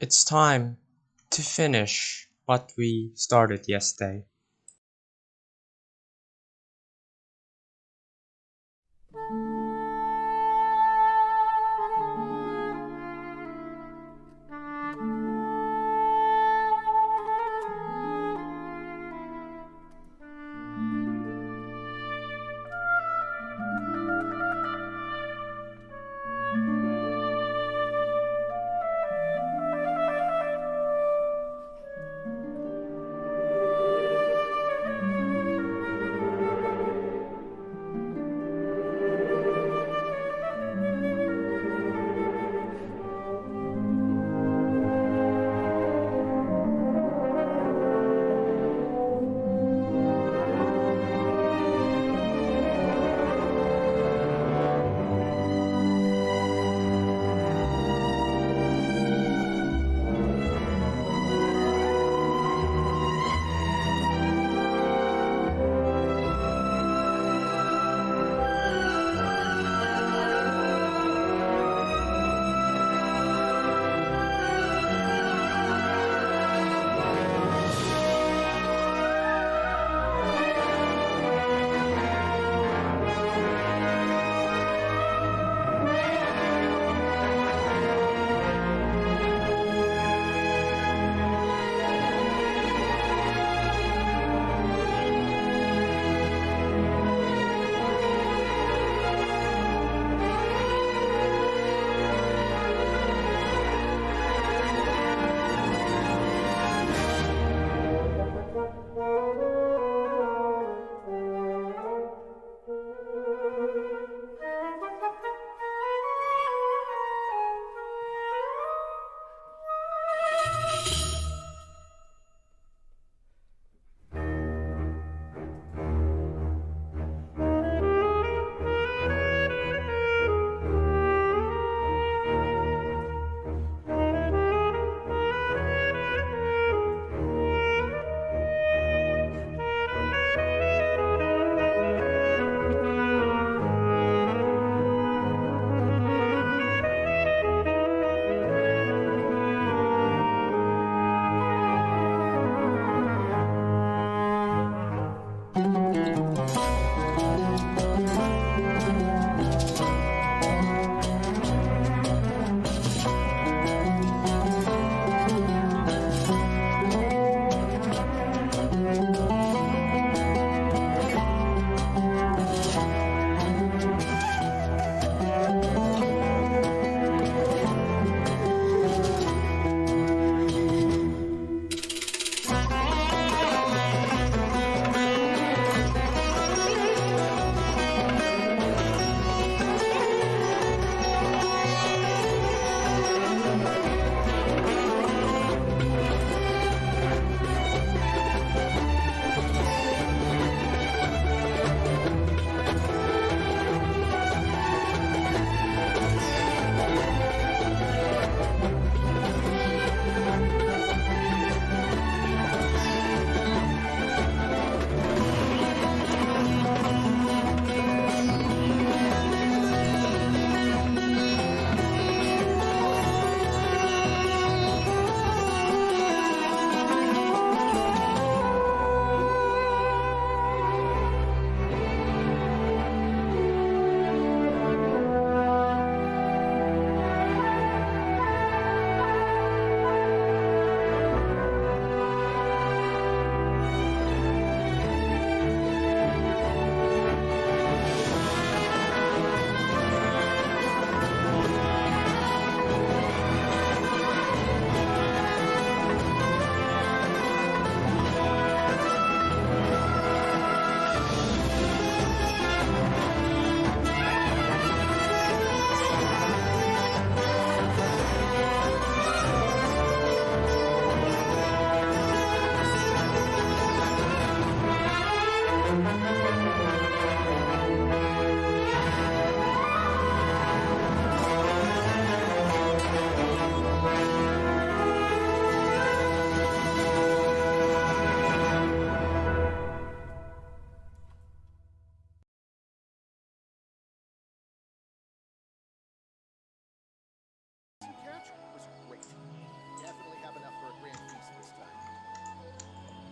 It's time to finish what we started yesterday.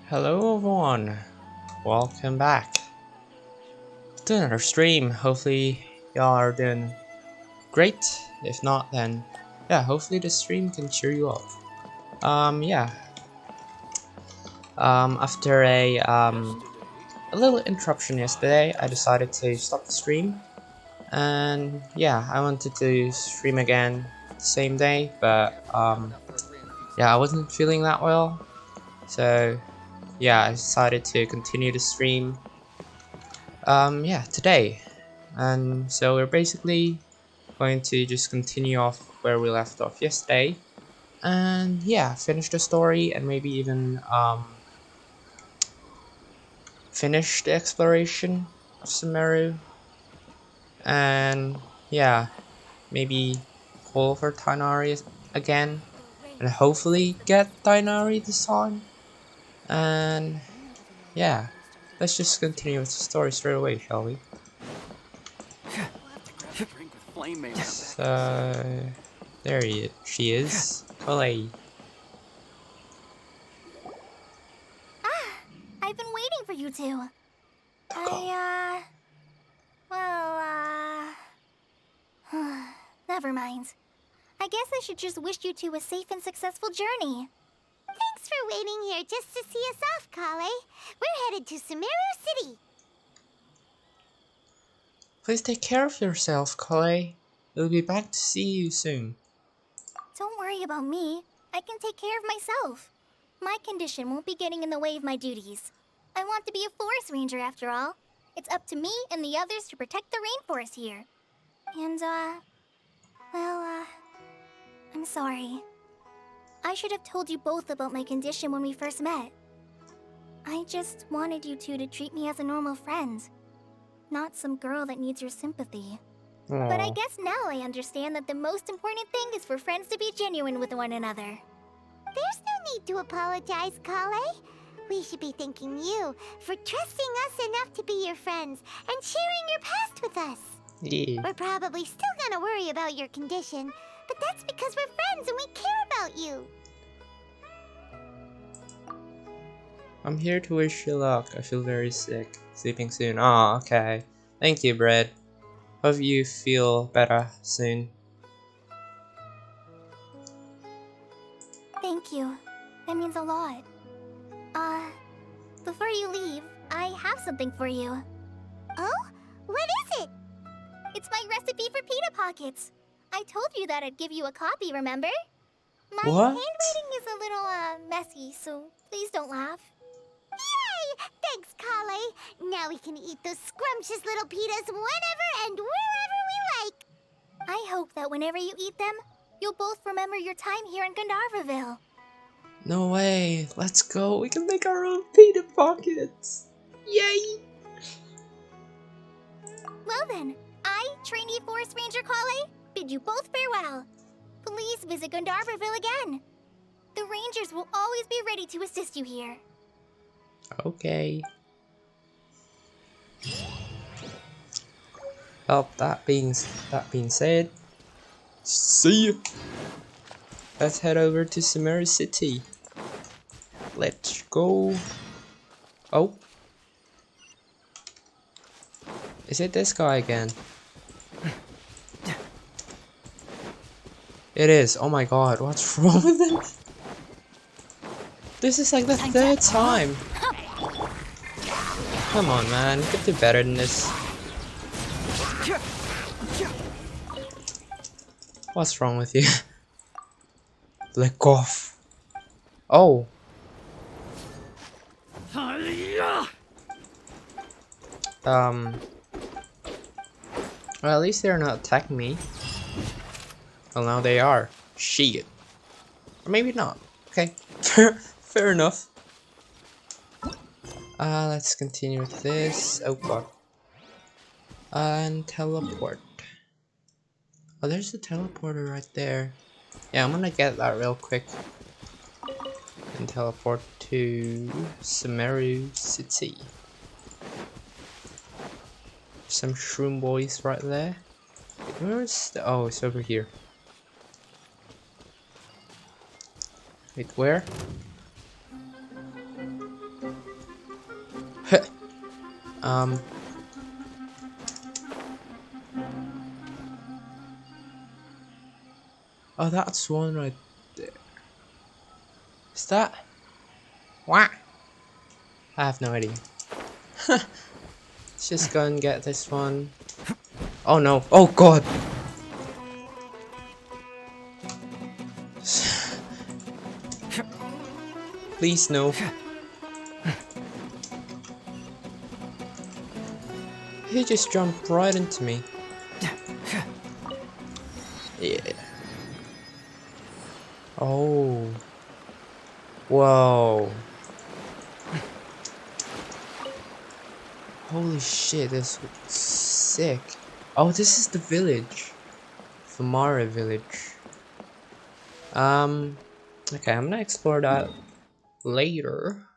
Hello everyone, welcome back to another stream. Hopefully y'all are doing great. If not, then yeah, hopefully the stream can cheer you up. Yeah. After a little interruption yesterday, I decided to stop the stream. And yeah, I wanted to stream again the same day, but yeah, I wasn't feeling that well. So yeah, I decided to continue the stream yeah, today. And so we're basically going to just continue off where we left off yesterday. And yeah, finish the story and maybe even finish the exploration of Sumeru. And yeah, maybe call for Tainari again. And hopefully get Tainari this time. And yeah, let's just continue with the story straight away, shall we? So there she is, Kalei. I've been waiting for you two. Never mind. I guess I should just wish you two a safe and successful journey. Thanks for waiting here just to see us off, Kale. We're headed to Sumeru City. Please take care of yourself, Kalei. We'll be back to see you soon. Don't worry about me. I can take care of myself. My condition won't be getting in the way of my duties. I want to be a forest ranger after all. It's up to me and the others to protect the rainforest here. And, I'm sorry. I should have told you both about my condition when we first met. I just wanted you two to treat me as a normal friend, not some girl that needs your sympathy. Aww. But I guess now I understand that the most important thing is for friends to be genuine with one another. There's no need to apologize, Kale. We should be thanking you for trusting us enough to be your friends and sharing your past with us. Yeah. We're probably still gonna worry about your condition, but that's because we're friends and we care about you. I'm here to wish you luck. I feel very sick. Sleeping soon. Oh, okay. Thank you, Brad. Hope you feel better soon. Thank you. That means a lot. Before you leave, I have something for you. Oh? What is it? It's my recipe for pita pockets. I told you that I'd give you a copy, remember? My What? handwriting is a little, messy, so please don't laugh. Yay! Thanks, Kale. Now we can eat those scrumptious little pitas whenever and wherever we like. I hope that whenever you eat them, you'll both remember your time here in Gandharvaville. No way. Let's go. We can make our own pita pockets. Yay! Well then, I, trainee Forest Ranger Kale, bid you both farewell. Please visit Gandharvaville again. The Rangers will always be ready to assist you here. Okay. Well, that being said, see you. Let's head over to Sumeru City. Let's go. Oh. Is it this guy again? It is. Oh my god, what's wrong with it? This is like the third time. Come on, man. You could do better than this. What's wrong with you? Let off. Oh. Well, at least they're not attacking me. Well, now they are. Shit. Or maybe not. Okay. Fair enough. Let's continue with this. Oh god. And teleport. Oh, there's a teleporter right there. Yeah, I'm gonna get that real quick. And teleport to Sumeru City. Some shroom boys right there. Where's the... Oh, it's over here. Wait, where? um. Oh, that's one right there. Is that? What? I have no idea. Let's just go and get this one. Oh no! Oh god! Please no. He just jumped right into me. Yeah. Oh. Whoa. Holy shit, this looks sick. Oh, this is the village. Famara village. Okay, I'm gonna explore that later.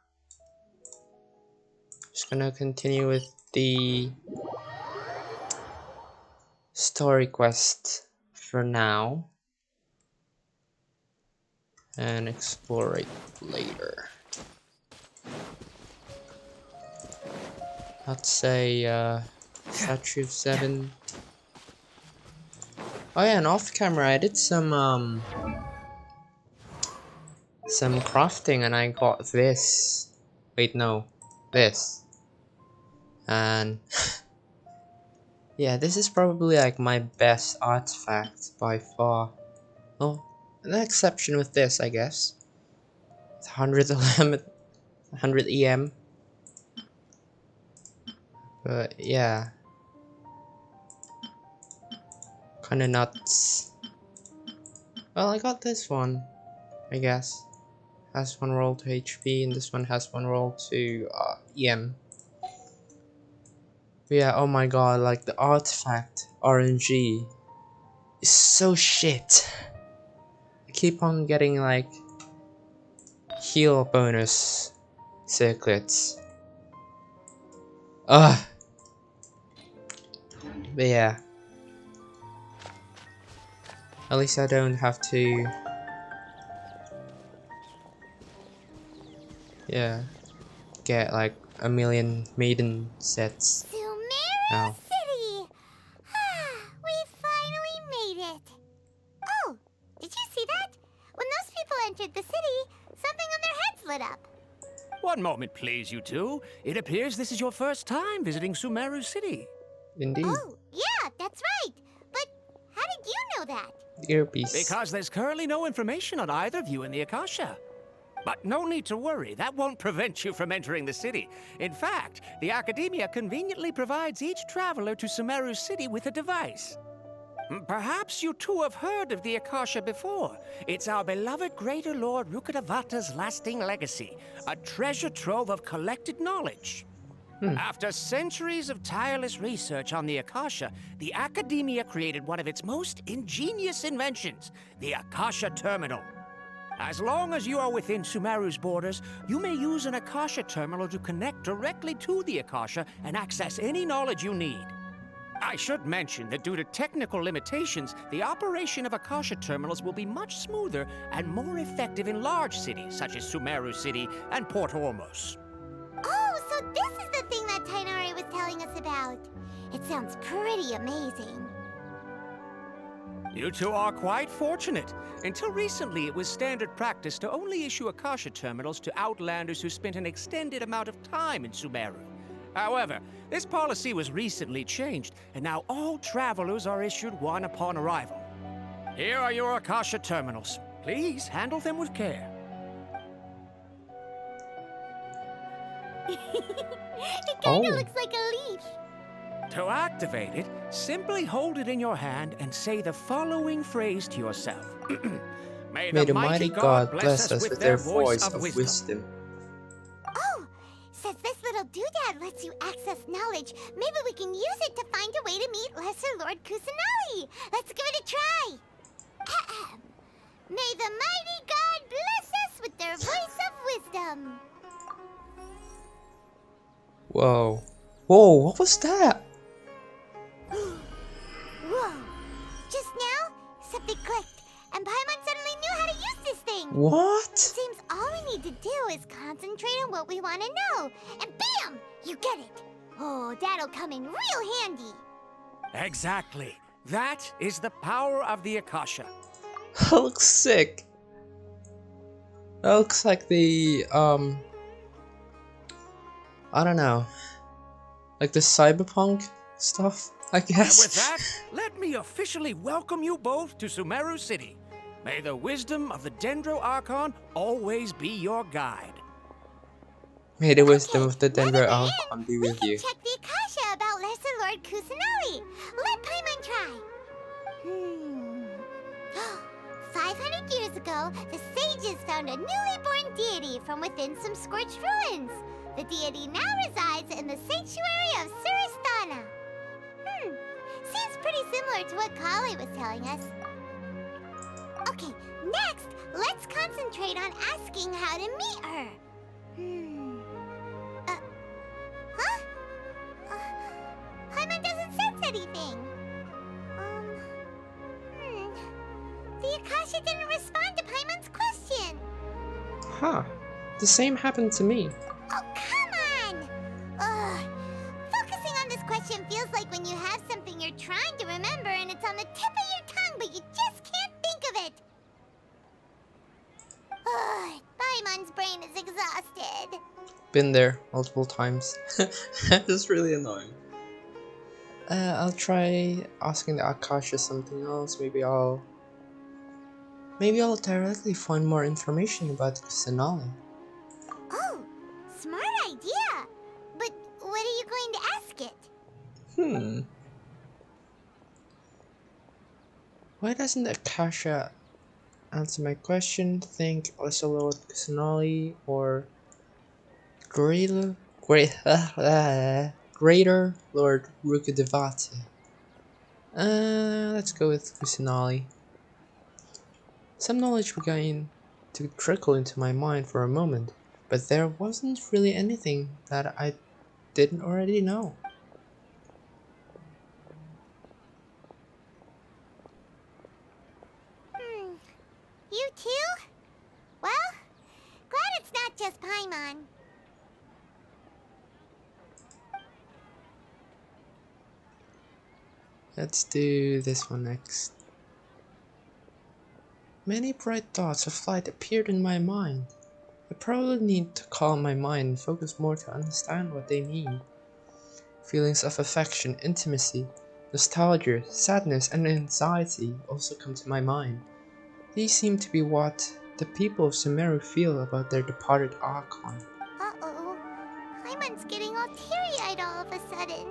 Just gonna continue with the story quest for now. And explore it later. Let's say, Statue of 7. Oh yeah, and off camera I did some crafting and I got this. Wait, no. This. And yeah, this is probably like my best artifact by far. Oh, an exception with this, I guess. It's 111, 100 EM. But yeah. Kinda nuts. Well, I got this one, I guess. Has one roll to HP, and this one has one roll to EM. But yeah, oh my god, like the artifact RNG is so shit. I keep on getting like heal bonus circlets. Ugh. But yeah. At least I don't have to. Yeah. Get like a million maiden sets. Sumeru City! We finally made it! Oh, did you see that? When those people entered the city, something on their heads lit up. One moment, please, you two. It appears this is your first time visiting Sumeru City. Indeed. Oh, yeah, that's right. But how did you know that? Earpiece. Because there's currently no information on either of you in the Akasha. But no need to worry, that won't prevent you from entering the city. In fact, the Academia conveniently provides each traveler to Sumeru City with a device. Perhaps you two have heard of the Akasha before. It's our beloved Greater Lord Rukkhadevata's lasting legacy, a treasure trove of collected knowledge. After centuries of tireless research on the Akasha, the Academia created one of its most ingenious inventions, the Akasha Terminal. As long as you are within Sumeru's borders, you may use an Akasha terminal to connect directly to the Akasha and access any knowledge you need. I should mention that due to technical limitations, the operation of Akasha terminals will be much smoother and more effective in large cities such as Sumeru City and Port Ormos. Oh, so this is the thing that Tainari was telling us about. It sounds pretty amazing. You two are quite fortunate. Until recently, it was standard practice to only issue Akasha terminals to outlanders who spent an extended amount of time in Sumeru. However, this policy was recently changed, and now all travelers are issued one upon arrival. Here are your Akasha terminals. Please handle them with care. It kinda Oh. looks like a leaf. To activate it, simply hold it in your hand and say the following phrase to yourself. May the mighty God bless us with their voice of wisdom. Oh, since this little doodad lets you access knowledge, maybe we can use it to find a way to meet Lesser Lord Kusanagi. Let's give it a try. Ahem. May the mighty God bless us with their voice of wisdom. Whoa. Whoa, what was that? Whoa. Just now, something clicked, and Paimon suddenly knew how to use this thing. What? Seems all we need to do is concentrate concentrate on what we want to know. And bam! You get it. Oh, that'll come in real handy. Exactly. That is the power of the Akasha. That looks sick. That looks like the I don't know, like the cyberpunk stuff, I And guess. with that, let me officially welcome you both to Sumeru City. May the wisdom of the Dendro Archon always be your guide. May the wisdom of the now Dendro that we're Archon in, be we with can you. check the Akasha about Lesser Lord Kusanali. Let Paimon try. 500 years ago, the sages found a newly born deity from within some scorched ruins. The deity now resides in the sanctuary of Suristana. Seems pretty similar to what Kali was telling us. Okay, next, let's concentrate on asking how to meet her. Paimon doesn't sense anything. The Akasha didn't respond to Paimon's question. Huh. The same happened to me. Oh, come on! Ugh. Focusing on this question feels like when you have something you're trying to remember and it's on the tip of your tongue, but you just can't think of it. Ugh. Paimon's brain is exhausted. Been there multiple times. It's really annoying. I'll try asking the Akasha something else. Maybe I'll directly find more information about Kusanali. Oh, smart idea. But what are you going to ask it? Why doesn't Akasha answer my question? Think Lesser Lord Kusanali or Greater Lord Rukadevati. Let's go with Kusanali. Some knowledge began to trickle into my mind for a moment, but there wasn't really anything that I didn't already know. You too? Well, glad it's not just Paimon. Let's do this one next. Many bright thoughts of flight appeared in my mind. I probably need to calm my mind and focus more to understand what they mean. Feelings of affection, intimacy, nostalgia, sadness, and anxiety also come to my mind. These seem to be what the people of Sumeru feel about their departed Archon. Uh-oh. Paimon's getting all teary-eyed all of a sudden.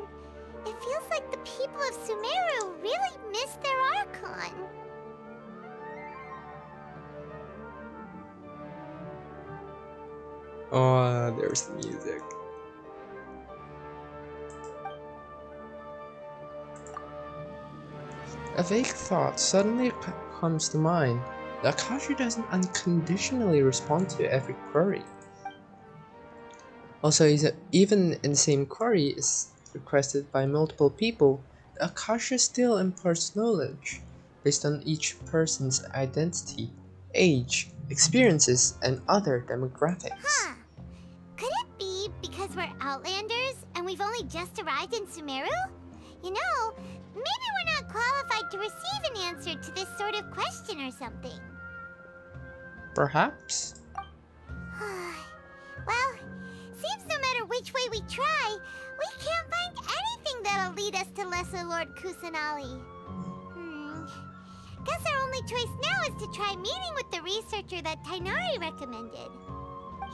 It feels like the people of Sumeru really miss their Archon. Oh, there's the music. A vague thought suddenly comes to mind. The Akasha doesn't unconditionally respond to every query. Also, even in the same query is requested by multiple people, the Akasha still imparts knowledge based on each person's identity, age, experiences, and other demographics. Could it be because we're Outlanders and we've only just arrived in Sumeru? You know, maybe we're not qualified to receive an answer to this sort of question or something. Perhaps? Well, seems no matter which way we try, we can't find anything that'll lead us to Lesser Lord Kusanali. Guess our only choice now is to try meeting with the researcher that Tainari recommended.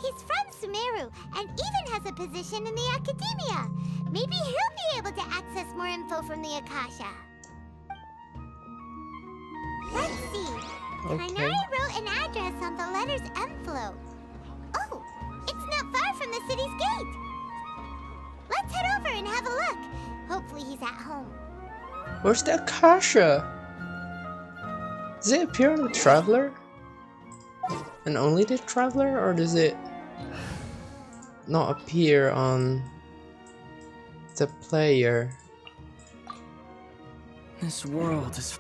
He's from Sumeru and even has a position in the Academia. Maybe he'll be able to access more info from the Akasha. Let's see. Okay. Tainari wrote an address on the letter's envelope. Oh, it's not far from the city's gate. Let's head over and have a look. Hopefully he's at home. Where's the Akasha? Does it appear on the Traveler? And only the Traveler, or does it not appear on the player? This world is...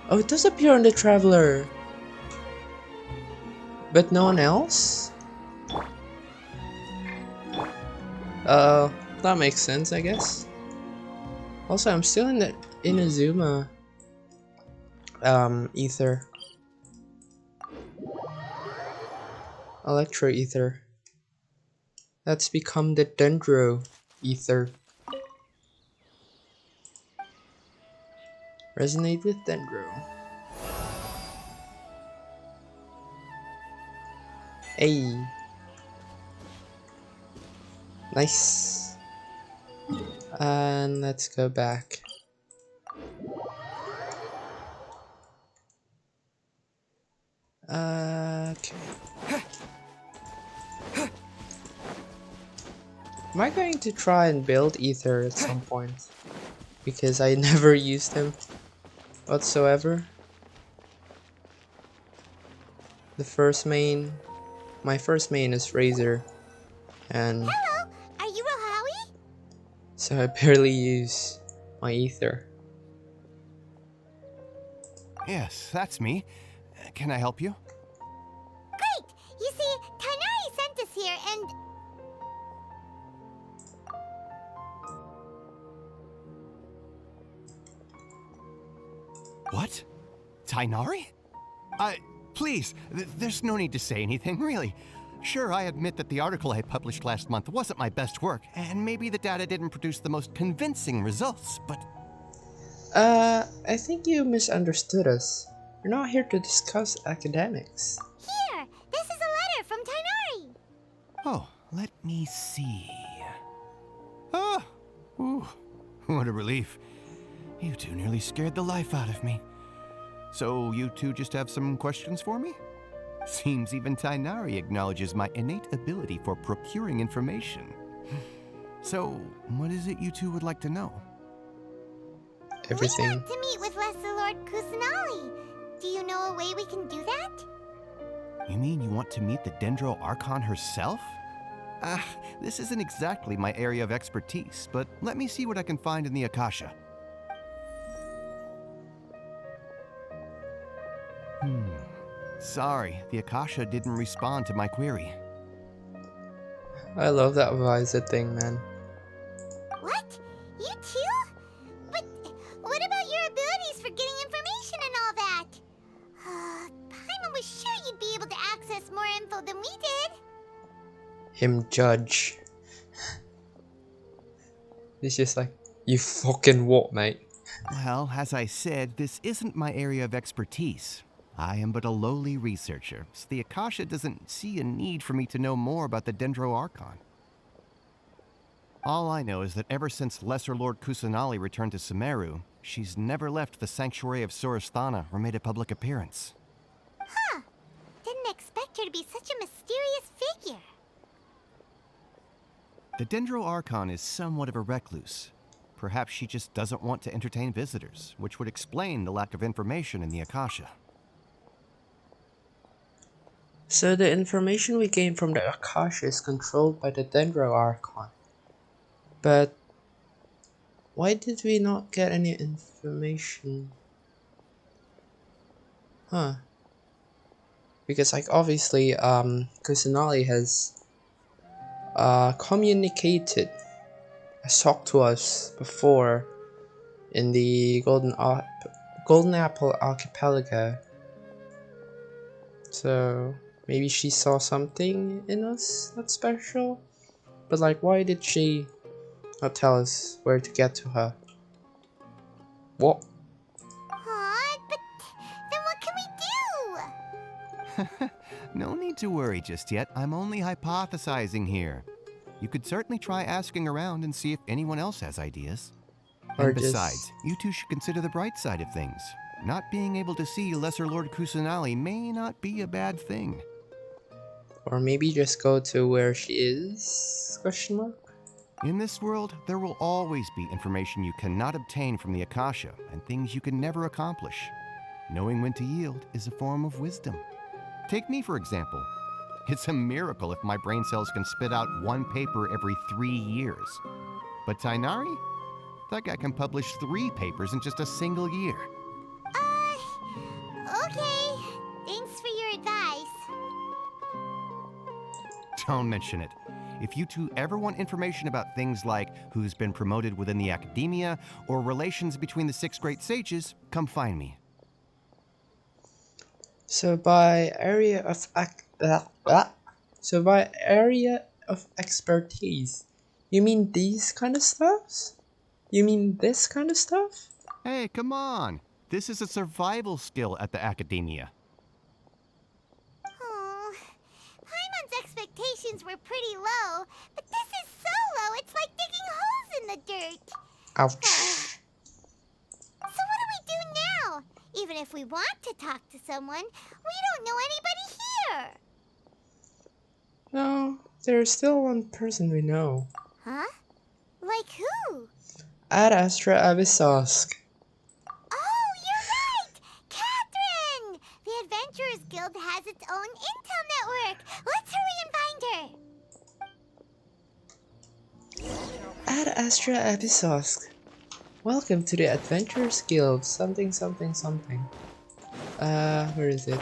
Oh, it does appear on the Traveler! But no one else? That makes sense, I guess. Also, I'm still in the Inazuma ether. Electro ether. That's become the Dendro ether. Resonate with Dendro. Hey. Nice. And let's go back. Okay. Am I going to try and build ether at some point? Because I never used him whatsoever. My first main is Razor, and Hello, are you Rohawi? so I barely use my ether. Yes, that's me. Can I help you? Great! You see, Tainari sent us here and... What? Tainari? Please, there's no need to say anything, really. Sure, I admit that the article I published last month wasn't my best work, and maybe the data didn't produce the most convincing results, but... I think you misunderstood us. We're not here to discuss academics. Here! This is a letter from Tainari! Oh, let me see... Oh! Ooh, what a relief. You two nearly scared the life out of me. So you two just have some questions for me? Seems even Tainari acknowledges my innate ability for procuring information. So, what is it you two would like to know? We Everything. want to meet with Lesser Lord Kusanali. Do you know a way we can do that? You mean you want to meet the Dendro Archon herself? This isn't exactly my area of expertise, but let me see what I can find in the Akasha. Sorry, the Akasha didn't respond to my query. I love that Visa thing, man. What? You too? But what about your abilities for getting information and all that? Paimon was sure you'd be able to access more info than we did. Him judge. It's just like, you fucking what, mate? Well, as I said, this isn't my area of expertise. I am but a lowly researcher, so the Akasha doesn't see a need for me to know more about the Dendro Archon. All I know is that ever since Lesser Lord Kusanali returned to Sumeru, she's never left the Sanctuary of Sorasthana or made a public appearance. Huh. Didn't expect her to be such a mysterious figure. The Dendro Archon is somewhat of a recluse. Perhaps she just doesn't want to entertain visitors, which would explain the lack of information in the Akasha. So the information we gain from the Akasha is controlled by the Dendro Archon. But why did we not get any information? Huh. Because like obviously Kusanali has communicated talked to us before in the Golden Apple Archipelago. So maybe she saw something in us that's special. But like, why did she not tell us where to get to her? What? Aw, but then what can we do? No need to worry just yet. I'm only hypothesizing here. You could certainly try asking around and see if anyone else has ideas. Or And just- besides, you two should consider the bright side of things. Not being able to see Lesser Lord Kusanali may not be a bad thing. Or maybe just go to where she is? Question mark? In this world, there will always be information you cannot obtain from the Akasha and things you can never accomplish. Knowing when to yield is a form of wisdom. Take me, for example. It's a miracle if my brain cells can spit out one paper every 3 years. But Tainari? That guy can publish 3 papers in just a single year. Okay. Thanks for your advice. Don't mention it. If you two ever want information about things like who's been promoted within the academia or relations between the 6 great sages, come find me. So by area of expertise, you mean these kind of stuffs? You mean this kind of stuff? Hey, come on. This is a survival skill at the academia. Oh, Paimon's expectations were pretty low, but this is so low it's like digging holes in the dirt. Ouch. So what do we do now? Even if we want to talk to someone, we don't know anybody here. No, there's still one person we know. Huh? Like who? Ad Astra Abyssosk. Oh, you're right! Catherine! The Adventurers Guild has its own intel network. Let's hurry and find her. Ad Astra Abyssosk. Welcome to the Adventurers Guild. Something, something, something. Where is it?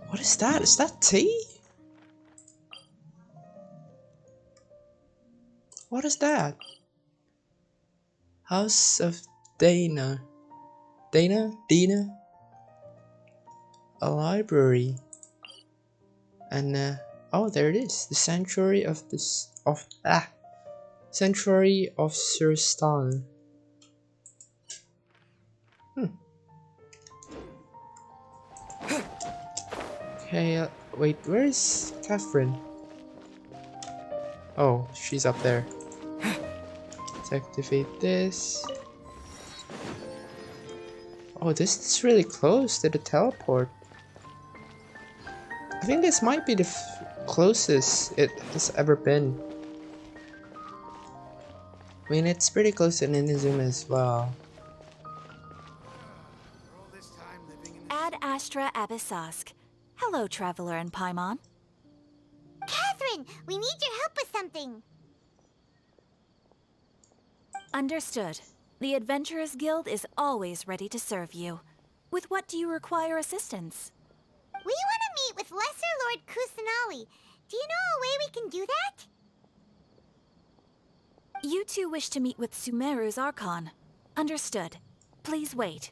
What is that? Is that tea? What is that? House of Dana. Dina? A library. And oh, there it is. The Sanctuary of Sanctuary of Surstan. Okay, wait, where is Catherine? Oh, she's up there. Let's activate this. Oh, this is really close to the teleport. I think this might be the closest it has ever been. I mean, it's pretty close to Inazuma as well. Ad Astra Abyssosk. Hello, Traveler and Paimon. Catherine, we need your help with something. Understood. The Adventurers Guild is always ready to serve you. With what do you require assistance? We want to meet with Lesser Lord Kusanali. Do you know a way we can do that? You two wish to meet with Sumeru's Archon. Understood. Please wait.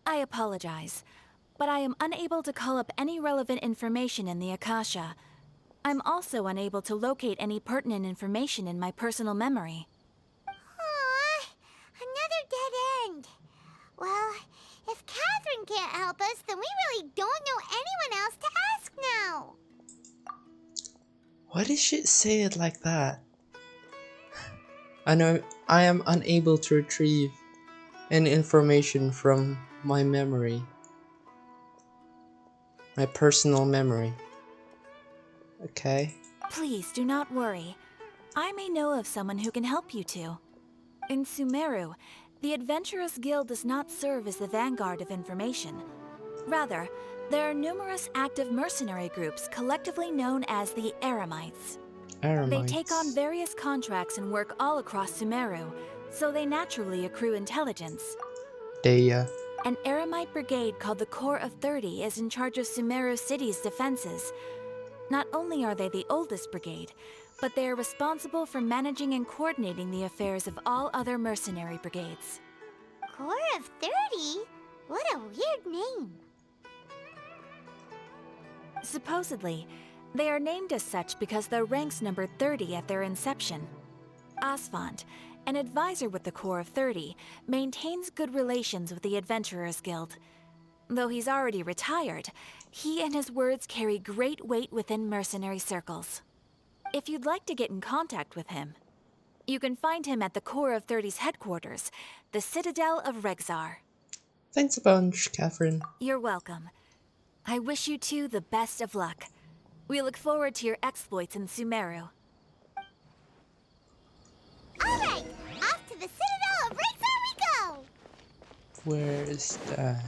I apologize, but I am unable to call up any relevant information in the Akasha. I'm also unable to locate any pertinent information in my personal memory. Aww, another dead end. Well, if Catherine can't help us, then we really don't know anyone else to ask now. Why did she say it like that? I know I am unable to retrieve any information from my memory. My personal memory. Okay. Please do not worry. I may know of someone who can help you two. In Sumeru, the Adventurers Guild does not serve as the vanguard of information. Rather, there are numerous active mercenary groups collectively known as the Eremites. They take on various contracts and work all across Sumeru, so they naturally accrue intelligence. An Eremite brigade called the Corps of 30 is in charge of Sumeru City's defenses. Not only are they the oldest brigade, but they are responsible for managing and coordinating the affairs of all other mercenary brigades. Corps of 30? What a weird name. Supposedly, they are named as such because their ranks numbered 30 at their inception. Asfand, an advisor with the Corps of 30, maintains good relations with the Adventurers Guild. Though he's already retired, he and his words carry great weight within mercenary circles. If you'd like to get in contact with him, you can find him at the Corps of 30's headquarters, the Citadel of Rexar. Thanks a bunch, Catherine. You're welcome. I wish you two the best of luck. We look forward to your exploits in Sumeru. Alright, off to the Citadel of Rexar we go! Where is that?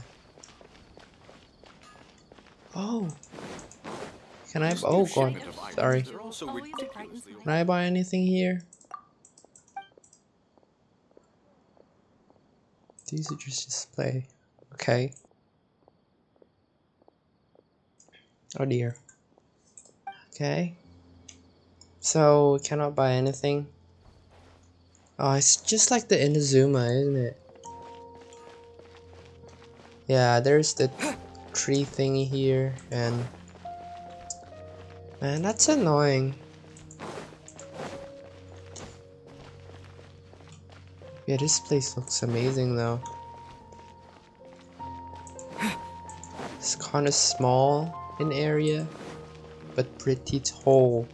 Oh. Can I? Oh, God. Sorry. Can I buy anything here? These are just display. Okay. Oh dear. Okay. So we cannot buy anything. Oh, it's just like the Inazuma, isn't it? Yeah, there's the tree thingy here, and man, that's annoying. Yeah, this place looks amazing though. It's kind of small in area, but pretty tall.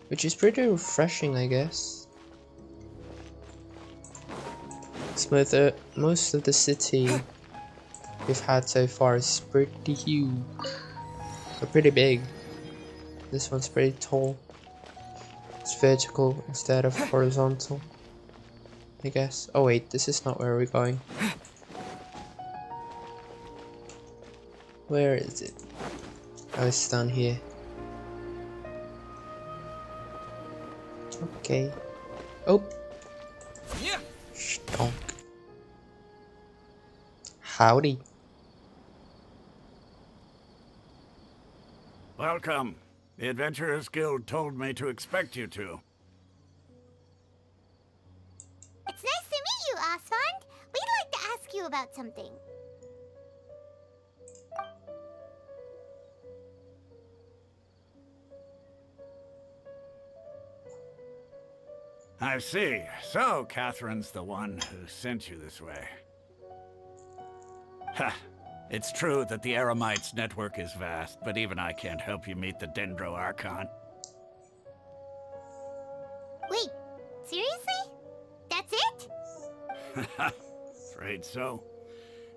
Which is pretty refreshing, I guess. Most of the city we've had so far is pretty huge. Or pretty big. This one's pretty tall. It's vertical instead of horizontal, I guess. Oh wait, this is not where we're going. Where is it? Oh, it's down here. Okay. Oh! Stonk. Howdy. Welcome. The Adventurers Guild told me to expect you two. It's nice to meet you, Osfond. We'd like to ask you about something. I see. So, Catherine's the one who sent you this way. Ha! It's true that the Eremites' network is vast, but even I can't help you meet the Dendro Archon. Wait, seriously? That's it? Afraid so.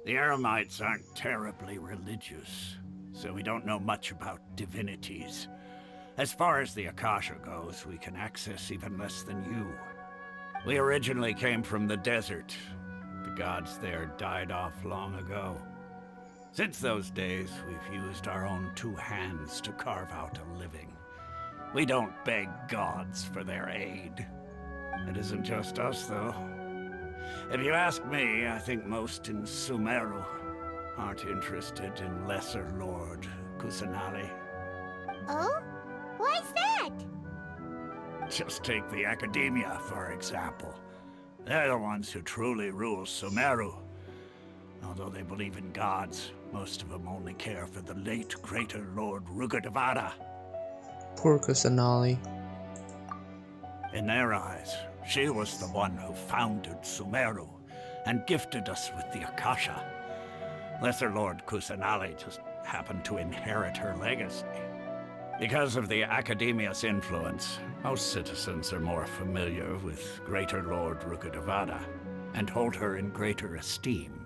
The Eremites aren't terribly religious, so we don't know much about divinities. As far as the Akasha goes, we can access even less than you. We originally came from the desert. The gods there died off long ago. Since those days, we've used our own two hands to carve out a living. We don't beg gods for their aid. It isn't just us, though. If you ask me, I think most in Sumeru aren't interested in Lesser Lord Kusanali. Oh? Why's that? Just take the Academia, for example. They're the ones who truly rule Sumeru. Although they believe in gods, most of them only care for the late Greater Lord Rugadavada. Poor Kusanali. In their eyes, she was the one who founded Sumeru and gifted us with the Akasha. Lesser Lord Kusanali just happened to inherit her legacy. Because of the Academia's influence, most citizens are more familiar with Greater Lord Rugadavada and hold her in greater esteem.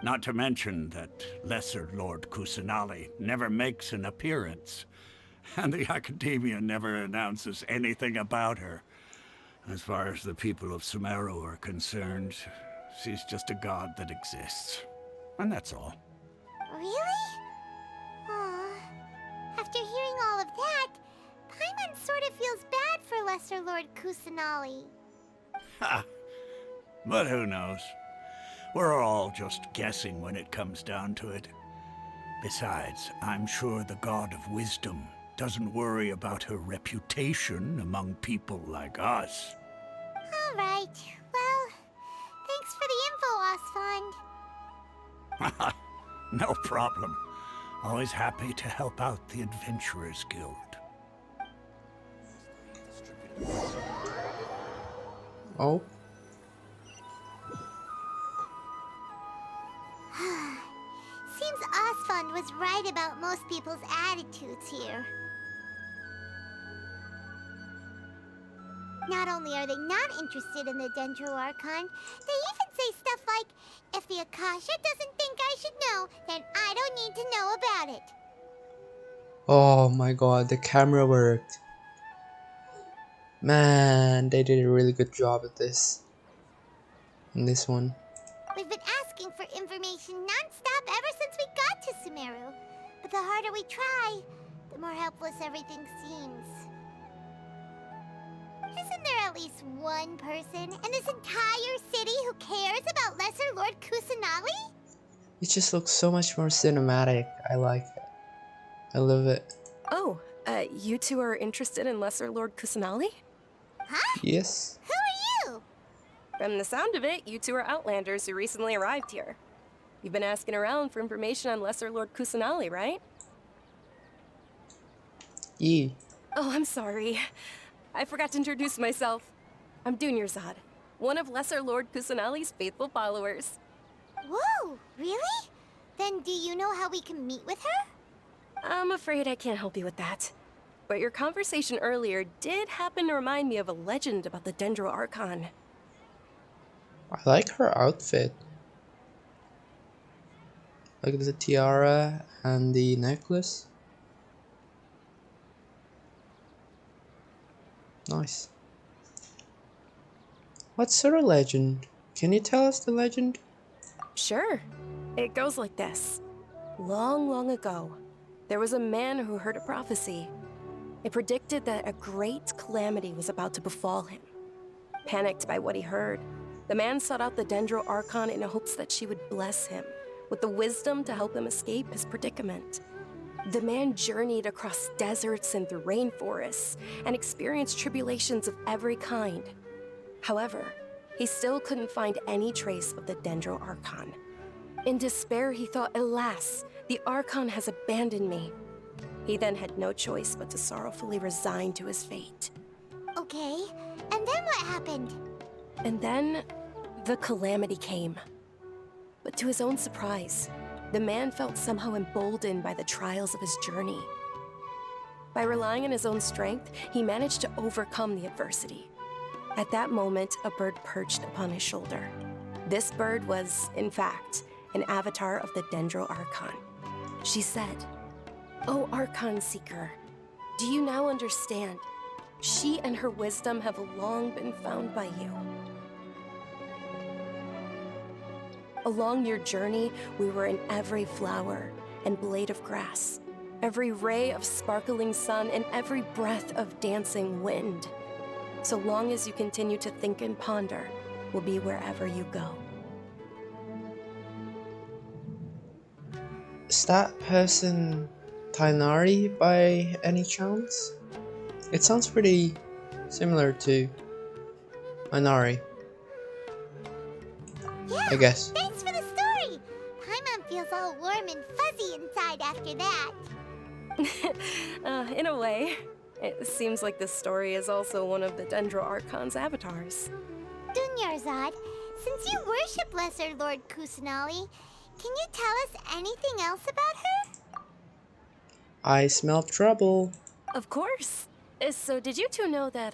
Not to mention that Lesser Lord Kusanali never makes an appearance, and the Academia never announces anything about her. As far as the people of Sumeru are concerned, she's just a god that exists. And that's all. Really? Aw. After hearing all of that, Paimon sort of feels bad for Lesser Lord Kusanali. Ha! But who knows? We're all just guessing when it comes down to it. Besides, I'm sure the God of Wisdom doesn't worry about her reputation among people like us. All right. Well, thanks for the info, Osfond. No problem. Always happy to help out the Adventurers Guild. Oh. Seems Osfond was right about most people's attitudes here. Not only are they not interested in the Dendro Archon, they even say stuff like, if the Akasha doesn't think I should know, then I don't need to know about it. Oh my god, the camera worked. Man, they did a really good job at this. In this one. We've been asking for information non-stop ever since we got to Sumeru. But the harder we try, the more helpless everything seems. Isn't there at least one person in this entire Lord Kusanali? It just looks so much more cinematic. I like it. I love it. Oh, you two are interested in Lesser Lord Kusanali? Huh? Yes. Who are you? From the sound of it, you two are Outlanders who recently arrived here. You've been asking around for information on Lesser Lord Kusanali, right? You. Oh, I'm sorry. I forgot to introduce myself. I'm Dunyarzad, one of Lesser Lord Kusanali's faithful followers. Whoa, really? Then do you know how we can meet with her? I'm afraid I can't help you with that. But your conversation earlier did happen to remind me of a legend about the Dendro Archon. I like her outfit. Like the tiara and the necklace. Nice. What sort of legend? Can you tell us the legend? Sure. It goes like this. Long, long ago, there was a man who heard a prophecy. It predicted that a great calamity was about to befall him. Panicked by what he heard, the man sought out the Dendro Archon in hopes that she would bless him with the wisdom to help him escape his predicament. The man journeyed across deserts and through rainforests and experienced tribulations of every kind. However, he still couldn't find any trace of the Dendro Archon. In despair, he thought, alas, the Archon has abandoned me. He then had no choice but to sorrowfully resign to his fate. Okay, and then what happened? And then, the calamity came. But to his own surprise, the man felt somehow emboldened by the trials of his journey. By relying on his own strength, he managed to overcome the adversity. At that moment, a bird perched upon his shoulder. This bird was, in fact, an avatar of the Dendro Archon. She said, "O Archon Seeker, do you now understand? She and her wisdom have long been found by you. Along your journey, we were in every flower and blade of grass, every ray of sparkling sun, and every breath of dancing wind. So long as you continue to think and ponder, we'll be wherever you go." Is that person Tainari by any chance? It sounds pretty similar to Inari, Yeah, I guess. thanks for the story. Paimon feels all warm and fuzzy inside after that. In a way, it seems like this story is also one of the Dendro Archon's avatars. Dunyarzad, since you worship Lesser Lord Kusanali, can you tell us anything else about her? I smell trouble. Of course. So did you two know that,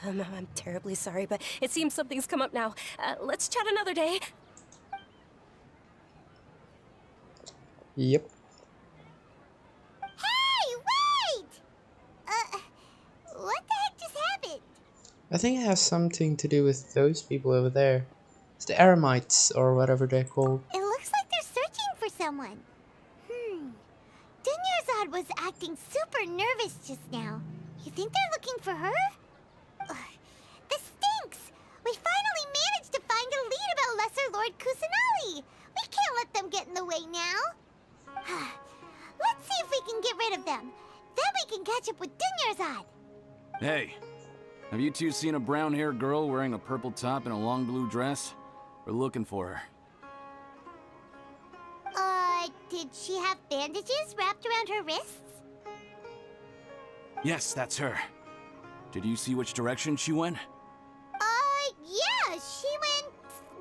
I'm terribly sorry, but it seems something's come up now. Let's chat another day. Yep. Hey, wait! What the heck just happened? I think it has something to do with those people over there. It's the Eremites, or whatever they're called. It looks like they're searching for someone. Dunyarzad was acting super nervous just now. You think they're looking for her? Ugh, this stinks! We finally managed to find a lead about Lesser Lord Kusanali! We can't let them get in the way now. Let's see if we can get rid of them. Then we can catch up with Dunyarzad. Hey, have you two seen a brown-haired girl wearing a purple top and a long blue dress? We're looking for her. Did she have bandages wrapped around her wrists? Yes, that's her. Did you see which direction she went? Yeah, she went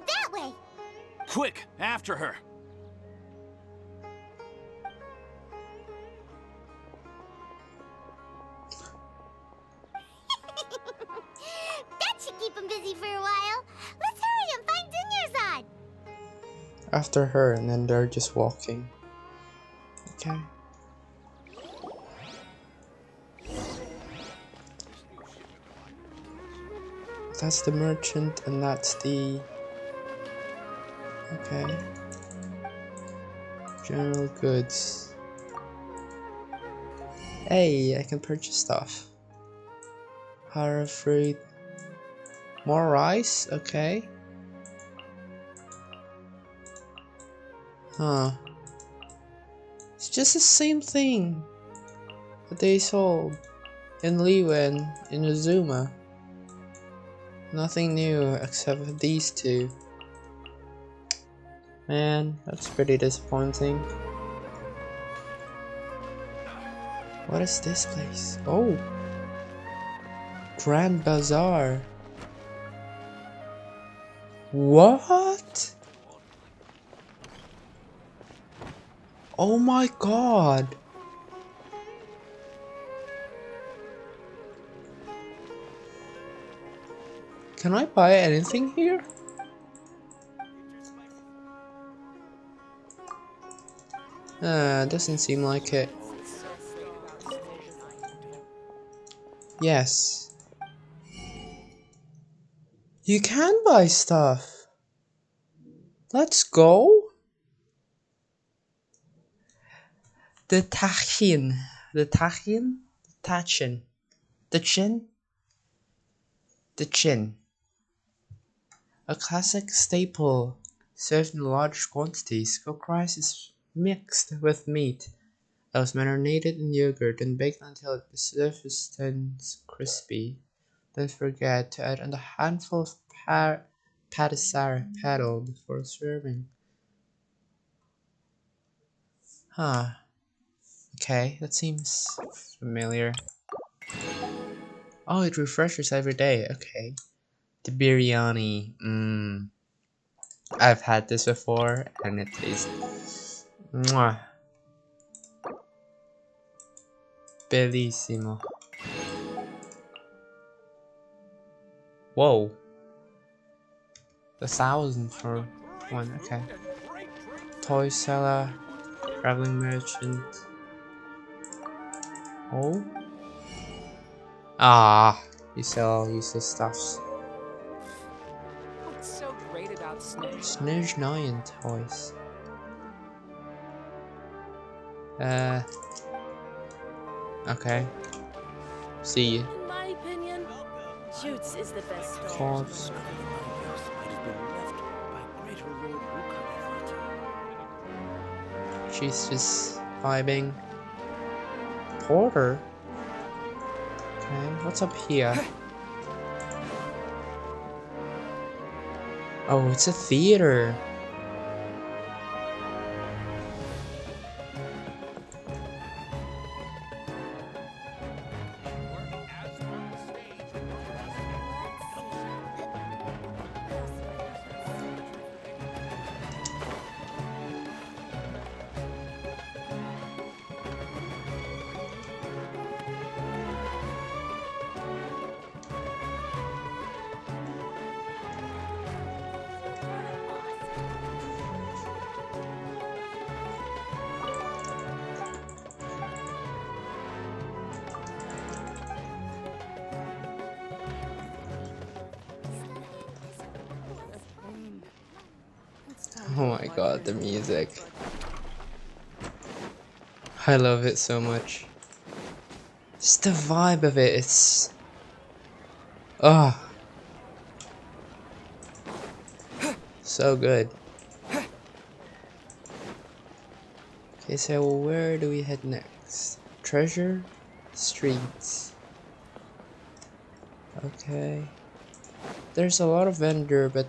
that way. Quick, after her! That should keep him busy for a while. Let's hurry and find Dunyarzad. After her, and then they're just walking. Okay. That's the merchant, and that's the... Okay. General goods. Hey, I can purchase stuff. Hara fruit. More rice? Okay. Huh. It's just the same thing that they sold in Liwa and in Azuma. Nothing new except these two. Man, that's pretty disappointing. What is this place? Oh! Grand Bazaar. What? Oh my god! Can I buy anything here? Doesn't seem like it. Yes. You can buy stuff. Let's go. The Tachin. The Tachin? The Tachin. The Chin? The Chin. A classic staple served in large quantities. Cooked rice is mixed with meat. It was marinated in yogurt and baked until the surface turns crispy. Don't forget to add a handful of patisara paddle before serving. Huh. Okay, that seems familiar. Oh, it refreshes every day. Okay. The biryani. I've had this before and it tastes mwah, bellissimo. Whoa. 1,000 for one. Okay. Toy seller, traveling merchant. Oh. Ah, you sell all useless stuffs. What's so great about Snitch? Snitch 9 toys. Okay. See you. In my opinion, Shoots is the best dog. Cards. She's just vibing. Porter? Okay, what's up here? Oh, it's a theater. Oh my god, the music. I love it so much. Just the vibe of it, it's... Oh. So good. Okay, so where do we head next? Treasure? Streets. Okay. There's a lot of vendor, but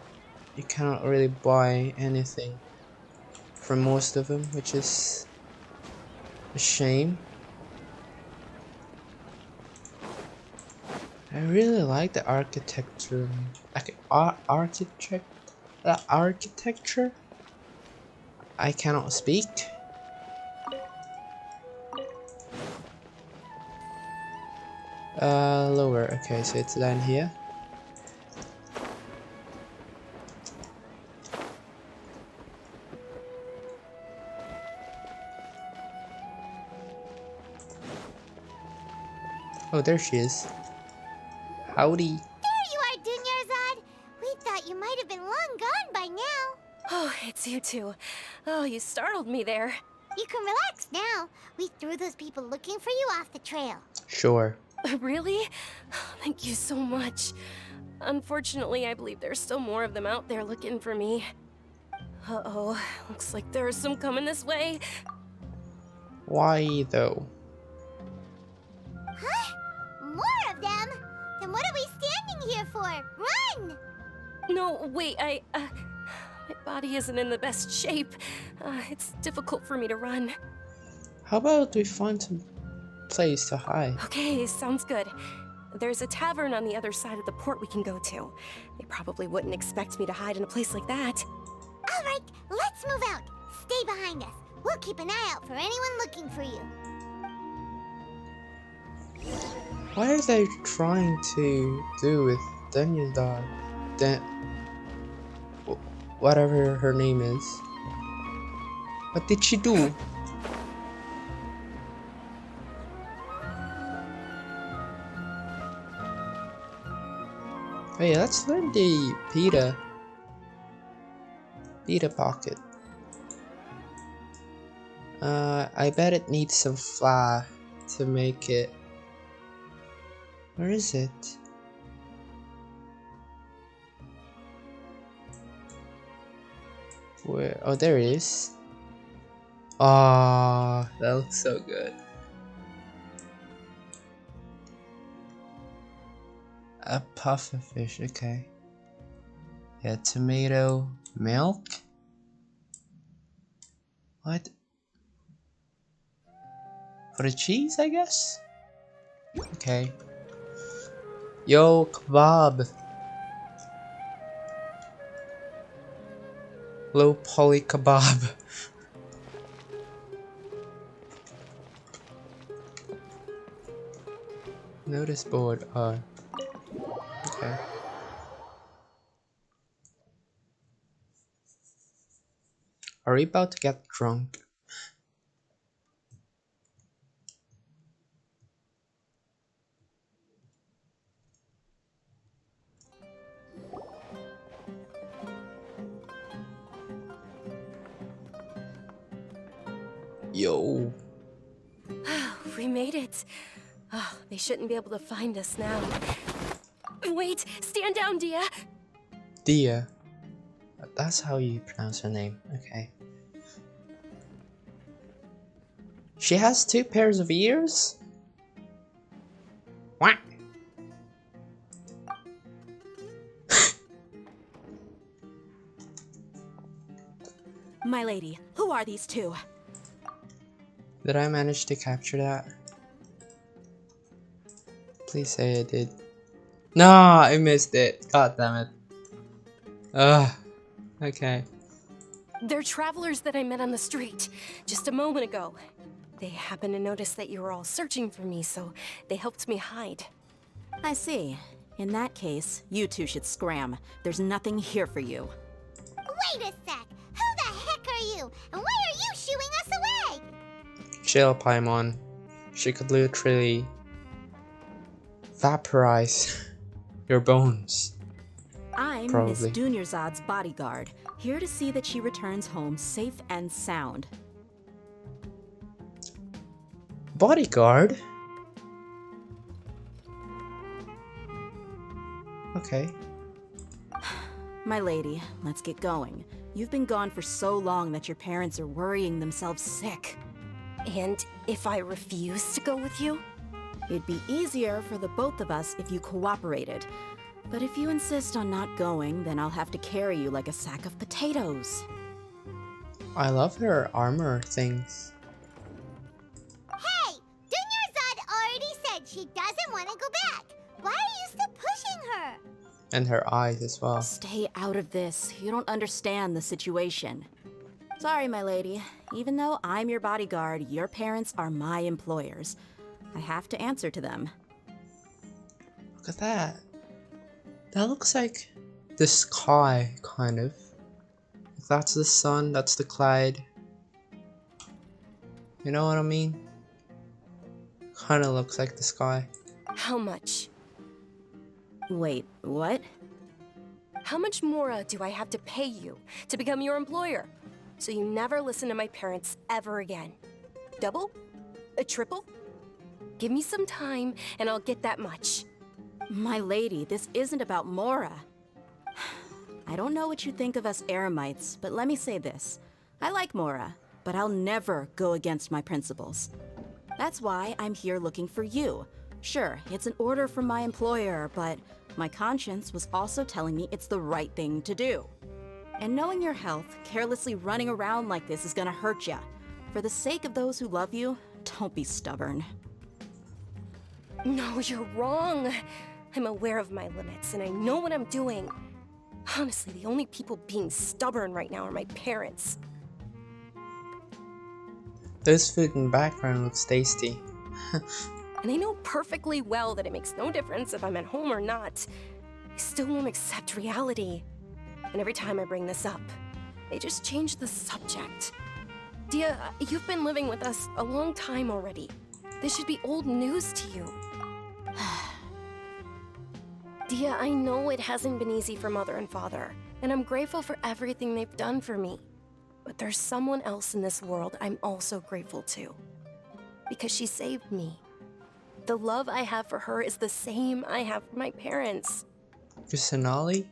you cannot really buy anything from most of them, which is a shame. I really like the architecture. Architecture? I cannot speak. Lower. Okay, so it's down here. Oh, there she is. Howdy. There you are, Dunyarzad! We thought you might have been long gone by now. Oh, it's you two. Oh, you startled me there. You can relax now. We threw those people looking for you off the trail. Sure. Really? Thank you so much. Unfortunately, I believe there's still more of them out there looking for me. Uh-oh, looks like there are some coming this way. Why though? Huh? More of them? Then what are we standing here for? Run! No, wait, my body isn't in the best shape. It's difficult for me to run. How about we find some place to hide? Okay, sounds good. There's a tavern on the other side of the port we can go to. They probably wouldn't expect me to hide in a place like that. All right, let's move out. Stay behind us. We'll keep an eye out for anyone looking for you. What are they trying to do with Daniel's dog? Whatever her name is. What did she do? Hey, let's learn the pita pocket. I bet it needs some flour to make it. Where is it? Where? Oh, there it is. Ah, that looks so good. A puffer fish, okay. Yeah, tomato, milk. What? For the cheese, I guess? Okay. Yo, kebab. Low poly kebab. Notice board. Okay. Are we about to get drunk? Yo. We made it. Oh, they shouldn't be able to find us now. Wait, stand down, Dia. Dia. That's how you pronounce her name. Okay. She has 2 pairs of ears? What? My lady, who are these two? Did I manage to capture that? Please say I did. No, I missed it. God damn it. Ugh. Okay. They're travelers that I met on the street just a moment ago. They happened to notice that you were all searching for me, so they helped me hide. I see. In that case, you two should scram. There's nothing here for you. Wait a sec. Who the heck are you? And why are you shooing us away? Chill, Paimon. She could literally vaporize your bones. I'm Miss Probably. Dunyarzad's bodyguard, here to see that she returns home safe and sound. Bodyguard? Okay. My lady, let's get going. You've been gone for so long that your parents are worrying themselves sick. And if I refuse to go with you? It'd be easier for the both of us if you cooperated. But if you insist on not going, then I'll have to carry you like a sack of potatoes. I love her armor things. Hey! Dunyarzad already said she doesn't want to go back. Why are you still pushing her? And her eyes as well. Stay out of this. You don't understand the situation. Sorry, my lady. Even though I'm your bodyguard, your parents are my employers. I have to answer to them. Look at that. That looks like the sky, kind of. If that's the sun, that's the cloud. You know what I mean? Kind of looks like the sky. How much? Wait, what? How much more do I have to pay you to become your employer? So you never listen to my parents ever again. Double? A triple? Give me some time and I'll get that much. My lady, this isn't about Mora. I don't know what you think of us Eremites, but let me say this. I like Mora, but I'll never go against my principles. That's why I'm here looking for you. Sure, it's an order from my employer, but my conscience was also telling me it's the right thing to do. And knowing your health, carelessly running around like this is gonna hurt ya. For the sake of those who love you, don't be stubborn. No, you're wrong. I'm aware of my limits, and I know what I'm doing. Honestly, the only people being stubborn right now are my parents. This food in the background looks tasty. And I know perfectly well that it makes no difference if I'm at home or not. I still won't accept reality. And every time I bring this up, they just change the subject. Dia, you've been living with us a long time already. This should be old news to you. Dia, I know it hasn't been easy for Mother and Father, and I'm grateful for everything they've done for me. But there's someone else in this world I'm also grateful to. Because she saved me. The love I have for her is the same I have for my parents. Kusanali?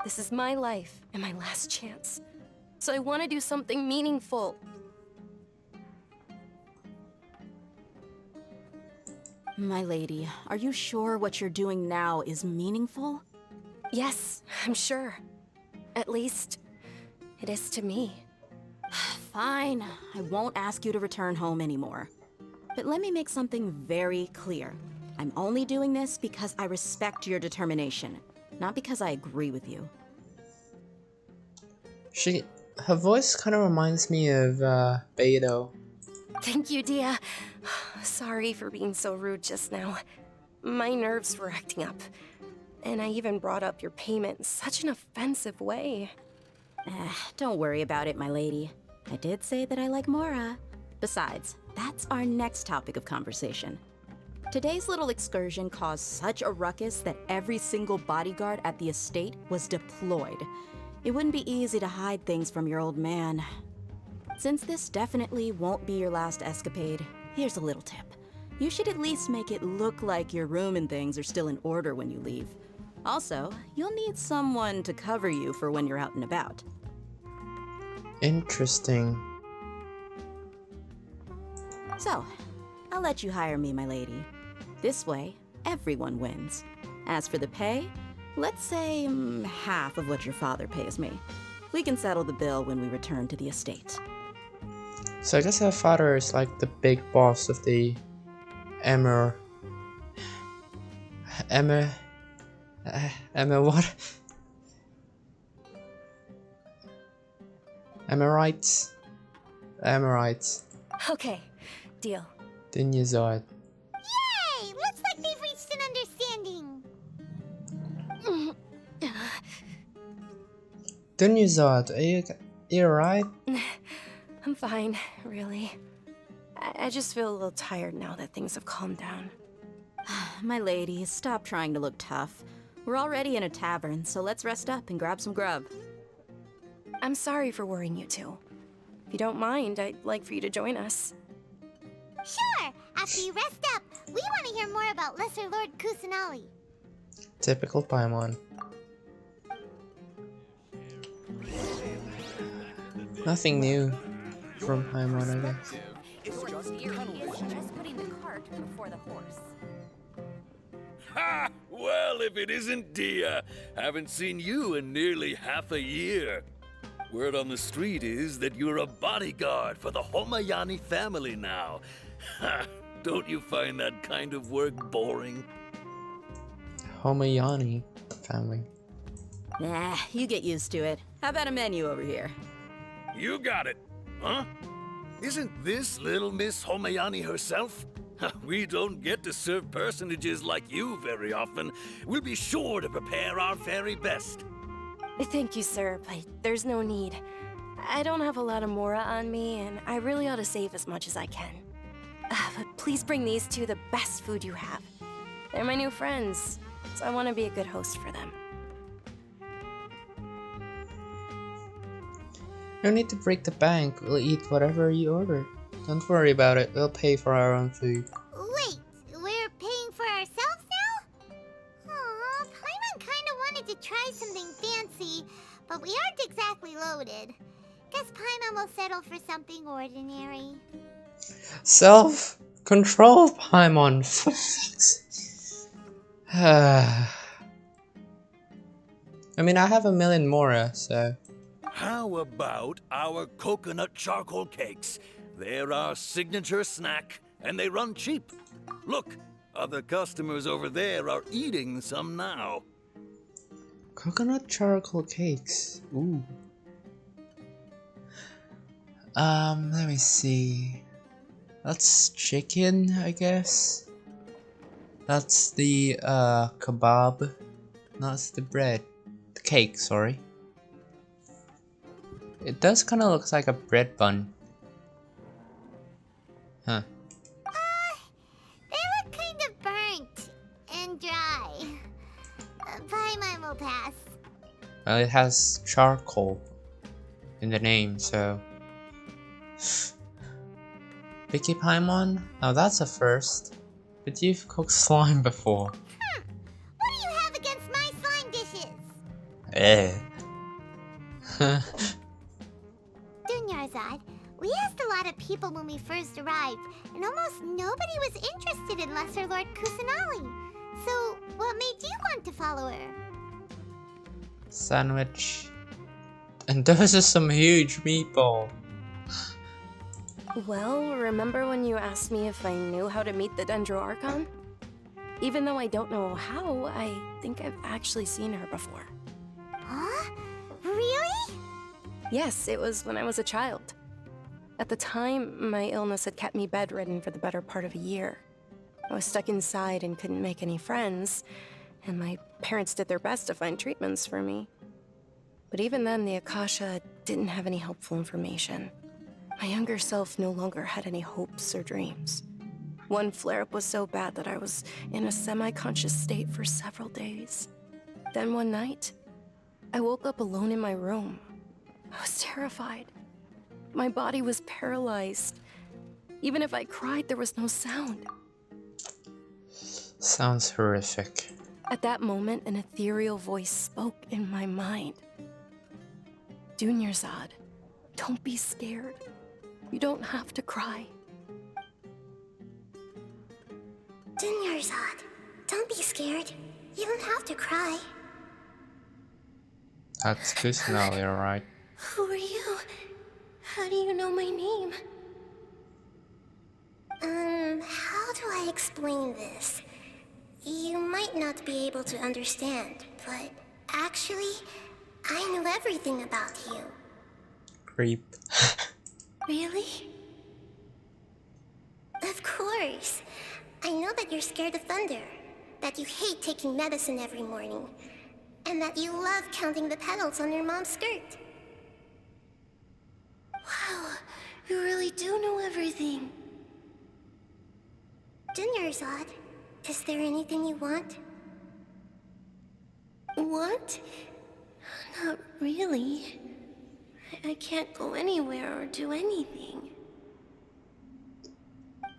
This is my life and my last chance. So I want to do something meaningful. My lady, are you sure what you're doing now is meaningful? Yes, I'm sure. At least, it is to me. Fine, I won't ask you to return home anymore. But let me make something very clear. I'm only doing this because I respect your determination, not because I agree with you. Her voice kind of reminds me of Beto. Thank you, Dia. Sorry for being so rude just now. My nerves were acting up. And I even brought up your payment in such an offensive way. Don't worry about it, my lady. I did say that I like Mora. Besides, that's our next topic of conversation. Today's little excursion caused such a ruckus that every single bodyguard at the estate was deployed. It wouldn't be easy to hide things from your old man. Since this definitely won't be your last escapade, here's a little tip. You should at least make it look like your room and things are still in order when you leave. Also, you'll need someone to cover you for when you're out and about. Interesting. So, I'll let you hire me, my lady. This way, everyone wins. As for the pay, let's say half of what your father pays me. We can settle the bill when we return to the estate. So I guess her father is like the big boss of the Emir what? Emirites. Okay, deal. Dinyazad. Yay! Looks like they've reached an understanding. Dinyazad, are you alright? I'm fine, really. I just feel a little tired now that things have calmed down. My lady, stop trying to look tough. We're already in a tavern, so let's rest up and grab some grub. I'm sorry for worrying you two. If you don't mind, I'd like for you to join us. Sure! After you rest up, we want to hear more about Lesser Lord Kusanali. Typical Paimon. Nothing new from Paimon, I guess. Just putting the cart before the horse. Ha! Well, if it isn't Dia. Haven't seen you in nearly half a year. Word on the street is that you're a bodyguard for the Homayani family now. Ha! Don't you find that kind of work boring? Homayani family. Nah, you get used to it. How about a menu over here? You got it. Huh? Isn't this little Miss Homayani herself? We don't get to serve personages like you very often. We'll be sure to prepare our very best. Thank you, sir, but there's no need. I don't have a lot of Mora on me, and I really ought to save as much as I can. But please bring these two the best food you have. They're my new friends, so I want to be a good host for them. No need to break the bank. We'll eat whatever you order. Don't worry about it. We'll pay for our own food. Wait, we're paying for ourselves now? try something fancy, but we aren't exactly loaded. Guess Paimon will settle for something ordinary. Self-control, Paimon. For fuck's sake. I mean, I have a million more, so... How about our coconut charcoal cakes? They're our signature snack, and they run cheap. Look, other customers over there are eating some now. Coconut charcoal cakes. Ooh. Let me see. That's chicken, I guess. That's the kebab. That's the bread. The cake, sorry. It does kind of look like a bread bun. Huh. They look kind of burnt and dry. Paimon will pass. Well, it has charcoal in the name, so... Vicky Paimon? Now that's a first. But you've cooked slime before. What do you have against my slime dishes? Eh. Dunyarzad, we asked a lot of people when we first arrived, and almost nobody was interested in Lesser Lord Kusanali. So, what made you want to follow her? Sandwich. And those are some huge meatballs. Well, remember when you asked me if I knew how to meet the Dendro Archon? Even though I don't know how, I think I've actually seen her before. Huh? Really? Yes, it was when I was a child. At the time, my illness had kept me bedridden for the better part of a year. I was stuck inside and couldn't make any friends, and my parents did their best to find treatments for me. But even then, the Akasha didn't have any helpful information. My younger self no longer had any hopes or dreams. One flare-up was so bad that I was in a semi-conscious state for several days. Then one night, I woke up alone in my room. I was terrified. My body was paralyzed. Even if I cried, there was no sound. Sounds horrific. At that moment, an ethereal voice spoke in my mind. Dunyarzad, don't be scared. You don't have to cry. Dunyarzad, don't be scared. You don't have to cry. That's Kusanali, alright. Who are you? How do you know my name? How do I explain this? You might not be able to understand, but actually, I know everything about you. Creep. Really? Of course. I know that you're scared of thunder, that you hate taking medicine every morning, and that you love counting the petals on your mom's skirt. Wow, you really do know everything. Dunyarzad, is there anything you want? Want? Not really. I can't go anywhere or do anything.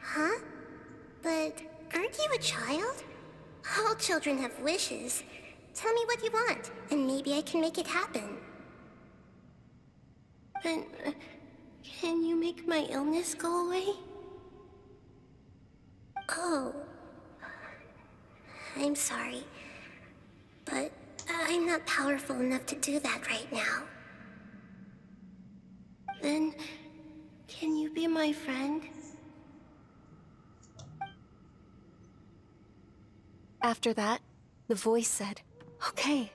Huh? But aren't you a child? All children have wishes. Tell me what you want, and maybe I can make it happen. But can you make my illness go away? Oh. I'm sorry. But I'm not powerful enough to do that right now. Then, can you be my friend? After that, the voice said, "Okay,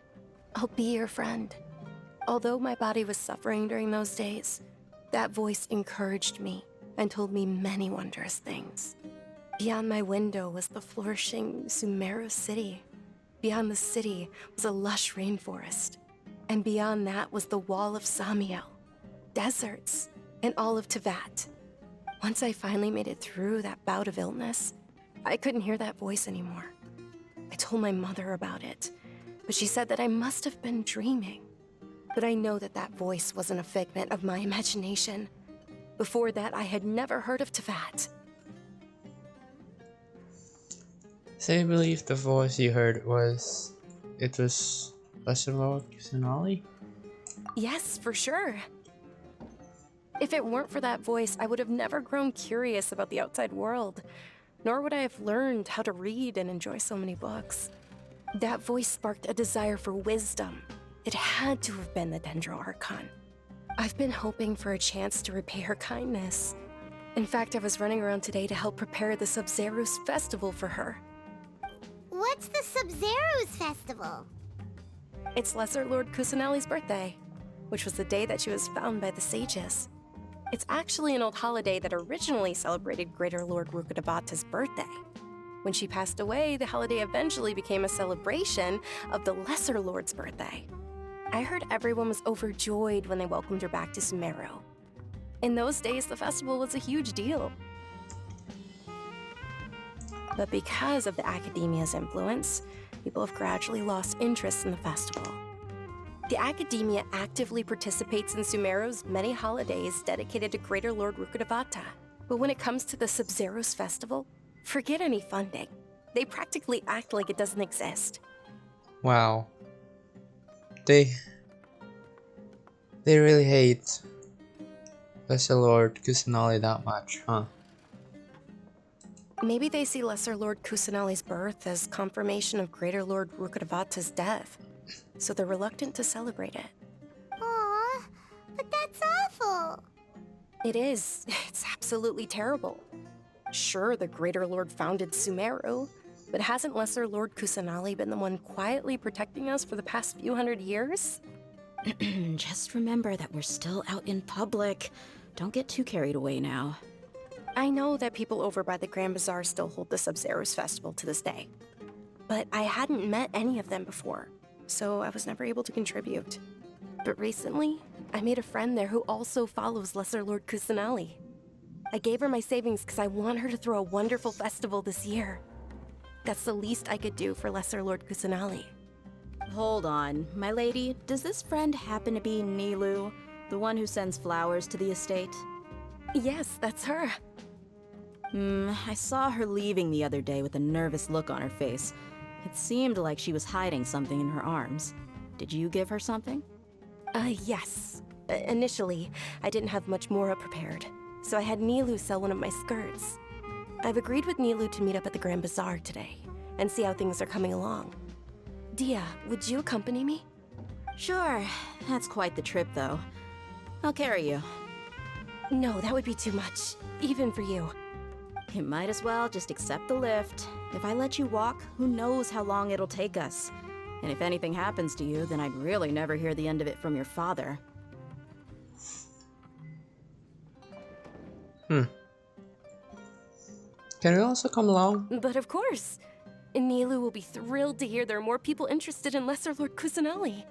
I'll be your friend." Although my body was suffering during those days, that voice encouraged me and told me many wondrous things. Beyond my window was the flourishing Sumeru city. Beyond the city was a lush rainforest. And beyond that was the wall of Samiel, deserts, and all of Tevat. Once I finally made it through that bout of illness, I couldn't hear that voice anymore. I told my mother about it, but she said that I must have been dreaming. But I know that that voice wasn't a figment of my imagination. Before that, I had never heard of Tevat. So you believe the voice you heard was Lesser Lord Kusanali? Yes, for sure. If it weren't for that voice, I would have never grown curious about the outside world, nor would I have learned how to read and enjoy so many books. That voice sparked a desire for wisdom. It had to have been the Dendro Archon. I've been hoping for a chance to repay her kindness. In fact, I was running around today to help prepare the Sub-Zero's festival for her. What's the Sub-Zero's festival? It's Lesser Lord Kusanali's birthday, which was the day that she was found by the sages. It's actually an old holiday that originally celebrated Greater Lord Rukkhadevata's birthday. When she passed away, the holiday eventually became a celebration of the Lesser Lord's birthday. I heard everyone was overjoyed when they welcomed her back to Sumeru. In those days, the festival was a huge deal. But because of the Academia's influence, people have gradually lost interest in the festival. The Academia actively participates in Sumeru's many holidays dedicated to Greater Lord Rukkhadevata. But when it comes to the Sub-Zero's festival, forget any funding. They practically act like it doesn't exist. Wow. They really hate Lesser Lord Kusanali that much, huh? Maybe they see Lesser Lord Kusanali's birth as confirmation of Greater Lord Rukkhadevata's death, so they're reluctant to celebrate it. Aw, but that's awful. It is. It's absolutely terrible. Sure, the Greater Lord founded Sumeru, but hasn't Lesser Lord Kusanali been the one quietly protecting us for the past few hundred years? Just remember that we're still out in public. Don't get too carried away now. I know that people over by the Grand Bazaar still hold the Sub-Zero's festival to this day, but I hadn't met any of them before, so I was never able to contribute. But recently, I made a friend there who also follows Lesser Lord Kusanali. I gave her my savings because I want her to throw a wonderful festival this year. That's the least I could do for Lesser Lord Kusanali. Hold on, my lady. Does this friend happen to be Nilu, the one who sends flowers to the estate? Yes, that's her. I saw her leaving the other day with a nervous look on her face. It seemed like she was hiding something in her arms. Did you give her something? Yes. Initially, I didn't have much Mora prepared, so I had Nilu sell one of my skirts. I've agreed with Nilu to meet up at the Grand Bazaar today and see how things are coming along. Dia, would you accompany me? Sure. That's quite the trip, though. I'll carry you. No, that would be too much, even for you. You might as well just accept the lift. If I let you walk, who knows how long it'll take us. And if anything happens to you, then I'd really never hear the end of it from your father. Can we also come along? But of course. Nilu will be thrilled to hear there are more people interested in Lesser Lord Kusanali.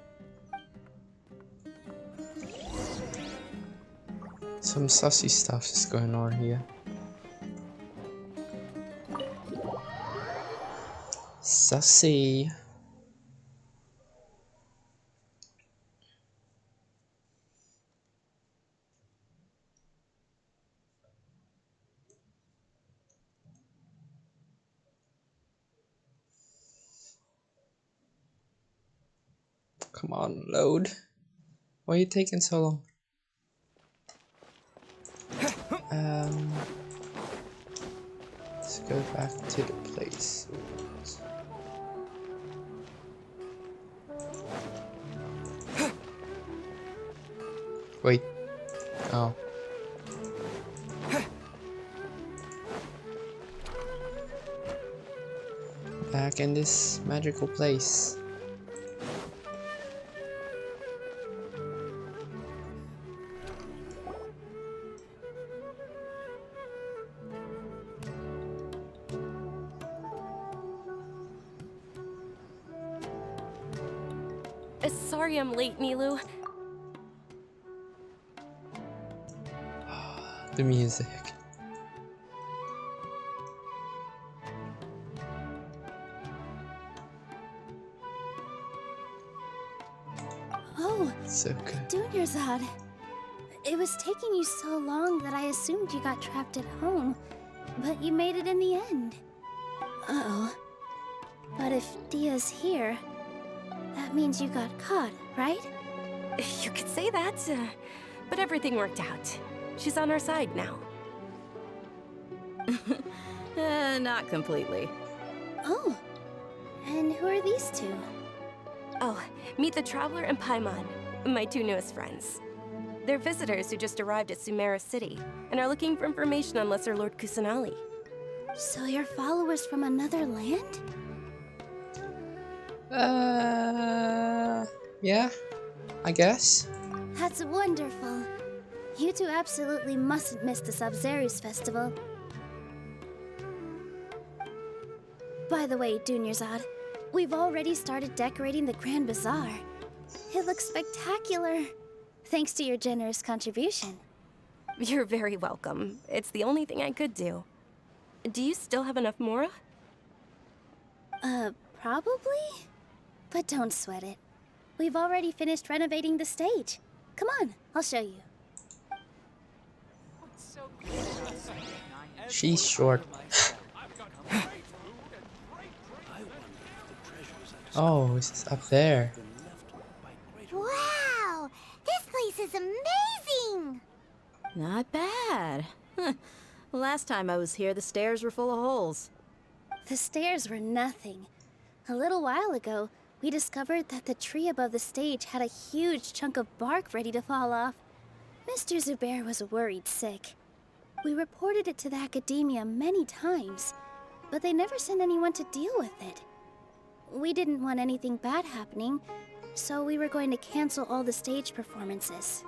Some sussy stuff is going on here. Sussy. Come on, load. Why are you taking so long? Let's go back to the place. Wait. Oh. Back in this magical place. Sorry I'm late, Nilu. The music. Oh, So good. Dunyarzad. It was taking you so long that I assumed you got trapped at home, but you made it in the end. Uh-oh. But if Dia's here, That means you got caught, right? You could say that, but everything worked out. She's on our side now. Not completely. Oh, and who are these two? Oh, meet the Traveler and Paimon, my two newest friends. They're visitors who just arrived at Sumeru City and are looking for information on Lesser Lord Kusanali. So you're followers from another land? Yeah, I guess. That's wonderful. You two absolutely mustn't miss the Sabzeruz festival. By the way, Dunyarzad, we've already started decorating the Grand Bazaar. It looks spectacular, thanks to your generous contribution. You're very welcome. It's the only thing I could do. Do you still have enough Mora? Probably? But don't sweat it. We've already finished renovating the stage. Come on, I'll show you. She's short. Oh, it's up there. Wow! This place is amazing! Not bad. Last time I was here, the stairs were full of holes. The stairs were nothing. A little while ago, we discovered that the tree above the stage had a huge chunk of bark ready to fall off. Mr. Zubair was worried sick. We reported it to the academia many times, but they never sent anyone to deal with it. We didn't want anything bad happening, so we were going to cancel all the stage performances.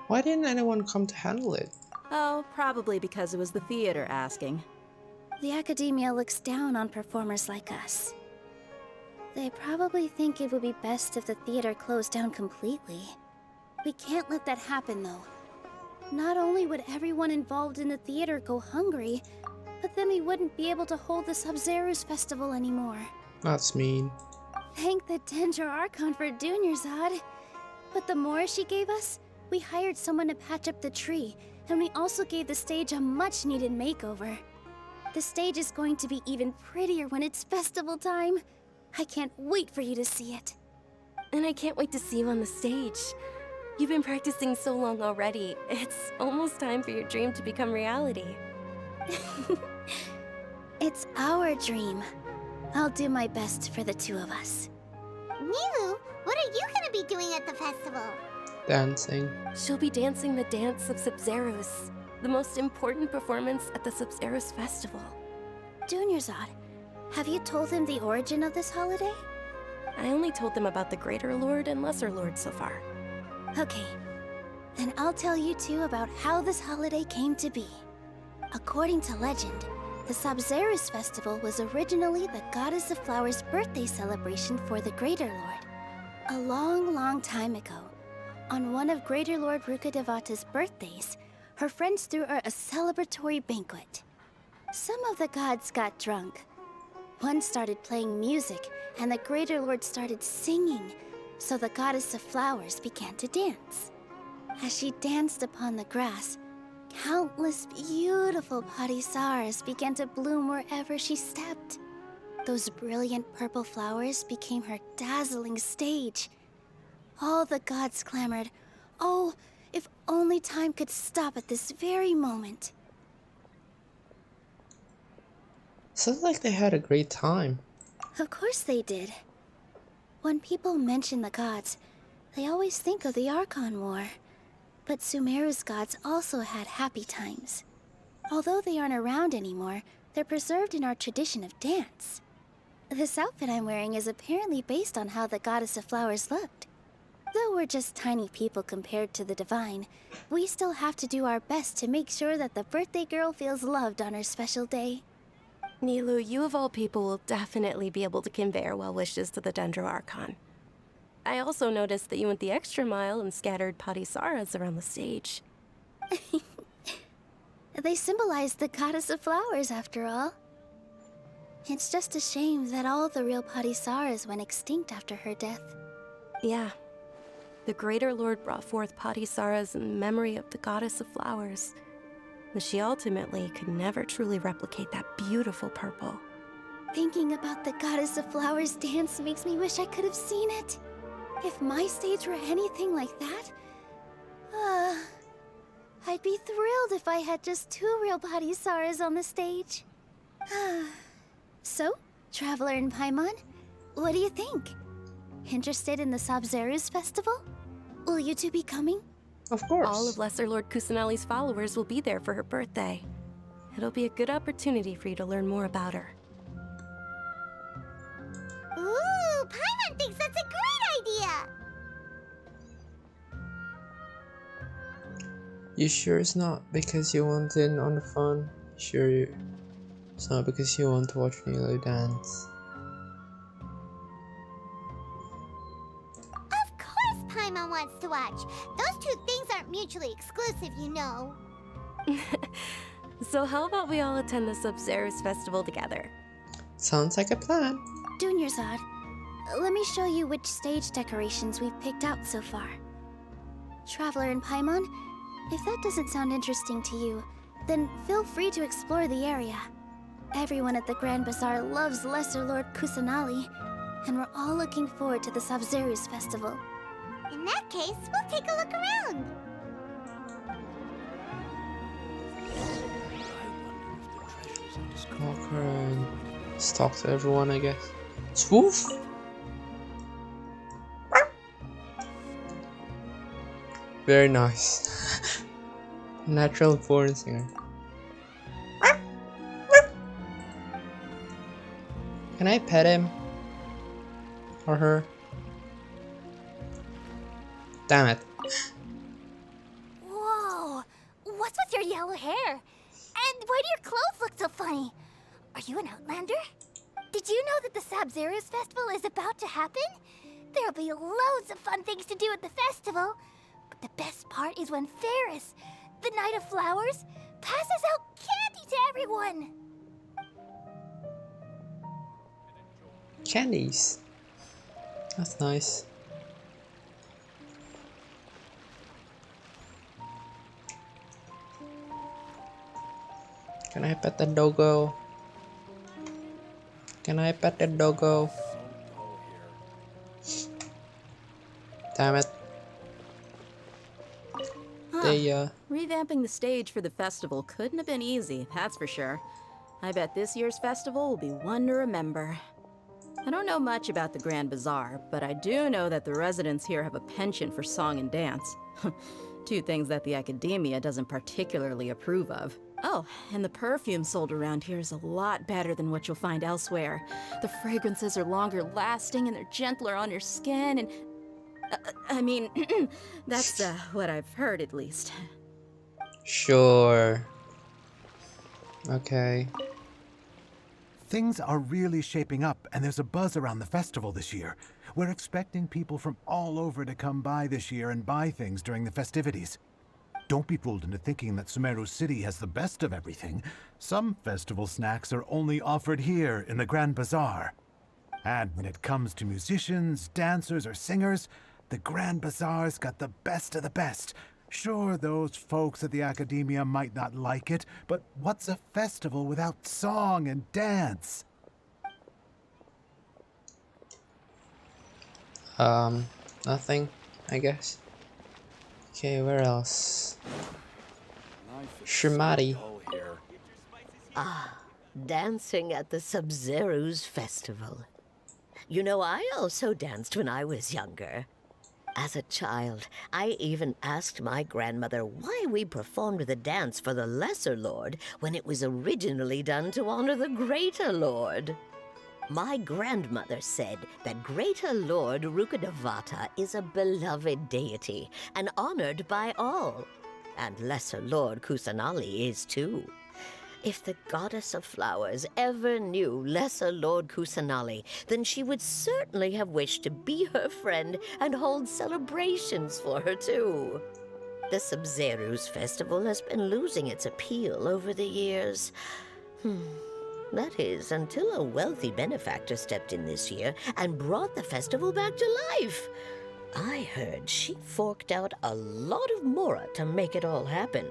Why didn't anyone come to handle it? Oh, probably because it was the theater asking. The academia looks down on performers like us. They probably think it would be best if the theater closed down completely. We can't let that happen, though. Not only would everyone involved in the theater go hungry, but then we wouldn't be able to hold the Sabzeruz festival anymore. That's mean. Thank the Dendro Archon for Dunyarzad. But the more she gave us, we hired someone to patch up the tree, and we also gave the stage a much-needed makeover. The stage is going to be even prettier when it's festival time. I can't wait for you to see it. And I can't wait to see you on the stage. You've been practicing so long already. It's almost time for your dream to become reality. It's our dream. I'll do my best for the two of us. Nilu, what are you gonna be doing at the festival? Dancing. She'll be dancing the dance of Sabzeruz, the most important performance at the Sabzeruz festival. Dunyarzad, have you told him the origin of this holiday? I only told them about the Greater Lord and Lesser Lord so far. Okay, then I'll tell you two about how this holiday came to be. According to legend, the Sabzeruz festival was originally the Goddess of Flowers' birthday celebration for the Greater Lord. A long, long time ago, on one of Greater Lord Rukkhadevata's birthdays, her friends threw her a celebratory banquet. Some of the gods got drunk. One started playing music, and the Greater Lord started singing, so the Goddess of Flowers began to dance. As she danced upon the grass, countless beautiful parisaras began to bloom wherever she stepped. Those brilliant purple flowers became her dazzling stage. All the gods clamored, "Oh, if only time could stop at this very moment." Sounds like they had a great time. Of course they did. When people mention the gods, they always think of the Archon War. But Sumeru's gods also had happy times. Although they aren't around anymore, they're preserved in our tradition of dance. This outfit I'm wearing is apparently based on how the Goddess of Flowers looked. Though we're just tiny people compared to the Divine, we still have to do our best to make sure that the birthday girl feels loved on her special day. Nilu, you of all people will definitely be able to convey our well wishes to the Dendro Archon. I also noticed that you went the extra mile and scattered parisaras around the stage. They symbolize the Goddess of Flowers, after all. It's just a shame that all the real parisaras went extinct after her death. Yeah. The Greater Lord brought forth parisaras in memory of the Goddess of Flowers, but she ultimately could never truly replicate that beautiful purple. Thinking about the Goddess of Flowers dance makes me wish I could have seen it. If my stage were anything like that, I'd be thrilled if I had just 2 real body Saras on the stage. So, Traveler and Paimon, what do you think? Interested in the Sabzeruz festival? Will you two be coming? Of course. All of Lesser Lord Kusanali's followers will be there for her birthday. It'll be a good opportunity for you to learn more about her. Ooh, Paimon thinks that's a great idea! You sure it's not because you want in on the fun? It's not because you want to watch Nilo dance? Of course Paimon wants to watch. Those two things aren't mutually exclusive, you know. So how about we all attend the Sabzeruz festival together? Sounds like a plan. Dunyarzad, let me show you which stage decorations we've picked out so far. Traveler and Paimon, if that doesn't sound interesting to you, then feel free to explore the area. Everyone at the Grand Bazaar loves Lesser Lord Kusanali, and we're all looking forward to the Sabzeruz festival. In that case, we'll take a look around. Walk around. Just talk to everyone, I guess. Swoof! Very nice. Natural born singer. Can I pet him? Or her? Damn it. Whoa! What's with your yellow hair? And why do your clothes look so funny? Are you an outlander? Did you know that the Sabzeruz festival is about to happen? There'll be loads of fun things to do at the festival. But the best part is when Ferris, the Knight of Flowers, passes out candy to everyone. Candies. That's nice. Can I pet the doggo? Can I pet the doggo? Damn it. Revamping the stage for the festival couldn't have been easy, that's for sure. I bet this year's festival will be one to remember. I don't know much about the Grand Bazaar, but I do know that the residents here have a penchant for song and dance. 2 things that the academia doesn't particularly approve of. Oh, and the perfume sold around here is a lot better than what you'll find elsewhere. The fragrances are longer lasting and they're gentler on your skin and... I mean, that's what I've heard at least. Sure. Okay. Things are really shaping up, and there's a buzz around the festival this year. We're expecting people from all over to come by this year and buy things during the festivities. Don't be fooled into thinking that Sumeru City has the best of everything. Some festival snacks are only offered here in the Grand Bazaar. And when it comes to musicians, dancers, or singers, the Grand Bazaar's got the best of the best. Sure, those folks at the academia might not like it, but what's a festival without song and dance? Nothing, I guess. Okay, where else? Shimari. Ah, dancing at the Sabzeruz festival. You know, I also danced when I was younger. As a child, I even asked my grandmother why we performed the dance for the Lesser Lord when it was originally done to honor the Greater Lord. My grandmother said that Greater Lord Rukkhadevata is a beloved deity and honored by all. And Lesser Lord Kusanali is too. If the Goddess of Flowers ever knew Lesser Lord Kusanali, then she would certainly have wished to be her friend and hold celebrations for her too. The Sabzeruz festival has been losing its appeal over the years. That is, until a wealthy benefactor stepped in this year and brought the festival back to life. I heard she forked out a lot of mora to make it all happen.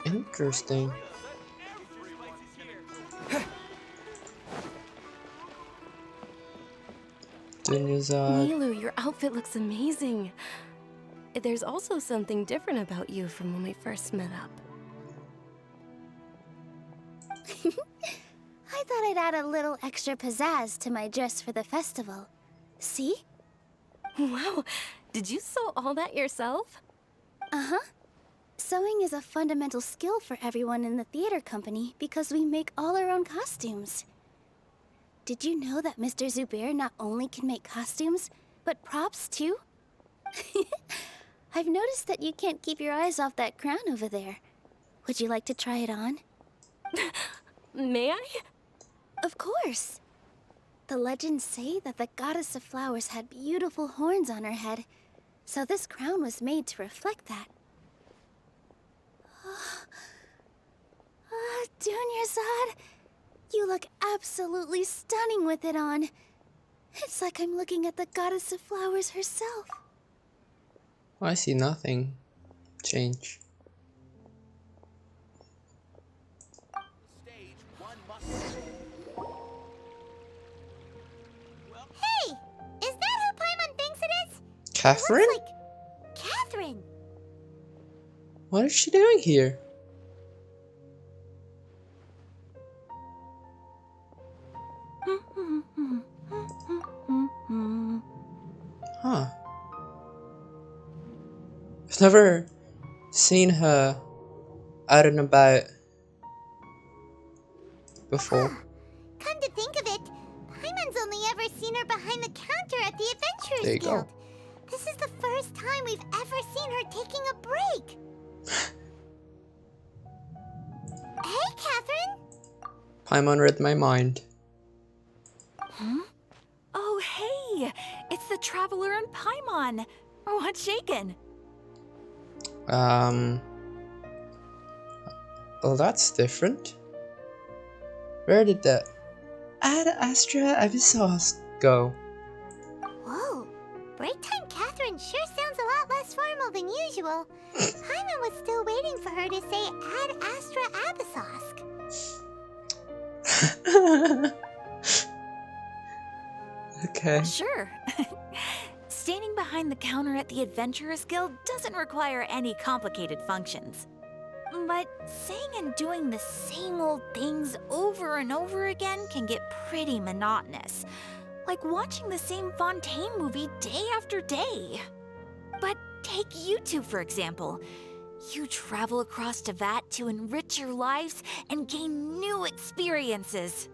Interesting. Dunyazad. Nilu, your outfit looks amazing. There's also something different about you from when we first met up. I thought I'd add a little extra pizzazz to my dress for the festival. See? Wow, did you sew all that yourself? Uh-huh. Sewing is a fundamental skill for everyone in the theater company because we make all our own costumes. Did you know that Mr. Zubair not only can make costumes, but props too? I've noticed that you can't keep your eyes off that crown over there. Would you like to try it on? May I? Of course. The legends say that the goddess of flowers had beautiful horns on her head, so this crown was made to reflect that. Dunyazad, you look absolutely stunning with it on. It's like I'm looking at the goddess of flowers herself. I see nothing change. Hey! Is that who Paimon thinks it is? Catherine? It looks like Catherine. What is she doing here? Huh. I've never seen her out and about before. Come to think of it, Paimon's only ever seen her behind the counter at the Adventurers There you Guild. go. This is the first time we've ever seen her taking a break. Hey, Catherine! Paimon read my mind. Huh? Oh, hey! It's the Traveler and Paimon! What's shaken? Well, that's different. Where did the Ad Astra Abyssos go? Whoa, break time Catherine sure sounds a lot less formal than usual. Paimon was still waiting for her to say Ad Astra Abyssosk. Okay. Sure. Standing behind the counter at the Adventurers Guild doesn't require any complicated functions. But saying and doing the same old things over and over again can get pretty monotonous. Like watching the same Fontaine movie day after day. But take you two, for example. You travel across Teyvat to enrich your lives and gain new experiences.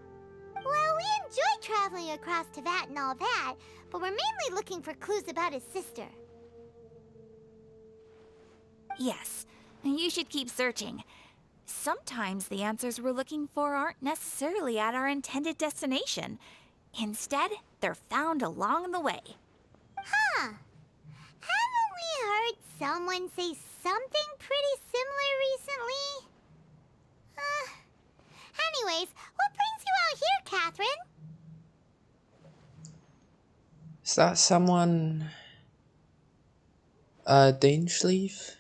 Well, we enjoy traveling across Teyvat and all that, but we're mainly looking for clues about his sister. Yes, you should keep searching. Sometimes the answers we're looking for aren't necessarily at our intended destination. Instead, they're found along the way. Huh. Haven't we heard someone say something pretty similar recently? Anyways, what brings you out here, Catherine? Is that someone? Dangesleeve?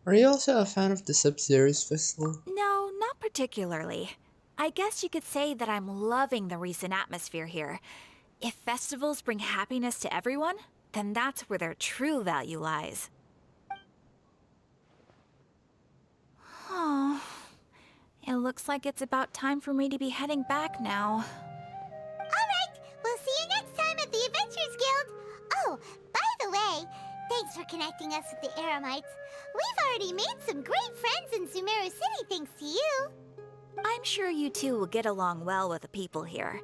Are you also a fan of the Sub-Zero's Festival? No, not particularly. I guess you could say that I'm loving the recent atmosphere here. If festivals bring happiness to everyone, then that's where their true value lies. Oh, it looks like it's about time for me to be heading back now. Alright, we'll see you next time at the Adventurers Guild. Oh, by the way, thanks for connecting us with the Eremites. We've already made some great friends in Sumeru City thanks to you. I'm sure you two will get along well with the people here.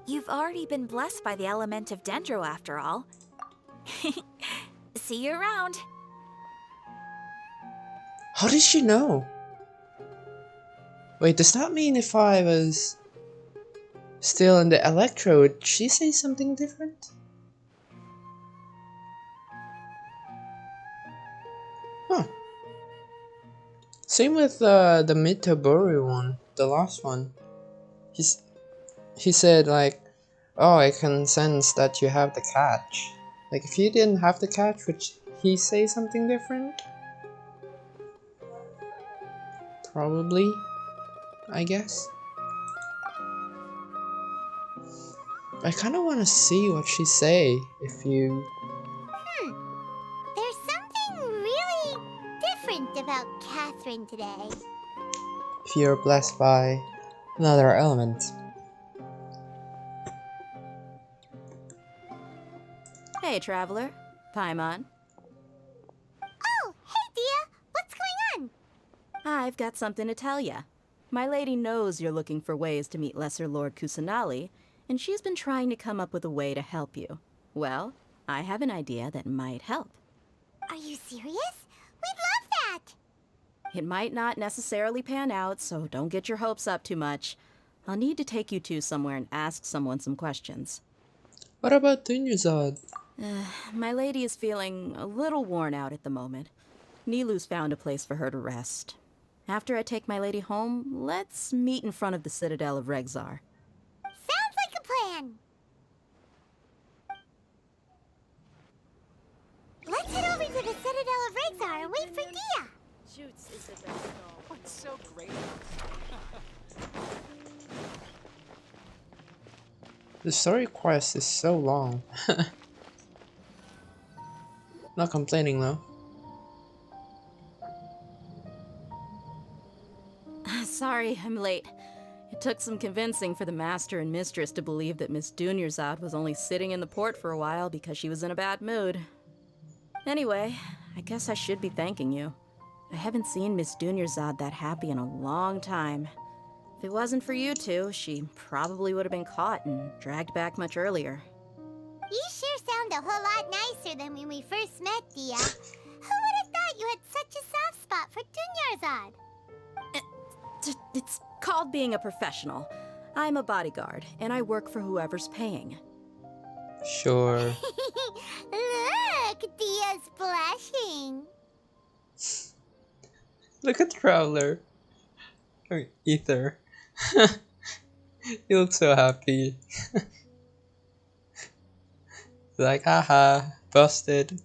You've already been blessed by the element of Dendro after all. See you around. How did she know? Wait, does that mean if I was still in the Electro, would she say something different? Huh. Same with the Mitoboru one, the last one. He said like, oh, I can sense that you have the catch. Like if you didn't have the catch, would he say something different? Probably, I guess. I kind of want to see what she say if you... There's something really different about Catherine today. If you're blessed by another element. Hey, traveler. Paimon. Oh, hey, Dia! What's going on? I've got something to tell ya. My lady knows you're looking for ways to meet Lesser Lord Kusanali, and she's been trying to come up with a way to help you. Well, I have an idea that might help. Are you serious? We'd love that! It might not necessarily pan out, so don't get your hopes up too much. I'll need to take you two somewhere and ask someone some questions. What about Dunyazad? My lady is feeling a little worn out at the moment. Nilu's found a place for her to rest. After I take my lady home, let's meet in front of the Citadel of Regzar. Sounds like a plan! Let's head over to the Citadel of Regzar and wait for Dia! Shoots is the best doll. What's so great? The story quest is so long. Not complaining though. Sorry, I'm late. It took some convincing for the master and mistress to believe that Miss Dunyarzad was only sitting in the port for a while because she was in a bad mood. Anyway, I guess I should be thanking you. I haven't seen Miss Dunyarzad that happy in a long time. If it wasn't for you two, she probably would have been caught and dragged back much earlier. You sure sound a whole lot nicer than when we first met, Dia. Who would have thought you had such a soft spot for Dunyarzad? It's called being a professional. I'm a bodyguard, and I work for whoever's paying. Sure. Look, Dia's blushing. Look at Traveler. Or Ether. You look so happy. Like, haha, busted.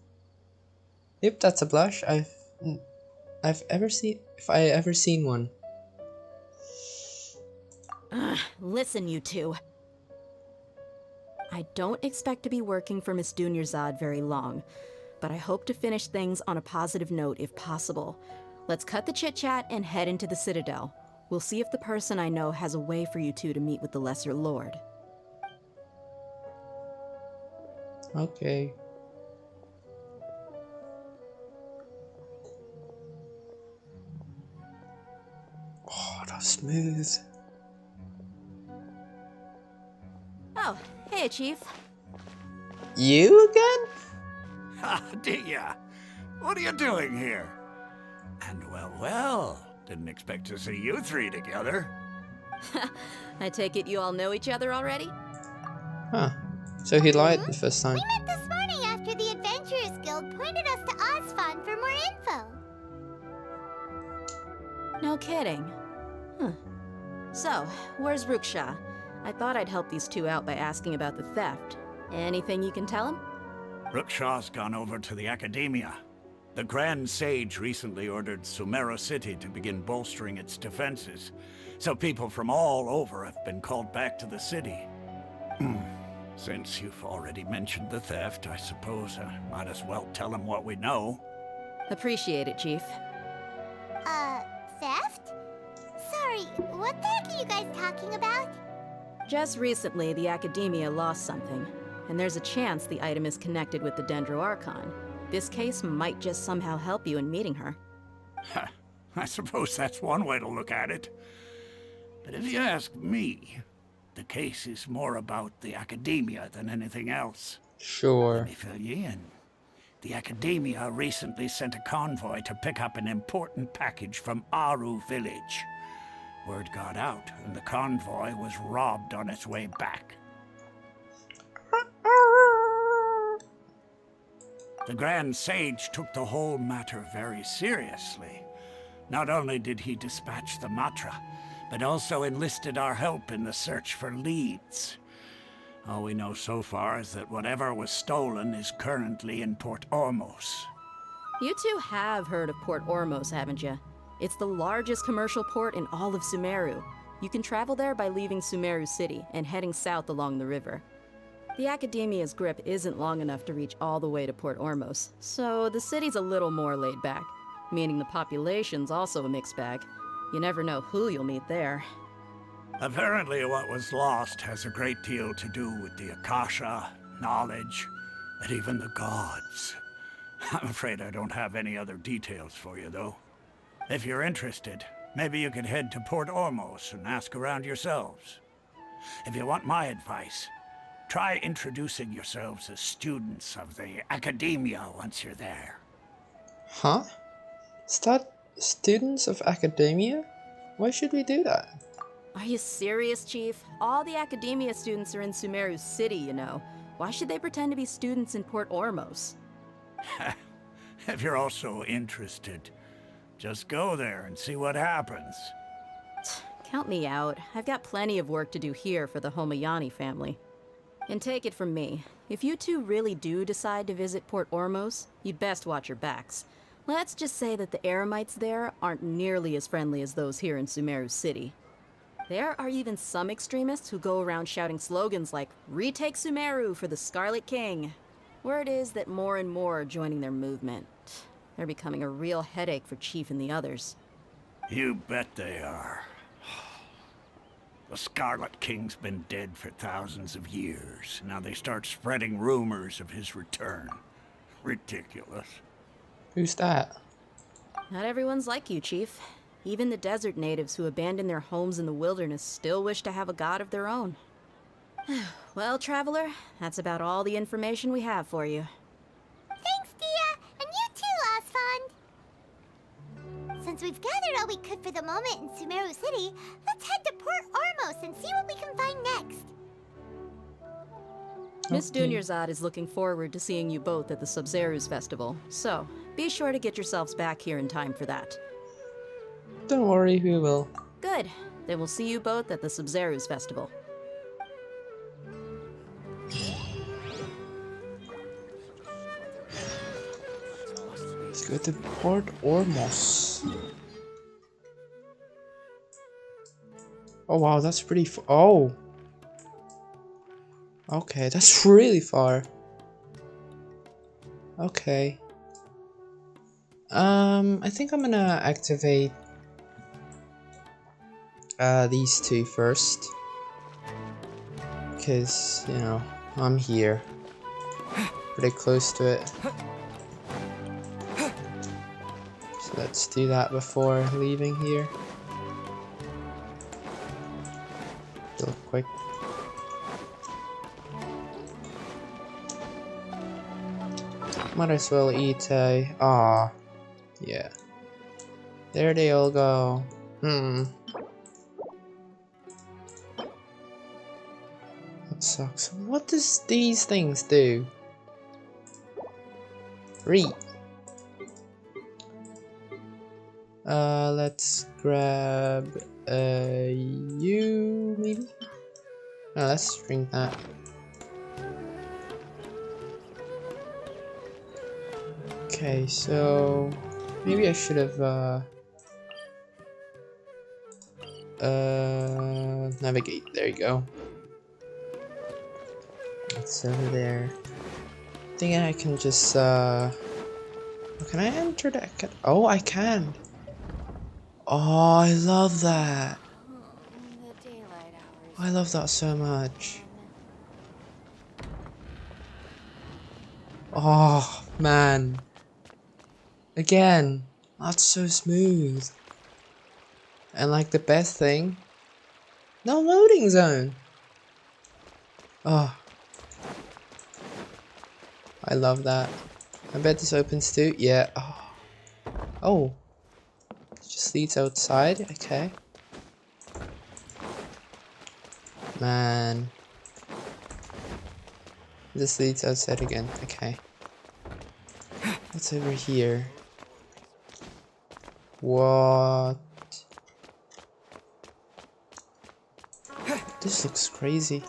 Yep, that's a blush. If I ever seen one. Listen, you two. I don't expect to be working for Miss Dunyarzad very long, but I hope to finish things on a positive note if possible. Let's cut the chit-chat and head into the Citadel. We'll see if the person I know has a way for you two to meet with the Lesser Lord. Okay. Oh, that's smooth. Oh, hey, Chief. You again? Ah, Dia, what are you doing here? And well, didn't expect to see you three together. I take it you all know each other already? Huh. So he lied the first time. We met this morning after the Adventurers Guild pointed us to Ozfon for more info. No kidding. Huh. So, where's Ruksha? I thought I'd help these two out by asking about the theft. Anything you can tell him? Rookshaw's gone over to the Academia. The Grand Sage recently ordered Sumeru City to begin bolstering its defenses, so people from all over have been called back to the city. Since you've already mentioned the theft, I suppose I might as well tell him what we know. Appreciate it, Chief. Theft? Sorry, what the heck are you guys talking about? Just recently, the Academia lost something, and there's a chance the item is connected with the Dendro Archon. This case might just somehow help you in meeting her. I suppose that's one way to look at it. But if you ask me, the case is more about the Academia than anything else. Sure. Let me fill you in. The Academia recently sent a convoy to pick up an important package from Aru village. Word got out, and the convoy was robbed on its way back. The Grand Sage took the whole matter very seriously. Not only did he dispatch the Matra, but also enlisted our help in the search for leads. All we know so far is that whatever was stolen is currently in Port Ormos. You two have heard of Port Ormos, haven't you? It's the largest commercial port in all of Sumeru. You can travel there by leaving Sumeru City and heading south along the river. The Academia's grip isn't long enough to reach all the way to Port Ormos, so the city's a little more laid back, meaning the population's also a mixed bag. You never know who you'll meet there. Apparently what was lost has a great deal to do with the Akasha, knowledge, and even the gods. I'm afraid I don't have any other details for you, though. If you're interested, maybe you could head to Port Ormos and ask around yourselves. If you want my advice, try introducing yourselves as students of the Academia once you're there. Huh? Start students of Academia? Why should we do that? Are you serious, Chief? All the Academia students are in Sumeru City, you know. Why should they pretend to be students in Port Ormos? If you're also interested, just go there and see what happens. Count me out. I've got plenty of work to do here for the Homayani family. And take it from me, if you two really do decide to visit Port Ormos, you'd best watch your backs. Let's just say that the Eremites there aren't nearly as friendly as those here in Sumeru City. There are even some extremists who go around shouting slogans like, "Retake Sumeru for the Scarlet King." Word is that more and more are joining their movement. They're becoming a real headache for Chief and the others. You bet they are. The Scarlet King's been dead for thousands of years. Now they start spreading rumors of his return. Ridiculous. Who's that? Not everyone's like you, Chief. Even the desert natives who abandoned their homes in the wilderness still wish to have a god of their own. Well, Traveler, that's about all the information we have for you. Thanks, Dia! And you too, Osfond! Since we've gathered all we could for the moment in Sumeru City, let's head to Port Ormos and see what we can find next. Miss Dunyarzad is looking forward to seeing you both at the Sub-Zerus Festival, so be sure to get yourselves back here in time for that. Don't worry, we will. Good. Then we'll see you both at the Sub-Zerus Festival. Let's go to Port Ormos. Oh wow, that's pretty far. Oh! Okay, that's really far. Okay. I think I'm gonna activate these two first. Because, you know, I'm here. Pretty close to it. So let's do that before leaving here. Real quick. Might as well eat a... Aw. Yeah. There they all go. That sucks. What does these things do? Read. Let's grab you maybe? No, let's drink that. Okay, so maybe I should have navigate. There you go. It's over there. I think I can just can I enter that? Oh, I can. Oh, I love that. I love that so much. Oh man. Again, that's so smooth. And like the best thing, no loading zone. Oh, I love that. I bet this opens too. Yeah. Oh. It just leads outside. Okay. Man. This leads outside again. Okay. What's over here? What? This looks crazy.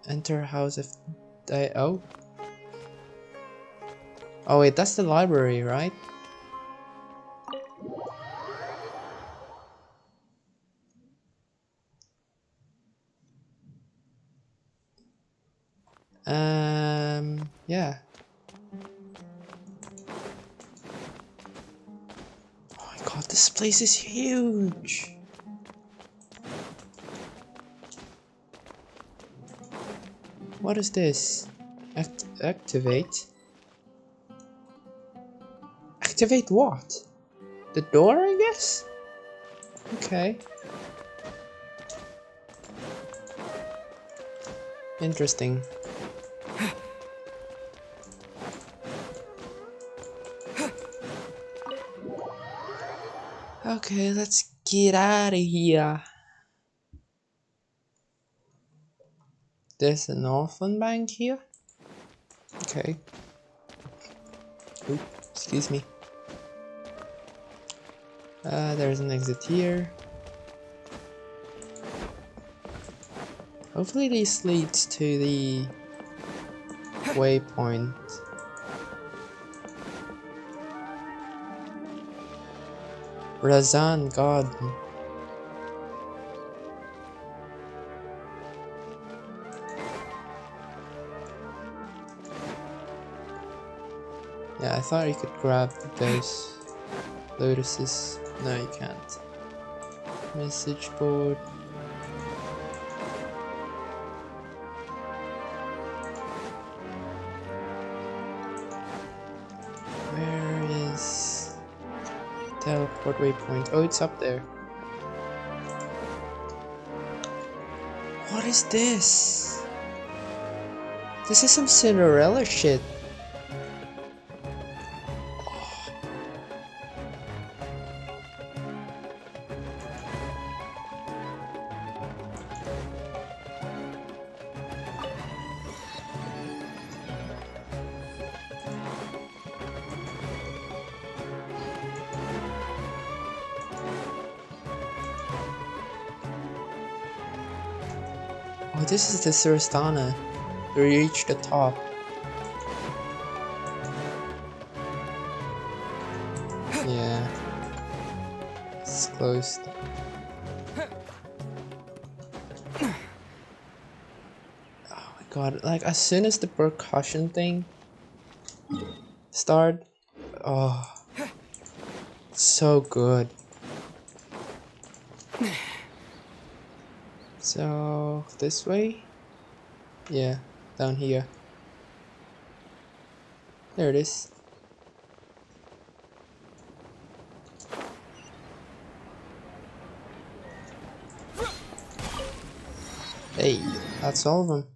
Enter house if I... Oh. Oh wait, that's the library, right? Yeah. Oh my god, this place is huge. What is this? Activate? Activate what? The door, I guess? Okay. Interesting. Okay, let's get out of here. There's an orphan bank here? Okay. Oop, excuse me. There's an exit here. Hopefully this leads to the waypoint. Razan Garden. Yeah, I thought you could grab those lotuses. No, you can't. Message board. Where is teleport waypoint? Oh, it's up there. What is this? This is some Cinderella shit. Oh, this is the Surastana. We reached the top. Yeah. It's closed. Oh my god, like as soon as the percussion thing start, oh, it's so good. So, this way? Yeah, down here. There it is. Hey, that's all of them.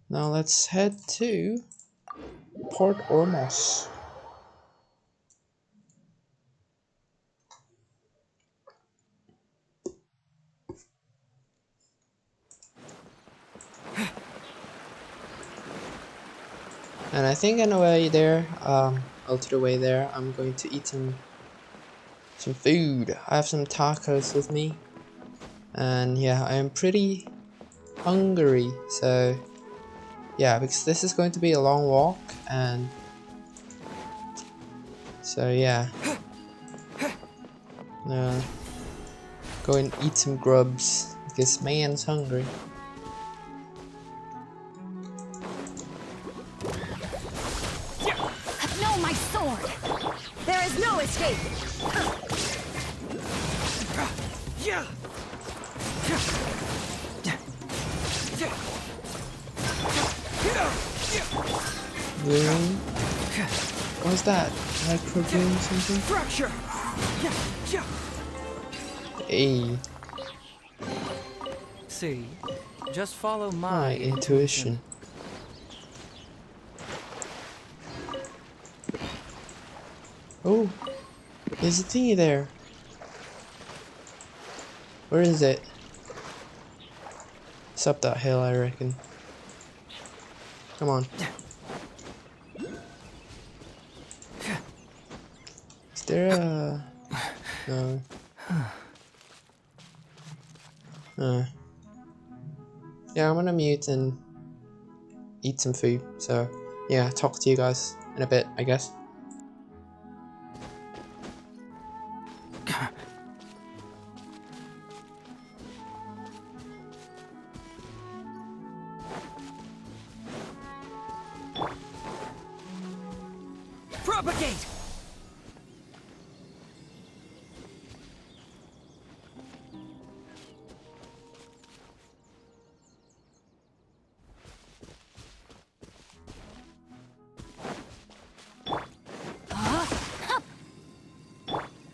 Now let's head to Port Ormos. And I think on the way there, to the way there, I'm going to eat some food. I have some tacos with me. And yeah, I am pretty hungry, so yeah, because this is going to be a long walk, and so yeah, go and eat some grubs because man's hungry. No, my sword! There is no escape! Yeah. Boom. What's that? Micro boom something? Fracture. Hey. See, just follow My intuition. Oh, there's a thingy there. Where is it? It's up that hill, I reckon. Come on. Is there a... No. Yeah, I'm gonna mute and eat some food. So, yeah, talk to you guys in a bit, I guess. Propagate!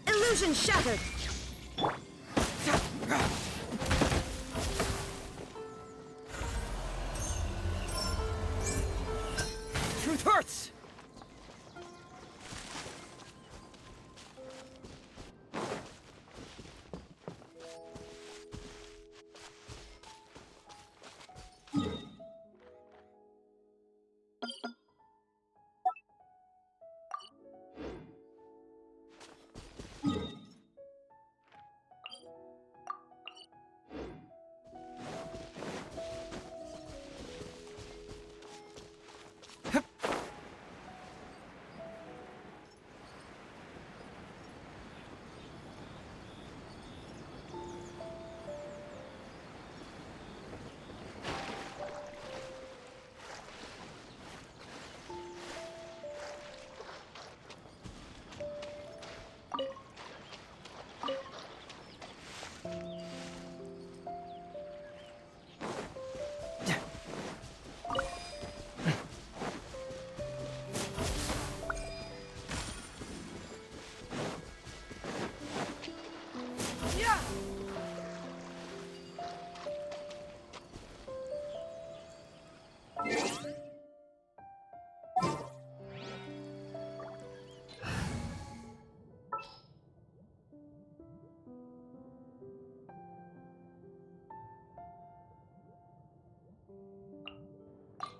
Illusion shattered! Truth hurts!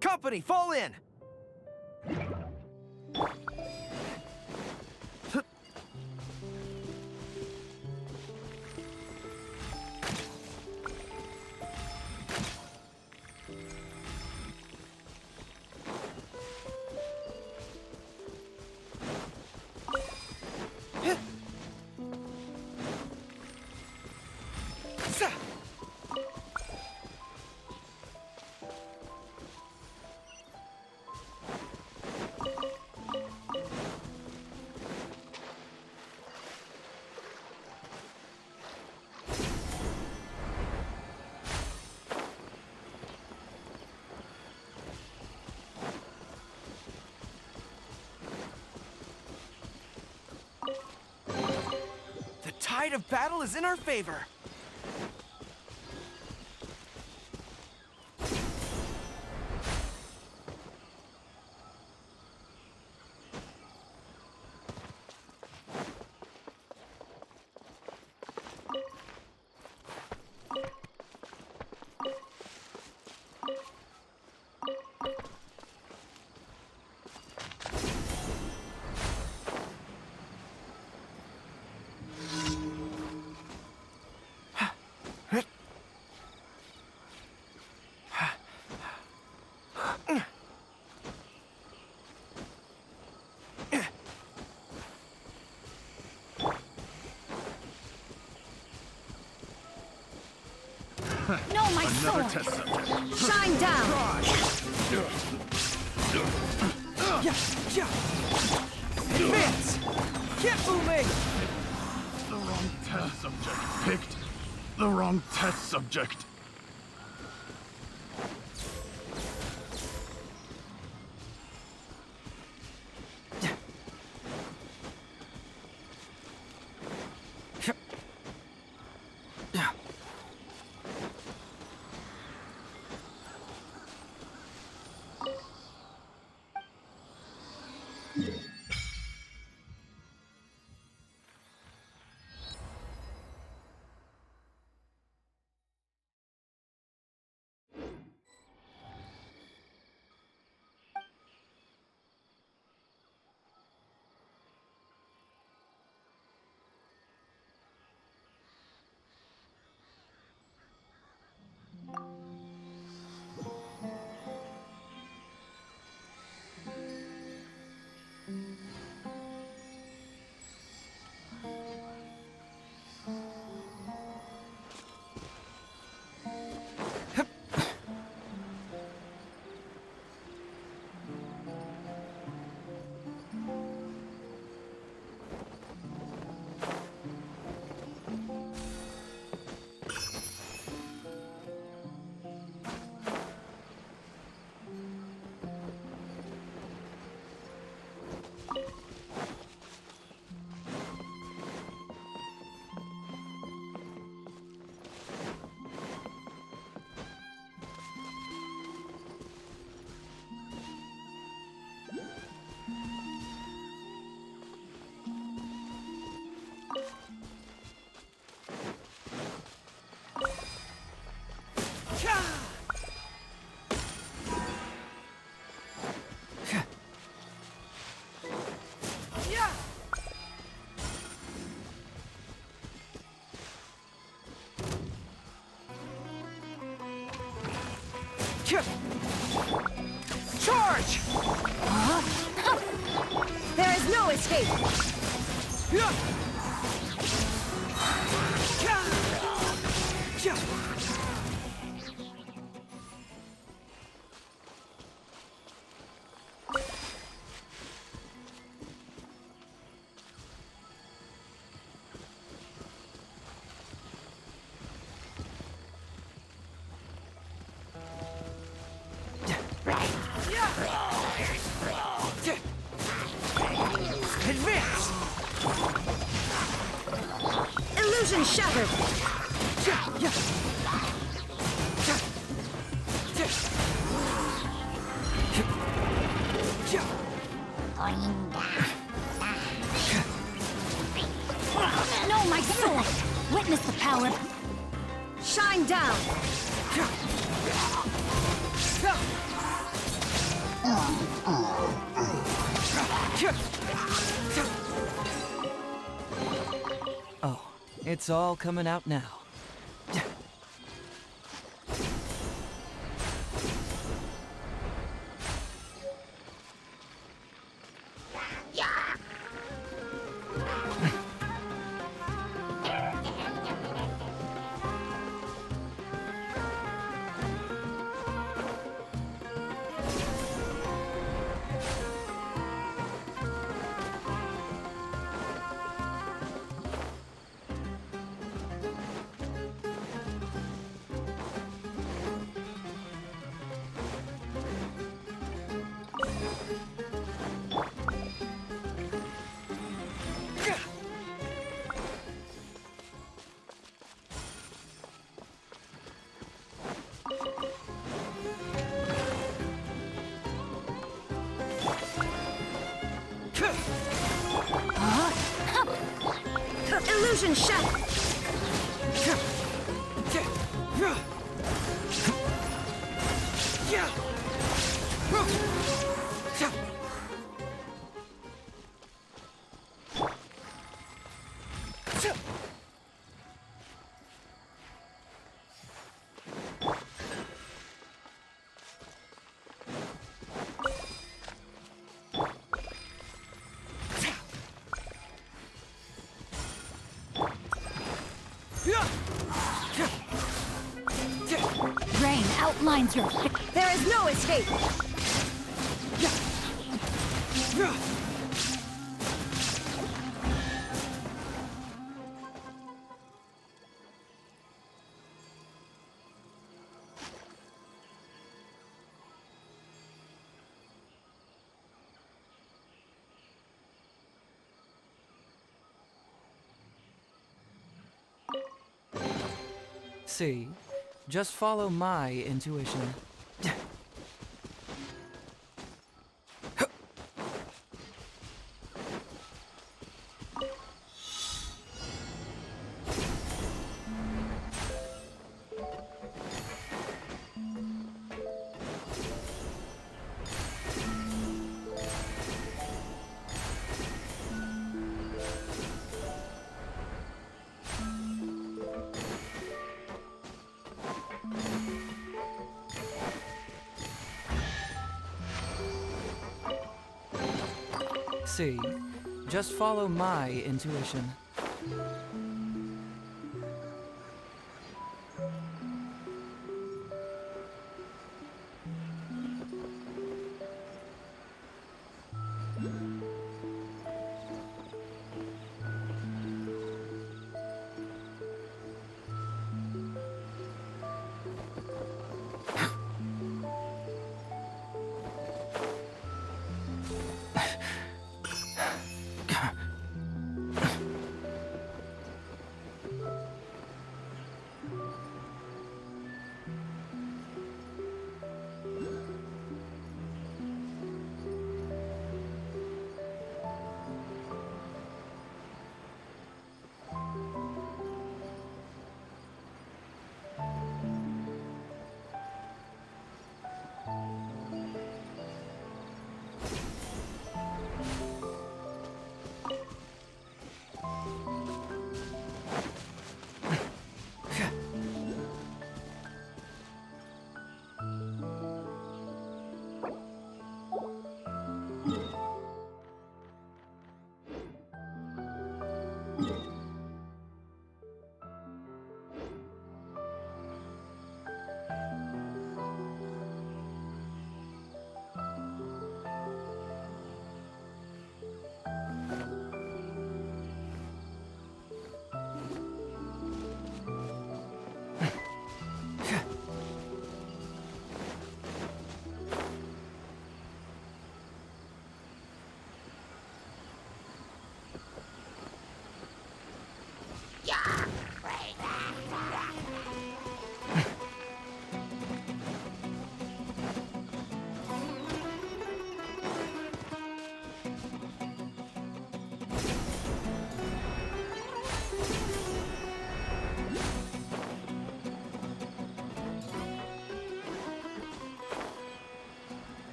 Company, fall in! The tide of battle is in our favor. No, my Another sword! test subject. Shine down! Advance! Keep moving! The wrong test subject. Picked the wrong test subject. Charge! There is no escape! Advance! Illusion shattered! No, my soul! Witness the power. Shine down! Oh, it's all coming out now. Illusion shattered! Rain outlines your There is no escape! See? Just follow my intuition. See? Just follow my intuition.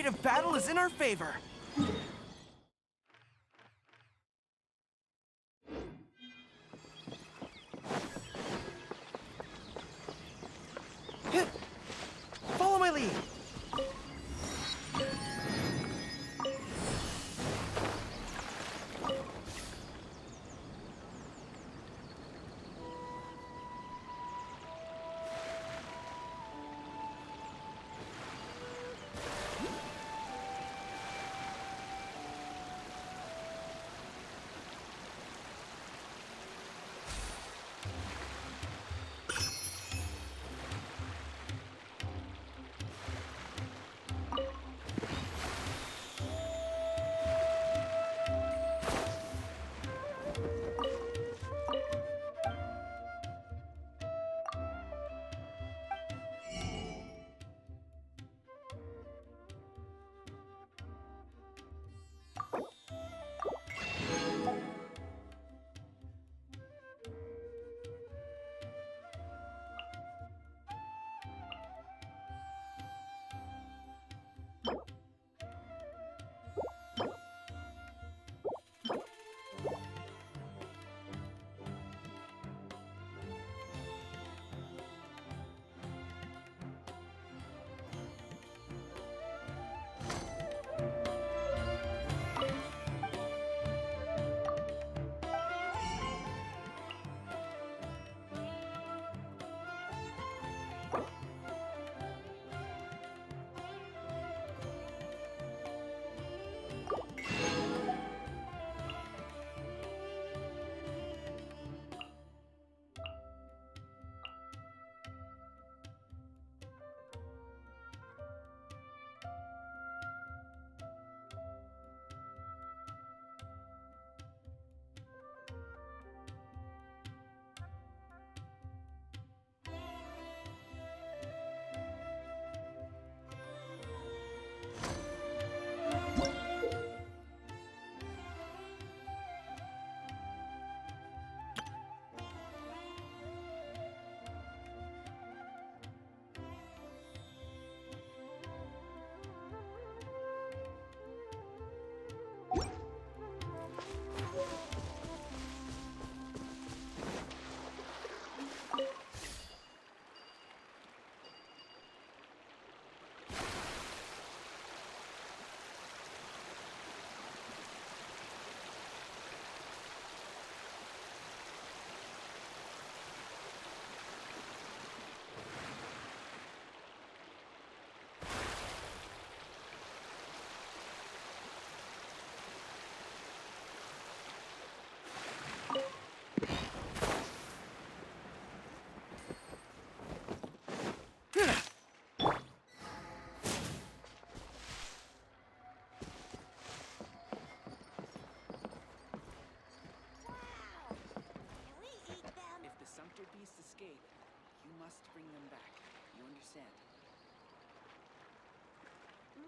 tide of battle is in our favor. Follow my lead.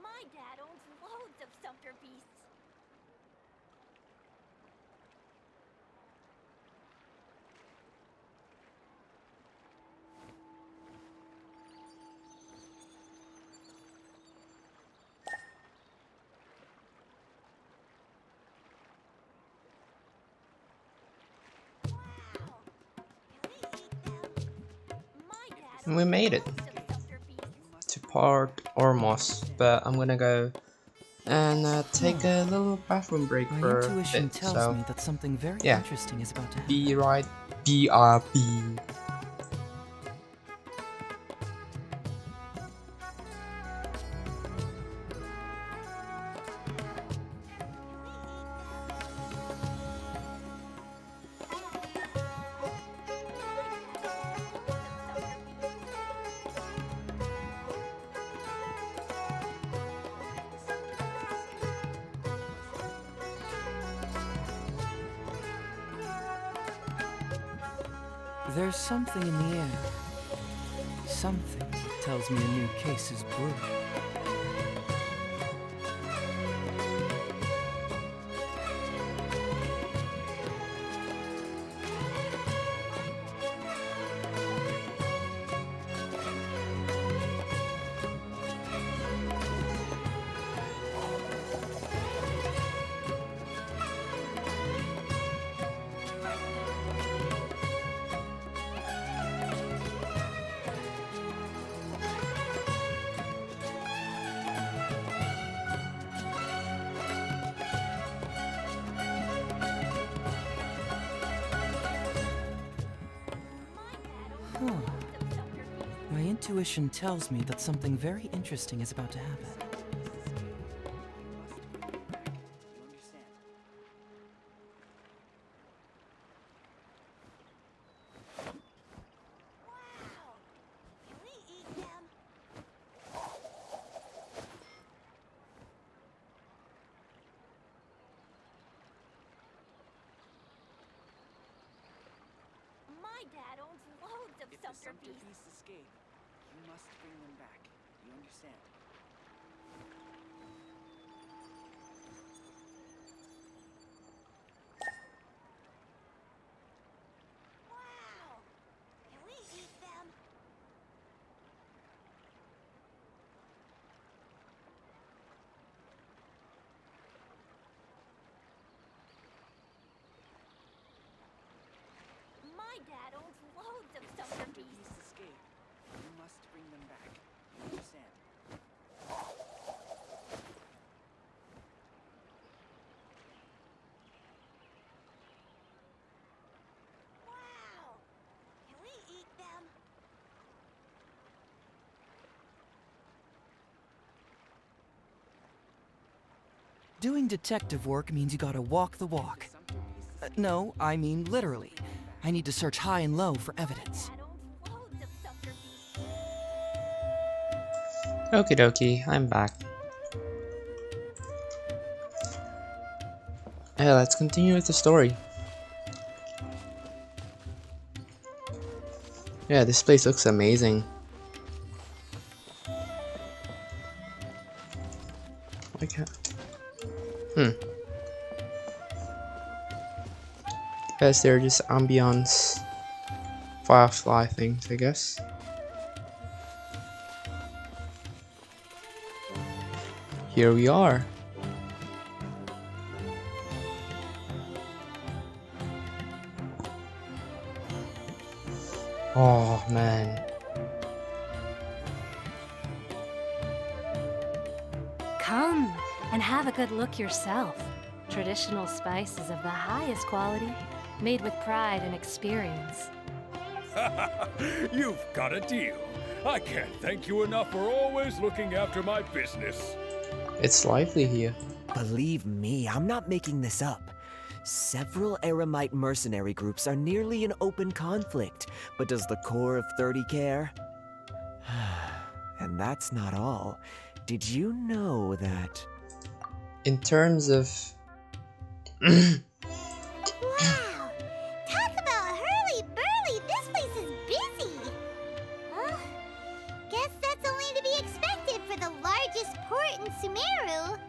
My dad owns loads of sumpter beasts. And we made it to Part Ormos, but I'm gonna go and take a little bathroom break for a intuition bit. tells So me that something very yeah, interesting is about to happen. be right, BRB. There's something in the air. Something that tells me a new case is brewing. intuition tells me that something very interesting is about to happen. My dad owns loads of sucker beasts. Escape. You must bring them back. You understand? Wow! Can we eat them? My dad owns loads of sucker beasts. Escape. You must bring them back. You understand? Wow! Can we eat them? Doing detective work means you gotta walk the walk. No, I mean literally. I need to search high and low for evidence. Okie dokie, I'm back. Let's continue with the story. Yeah, this place looks amazing. I can't. Guess they're just ambience firefly things, I guess. Here we are. Oh man. Come and have a good look yourself. Traditional spices of the highest quality, made with pride and experience. You've got a deal. I can't thank you enough for always looking after my business. It's lively here. Believe me, I'm not making this up. Several Eremite mercenary groups are nearly in open conflict, but does the core of 30 care? And that's not all. Did you know that... In terms of... Wow! Talk about hurly-burly! This place is busy! Huh? Guess that's only to be expected for the largest port in Sumeru.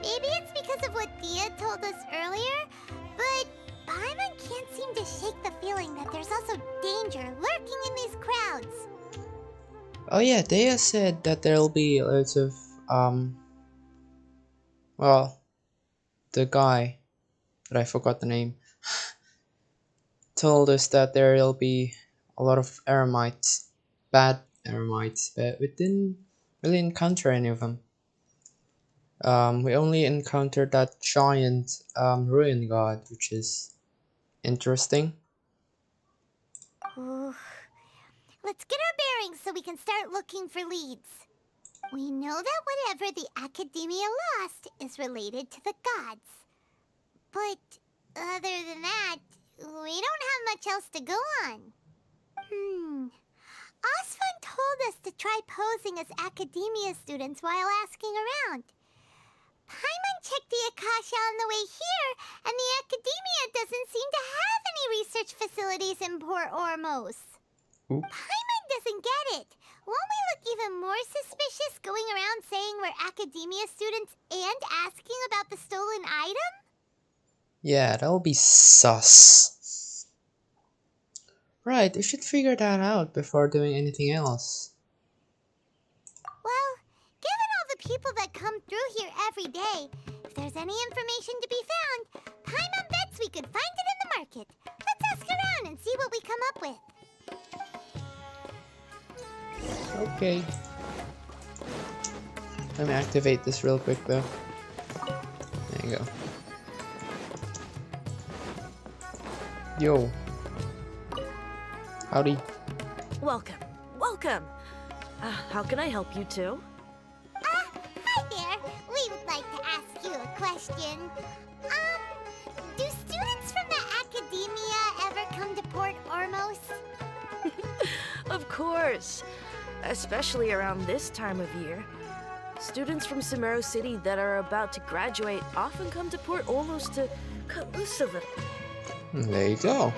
Maybe it's because of what Dia told us earlier, but Paimon can't seem to shake the feeling that there's also danger lurking in these crowds. Oh yeah, Dea said that there'll be loads of, well, the guy, but I forgot the name, told us that there'll be a lot of Eremites, bad Eremites, but we didn't really encounter any of them. We only encountered that giant ruin god, which is interesting. Ooh. Let's get our bearings so we can start looking for leads. We know that whatever the Academia lost is related to the gods. But other than that, we don't have much else to go on. Osvan told us to try posing as Academia students while asking around. Paimon checked the Akasha on the way here, and the Academia doesn't seem to have any research facilities in Port Ormos. Paimon doesn't get it. Won't we look even more suspicious going around saying we're Academia students and asking about the stolen item? Yeah, that'll be sus. Right, we should figure that out before doing anything else. Well, given all the people that come through here every day, if there's any information to be found, Paimon bets we could find it in the market. Let's ask around and see what we come up with. Okay. Let me activate this real quick though. There you go. Yo. Howdy. Welcome. Welcome. How can I help you two? Hi there. We would like to ask you a question. Do students from the academia ever come to Port Ormos? Of course. Especially around this time of year. Students from Sumeru City that are about to graduate often come to Port Ormos to cut loose a little. There you go.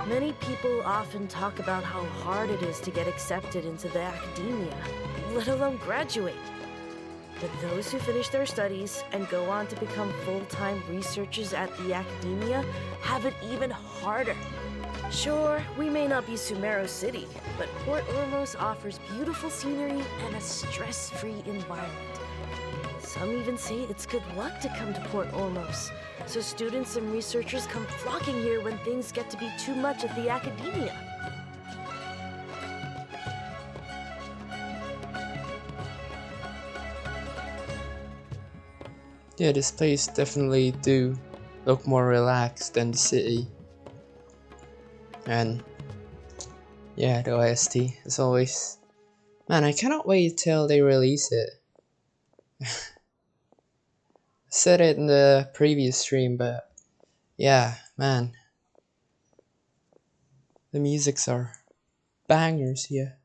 Many people often talk about how hard it is to get accepted into the academia, let alone graduate. But those who finish their studies and go on to become full-time researchers at the academia have it even harder. Sure, we may not be Sumeru City, but Port Ormos offers beautiful scenery and a stress-free environment. Some even say it's good luck to come to Port Ormos, so students and researchers come flocking here when things get to be too much at the academia. Yeah, this place definitely do look more relaxed than the city. And yeah, the OST is always... Man, I cannot wait till they release it. I said it in the previous stream, but yeah, man. The musics are bangers here.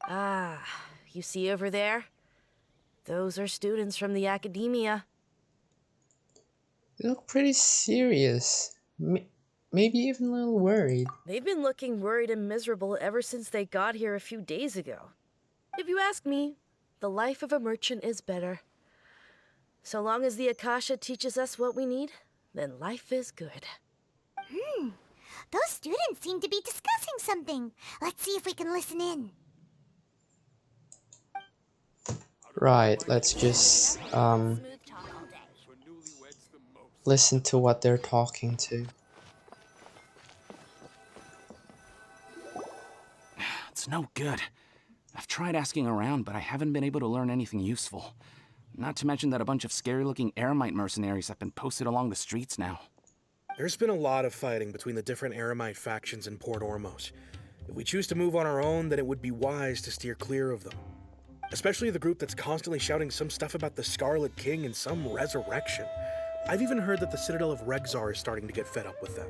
Ah, you see over there? Those are students from the academia. They look pretty serious. Maybe even a little worried. They've been looking worried and miserable ever since they got here a few days ago. If you ask me, the life of a merchant is better. So long as the Akasha teaches us what we need, then life is good. Those students seem to be discussing something. Let's see if we can listen in. Right, let's just listen to what they're talking to. It's no good. I've tried asking around, but I haven't been able to learn anything useful. Not to mention that a bunch of scary-looking Eremite mercenaries have been posted along the streets now. There's been a lot of fighting between the different Eremite factions in Port Ormos. If we choose to move on our own, then it would be wise to steer clear of them. Especially the group that's constantly shouting some stuff about the Scarlet King and some resurrection. I've even heard that the Citadel of Regzar is starting to get fed up with them.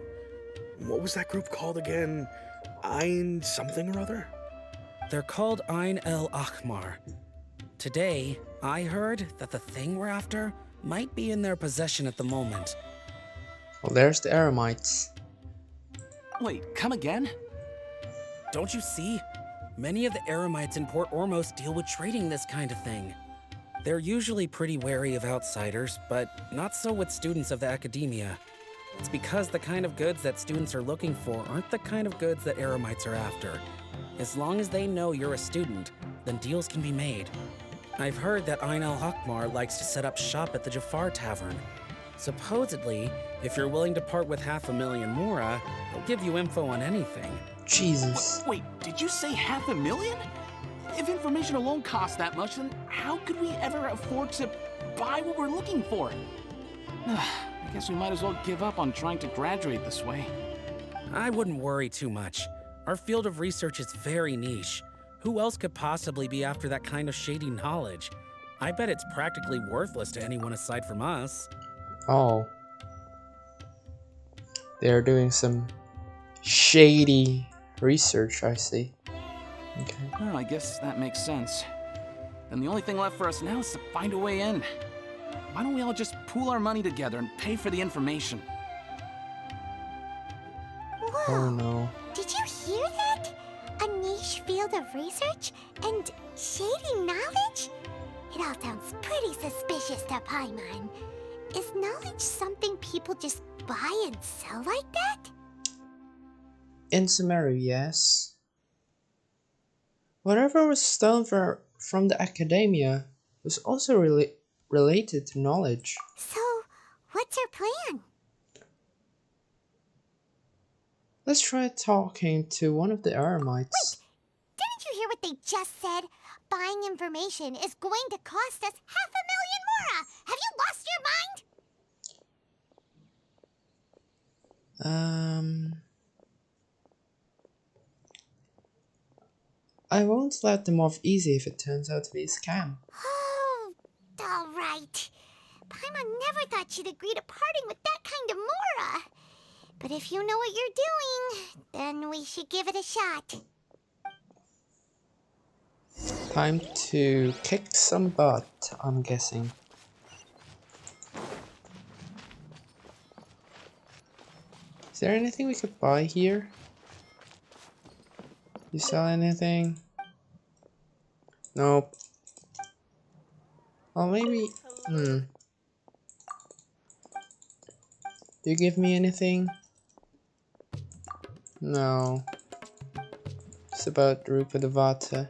What was that group called again? Ein something or other? They're called Ein El Ahmar. Today, I heard that the thing we're after might be in their possession at the moment. Well, there's the Eremites. Wait, come again? Don't you see? Many of the Eremites in Port Ormos deal with trading this kind of thing. They're usually pretty wary of outsiders, but not so with students of the academia. It's because the kind of goods that students are looking for aren't the kind of goods that Eremites are after. As long as they know you're a student, then deals can be made. I've heard that Ein El Hakmar likes to set up shop at the Jafar Tavern. Supposedly, if you're willing to part with 500,000 Mora, he'll give you info on anything. Jesus. Wait, did you say 500,000? If information alone costs that much, then how could we ever afford to buy what we're looking for? I guess we might as well give up on trying to graduate this way. I wouldn't worry too much. Our field of research is very niche. Who else could possibly be after that kind of shady knowledge? I bet it's practically worthless to anyone aside from us. Oh. They're doing some shady research, I see. Okay. Well, I guess that makes sense. Then the only thing left for us now is to find a way in. Why don't we all just pool our money together and pay for the information? Whoa. Oh no. Did you hear that? A niche field of research and shady knowledge? It all sounds pretty suspicious to Paimon. Is knowledge something people just buy and sell like that? In Sumeru, yes. Whatever was stolen from the academia was also related to knowledge. So, what's our plan? Let's try talking to one of the Eremites. Didn't you hear what they just said? Buying information is going to cost us 500,000 Mora! Have you lost your mind? I won't let them off easy if it turns out to be a scam. Oh, all right. Paimon never thought she'd agree to parting with that kind of Mora. But if you know what you're doing, then we should give it a shot. Time to kick some butt, I'm guessing. Is there anything we could buy here? You sell anything? Nope. Oh, maybe. Do you give me anything? No. It's about Rupa Devata.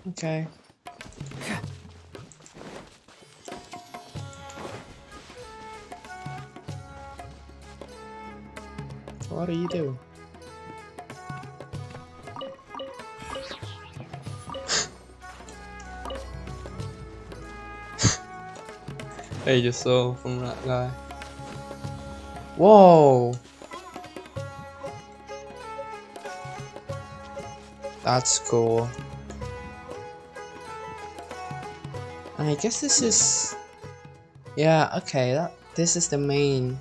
Okay. What do you do? I just saw from that guy. Whoa! That's cool. And I guess this is... Yeah, okay, this is the main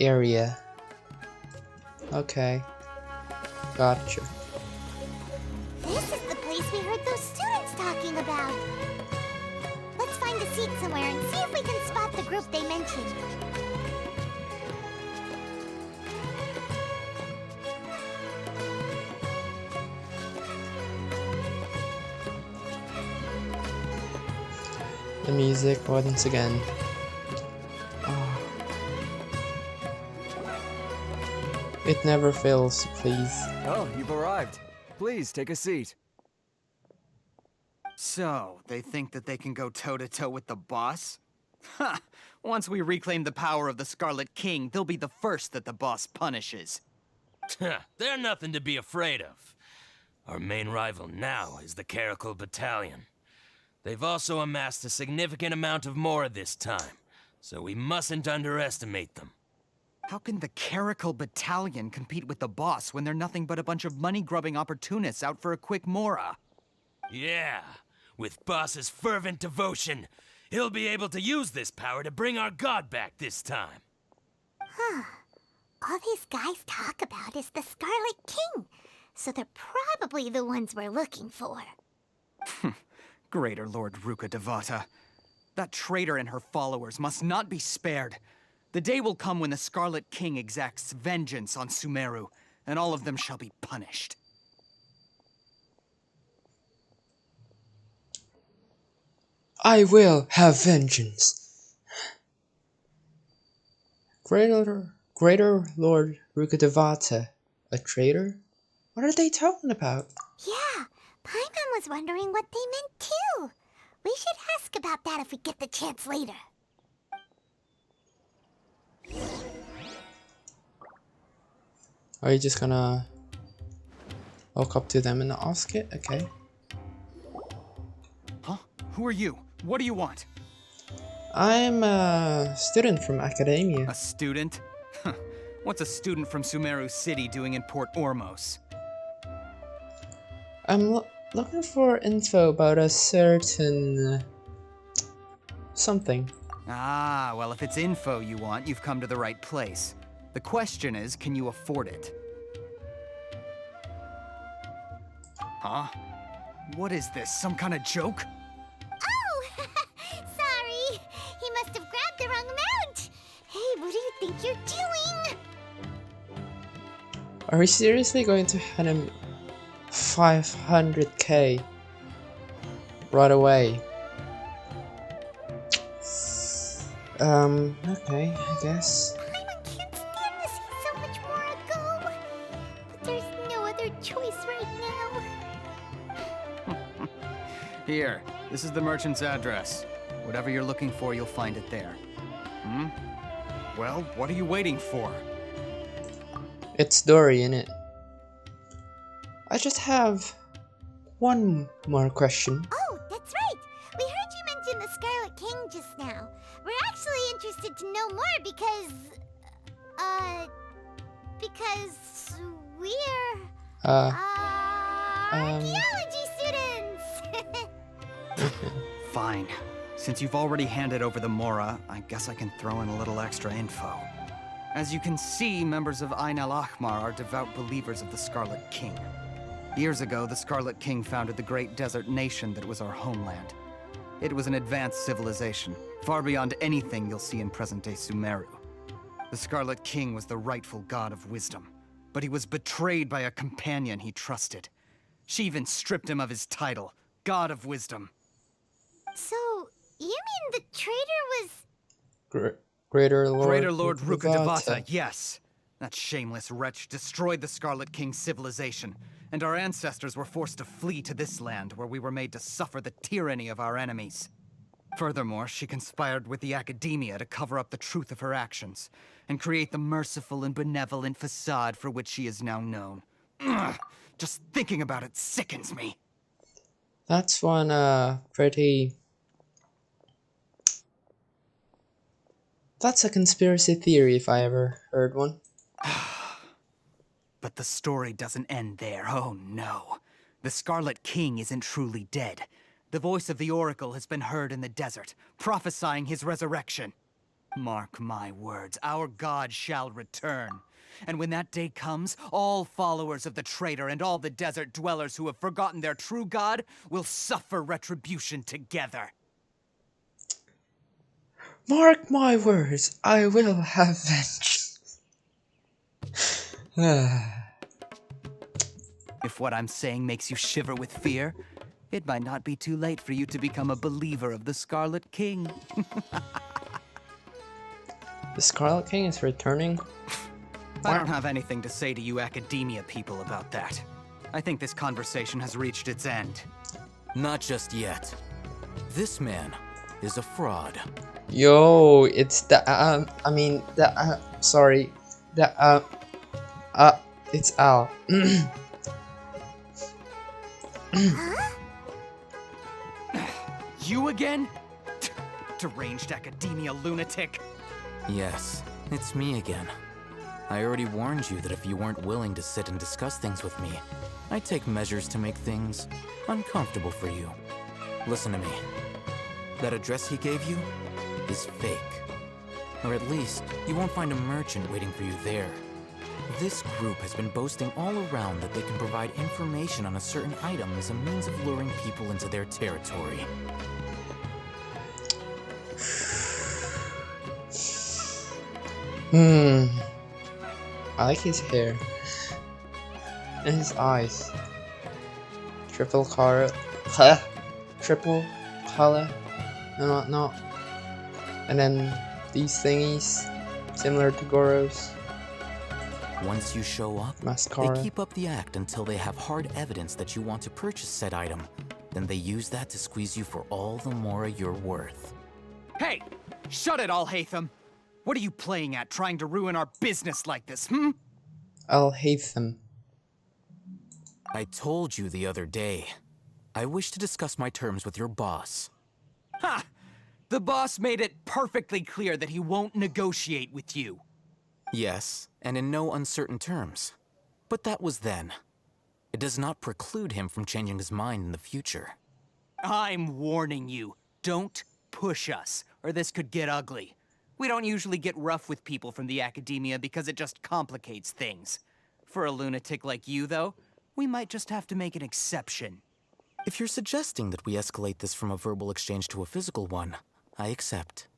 area. Okay. Gotcha. This is the place we heard those students talking about. Let's find a seat somewhere and see if we can spot the group they mentioned. The music once again. Oh. It never fails, please. Oh, you've arrived. Please, take a seat. So, they think that they can go toe-to-toe with the boss? Ha! Once we reclaim the power of the Scarlet King, they'll be the first that the boss punishes. They're nothing to be afraid of. Our main rival now is the Caracal Battalion. They've also amassed a significant amount of Mora this time, so we mustn't underestimate them. How can the Caracal Battalion compete with the boss when they're nothing but a bunch of money-grubbing opportunists out for a quick Mora? Yeah, with Boss's fervent devotion, he'll be able to use this power to bring our god back this time. Huh. All these guys talk about is the Scarlet King, so they're probably the ones we're looking for. Greater Lord Ruka Devata. That traitor and her followers must not be spared. The day will come when the Scarlet King exacts vengeance on Sumeru, and all of them shall be punished. I will have vengeance. Greater Lord Rukadevata, a traitor? What are they talking about? Yeah, Paimon was wondering what they meant too. We should ask about that if we get the chance later. Are you just gonna walk up to them and ask it? Okay. Huh? Who are you? What do you want? I'm a student from academia. A student? What's a student from Sumeru City doing in Port Ormos? I'm looking for info about a certain... something. Ah, well, if it's info you want, you've come to the right place. The question is, can you afford it? Huh? What is this, some kind of joke? Oh! Sorry! He must have grabbed the wrong amount! Hey, what do you think you're doing? Are we seriously going to hand him 500k right away? Okay, I guess. Paimon can't stand to see so much more go. But there's no other choice right now. Here, this is the merchant's address. Whatever you're looking for, you'll find it there. Hmm? Well, what are you waiting for? It's Dory, innit? I just have one more question. Oh, that's right! We heard you mention the Scarlet King just now. We're actually interested to know more because we're... Archaeology students! Fine. Since you've already handed over the Mora, I guess I can throw in a little extra info. As you can see, members of Ain al-Ahmar are devout believers of the Scarlet King. Years ago, the Scarlet King founded the great desert nation that was our homeland. It was an advanced civilization, far beyond anything you'll see in present-day Sumeru. The Scarlet King was the rightful god of wisdom, but he was betrayed by a companion he trusted. She even stripped him of his title, God of Wisdom. So, you mean the traitor was... Greater Lord Rukkhadevata, yes. That shameless wretch destroyed the Scarlet King's civilization, and our ancestors were forced to flee to this land where we were made to suffer the tyranny of our enemies. Furthermore, she conspired with the Academia to cover up the truth of her actions, and create the merciful and benevolent facade for which she is now known. Ugh, just thinking about it sickens me. That's one, pretty... That's a conspiracy theory if I ever heard one. But the story doesn't end there, oh no. The Scarlet King isn't truly dead. The voice of the Oracle has been heard in the desert, prophesying his resurrection. Mark my words, our god shall return. And when that day comes, all followers of the traitor and all the desert dwellers who have forgotten their true god will suffer retribution together. Mark my words, I will have vengeance. If what I'm saying makes you shiver with fear, it might not be too late for you to become a believer of the Scarlet King. The Scarlet King is returning? I don't have anything to say to you Academia people about that. I think this conversation has reached its end. Not just yet. This man is a fraud. Yo, it's the, sorry. It's Al. You again? Deranged Academia lunatic. Yes, it's me again. I already warned you that if you weren't willing to sit and discuss things with me, I'd take measures to make things uncomfortable for you. Listen to me. That address he gave you is fake. Or at least, you won't find a merchant waiting for you there. This group has been boasting all around that they can provide information on a certain item as a means of luring people into their territory. I like his hair. And his eyes. Triple color. Triple color. And whatnot. And then these thingies. Similar to Goro's. Once you show up, Mascara. they keep up the act until they have hard evidence that you want to purchase said item. Then they use that to squeeze you for all the more you're worth. Hey! Shut it, Al-Haytham! What are you playing at, trying to ruin our business like this, I'll hate them. I told you the other day. I wish to discuss my terms with your boss. Ha! The boss made it perfectly clear that he won't negotiate with you. Yes, and in no uncertain terms. But that was then. It does not preclude him from changing his mind in the future. I'm warning you. Don't push us, or this could get ugly. We don't usually get rough with people from the Academia because it just complicates things. For a lunatic like you, though, we might just have to make an exception. If you're suggesting that we escalate this from a verbal exchange to a physical one, I accept.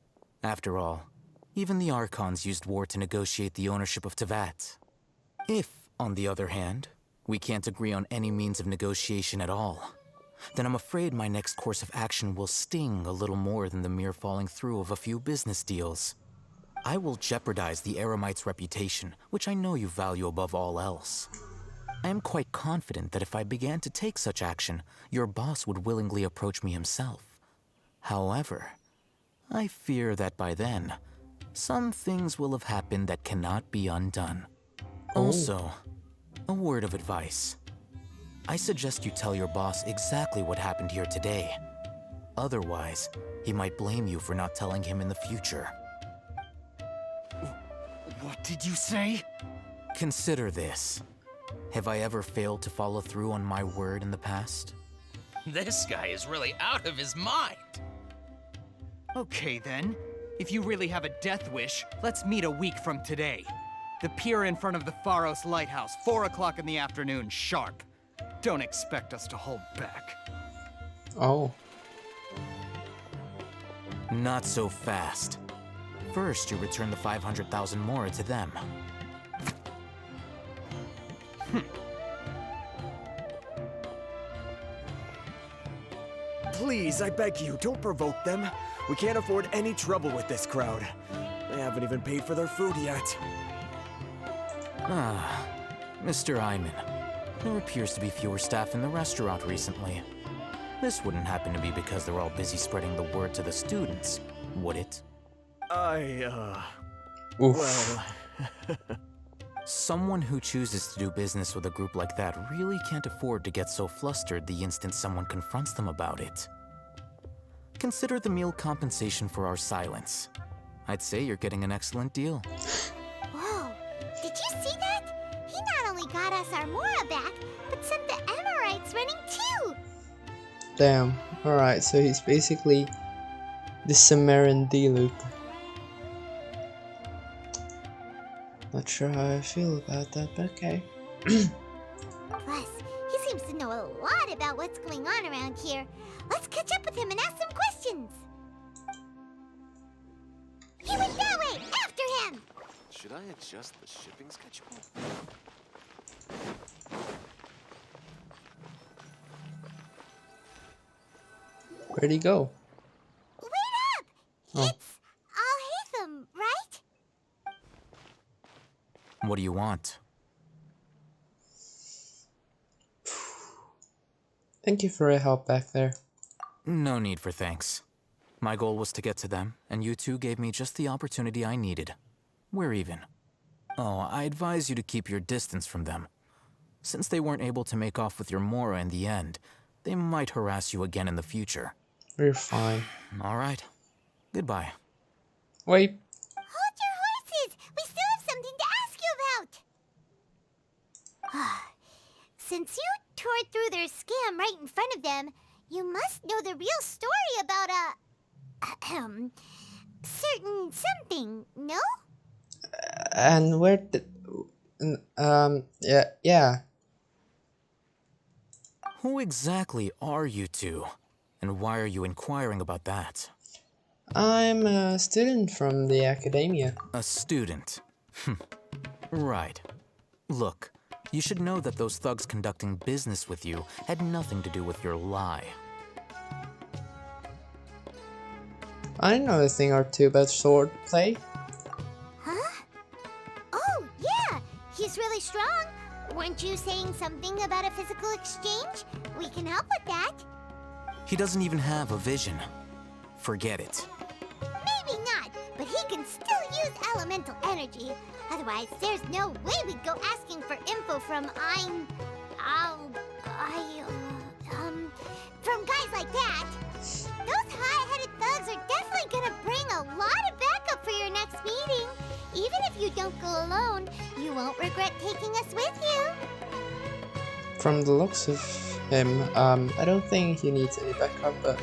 After all, even the Archons used war to negotiate the ownership of Teyvat. If, on the other hand, we can't agree on any means of negotiation at all, then I'm afraid my next course of action will sting a little more than the mere falling through of a few business deals. I will jeopardize the Eremite's reputation, which I know you value above all else. I am quite confident that if I began to take such action, your boss would willingly approach me himself. However, I fear that by then, some things will have happened that cannot be undone. Also, a word of advice. I suggest you tell your boss exactly what happened here today. Otherwise, he might blame you for not telling him in the future. What did you say? Consider this. Have I ever failed to follow through on my word in the past? This guy is really out of his mind. Okay then. If you really have a death wish, let's meet a week from today. The pier in front of the Pharos Lighthouse, 4 o'clock in the afternoon, sharp. Don't expect us to hold back. Oh. Not so fast. First, you return the 500,000 mora to them. Please, I beg you, don't provoke them. We can't afford any trouble with this crowd. They haven't even paid for their food yet. Ah, Mr. Iman. There appears to be fewer staff in the restaurant recently. This wouldn't happen to be because they're all busy spreading the word to the students, would it? Well... Someone who chooses to do business with a group like that really can't afford to get so flustered the instant someone confronts them about it. Consider the meal compensation for our silence. I'd say you're getting an excellent deal. Whoa, did you see that? He not only got us our Mora back, but sent the Amorites running too! Damn. Alright, so he's basically the Sumerian D-Loop. Not sure how I feel about that, but okay. Plus, he seems to know a lot about what's going on around here. Let's catch up with him and ask some questions. He went that way! After him! Should I adjust the shipping schedule? Where'd he go? Wait up! Oh. It's Al-Haytham, right? What do you want? Thank you for your help back there. No need for thanks. My goal was to get to them, and you two gave me just the opportunity I needed. We're even. Oh, I advise you to keep your distance from them. Since they weren't able to make off with your Mora in the end, they might harass you again in the future. We're fine. All right. Goodbye. Wait. Hold your horses! We still have something to ask you about! Since you tore through their scam right in front of them, you must know the real story about certain something, no? And where did... yeah. Who exactly are you two? And why are you inquiring about that? I'm a student from the academia. A student? Right. Look, you should know that those thugs conducting business with you had nothing to do with your lie. I know a thing or two about sword play. Huh? Oh, yeah! He's really strong! Weren't you saying something about a physical exchange? We can help with that. He doesn't even have a vision. Forget it. Maybe not, but he can still use elemental energy. Otherwise, there's no way we'd go asking for info from from guys like that. Those high-headed thugs are definitely gonna bring a lot of backup for your next meeting. Even if you don't go alone, you won't regret taking us with you. From the looks of him, I don't think he needs any backup, but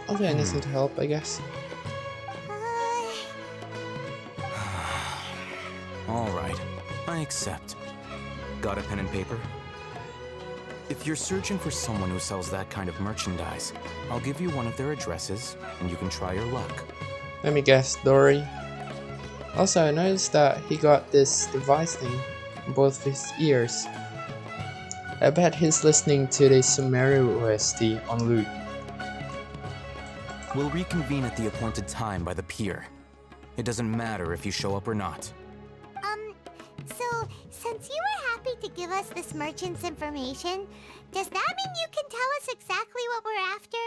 I'll do anything to help, I guess. All right, I accept. Got a pen and paper? If you're searching for someone who sells that kind of merchandise, I'll give you one of their addresses, and you can try your luck. Let me guess, Dory. Also, I noticed that he got this device thing in both of his ears. I bet he's listening to the Sumeru OST on loop. We'll reconvene at the appointed time by the pier. It doesn't matter if you show up or not. So, since you were happy to give us this merchant's information, does that mean you can tell us exactly what we're after?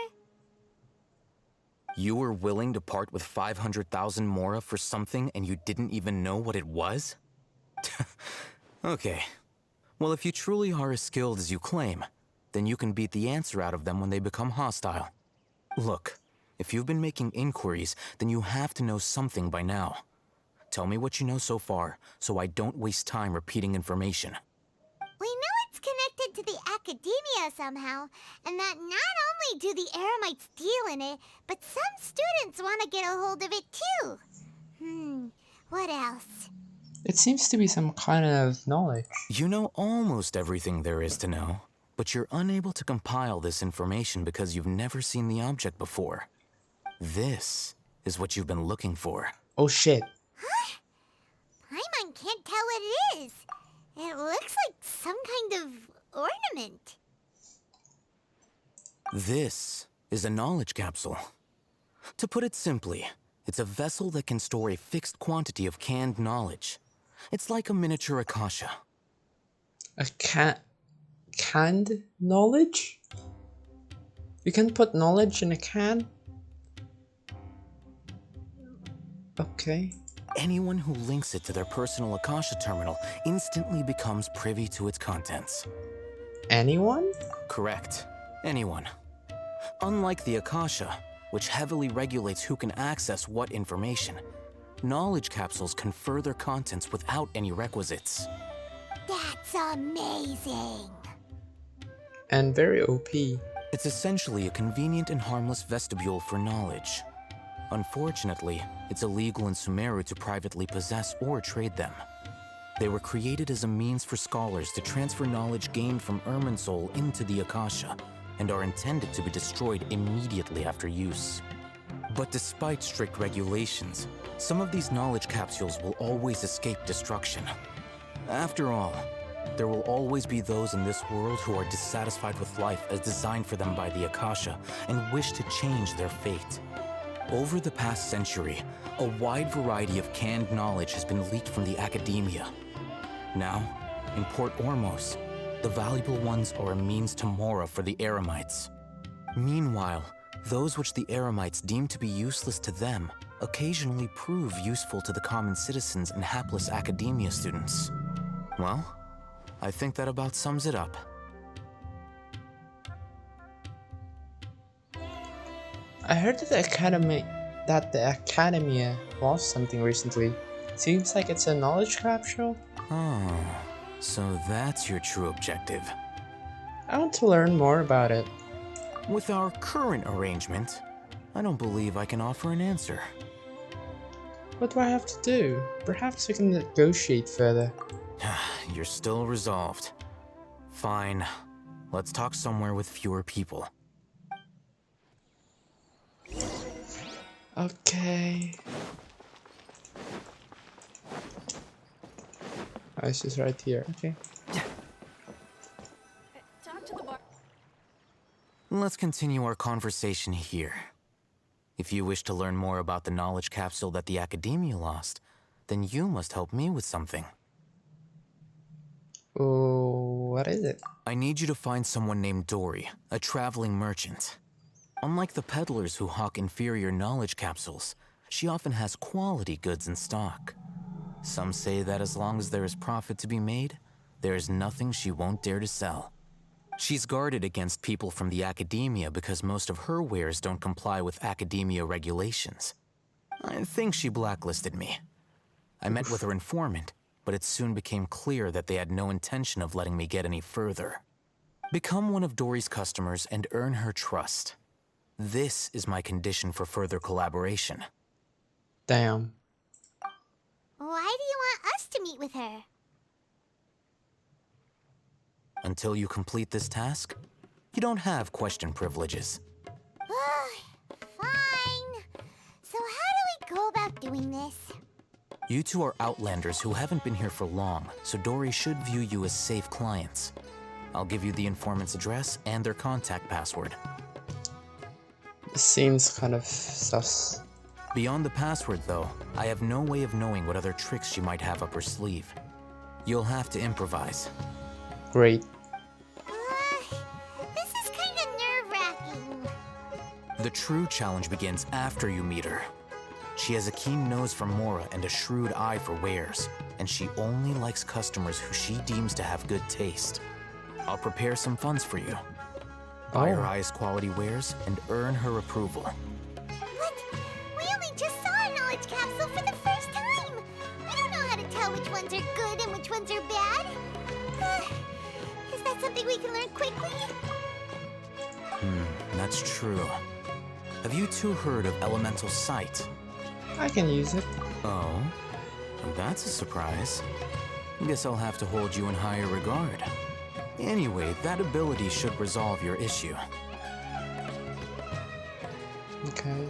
You were willing to part with 500,000 mora for something and you didn't even know what it was? Okay. Well, if you truly are as skilled as you claim, then you can beat the answer out of them when they become hostile. Look, if you've been making inquiries, then you have to know something by now. Tell me what you know so far, so I don't waste time repeating information. We know it's connected to the academia somehow, and that not only do the Eremites deal in it, but some students want to get a hold of it too. What else? It seems to be some kind of knowledge. You know almost everything there is to know, but you're unable to compile this information because you've never seen the object before. This is what you've been looking for. Oh shit. Huh? Paimon can't tell what it is. It looks like some kind of ornament. This is a knowledge capsule. To put it simply, it's a vessel that can store a fixed quantity of canned knowledge. It's like a miniature Akasha. A canned knowledge? You can put knowledge in a can? Okay. Anyone who links it to their personal Akasha terminal instantly becomes privy to its contents. Anyone? Correct. Anyone. Unlike the Akasha, which heavily regulates who can access what information, knowledge capsules confer their contents without any requisites. That's amazing! And very OP. It's essentially a convenient and harmless vestibule for knowledge. Unfortunately, it's illegal in Sumeru to privately possess or trade them. They were created as a means for scholars to transfer knowledge gained from Irminsul into the Akasha, and are intended to be destroyed immediately after use. But despite strict regulations, some of these knowledge capsules will always escape destruction. After all, there will always be those in this world who are dissatisfied with life as designed for them by the Akasha and wish to change their fate. Over the past century, a wide variety of canned knowledge has been leaked from the academia. Now, in Port Ormos, the valuable ones are a means to Mora for the Eremites. Meanwhile, those which the Eremites deem to be useless to them occasionally prove useful to the common citizens and hapless academia students. Well, I think that about sums it up. I heard that the Academia lost something recently. Seems like it's a knowledge capsule? Oh, so that's your true objective. I want to learn more about it. With our current arrangement, I don't believe I can offer an answer. What do I have to do? Perhaps we can negotiate further. You're still resolved. Fine. Let's talk somewhere with fewer people. Okay. Oh, it's just right here. Okay. Let's continue our conversation here. If you wish to learn more about the knowledge capsule that the Academia lost, then you must help me with something. Oh, what is it? I need you to find someone named Dory, a traveling merchant. Unlike the peddlers who hawk inferior knowledge capsules, she often has quality goods in stock. Some say that as long as there is profit to be made, there is nothing she won't dare to sell. She's guarded against people from the Academia because most of her wares don't comply with Academia regulations. I think she blacklisted me. I met with her informant, but it soon became clear that they had no intention of letting me get any further. Become one of Dory's customers and earn her trust. This is my condition for further collaboration. Damn. Why do you want us to meet with her? Until you complete this task, you don't have question privileges. Fine. So how do we go about doing this? You two are outlanders who haven't been here for long, so Dory should view you as safe clients. I'll give you the informant's address and their contact password. This seems kind of sus. Beyond the password, though, I have no way of knowing what other tricks she might have up her sleeve. You'll have to improvise. Great. This is kind of nerve-wracking. The true challenge begins after you meet her. She has a keen nose for Mora and a shrewd eye for wares, and she only likes customers who she deems to have good taste. I'll prepare some funds for you. Buy her highest quality wares and earn her approval. What? We only just saw a knowledge capsule for the first time. We don't know how to tell which ones are good and which ones are bad. that something we can learn quickly? That's true. Have you two heard of elemental sight? I can use it. Oh? Well, that's a surprise. Guess I'll have to hold you in higher regard. Anyway, that ability should resolve your issue. Okay.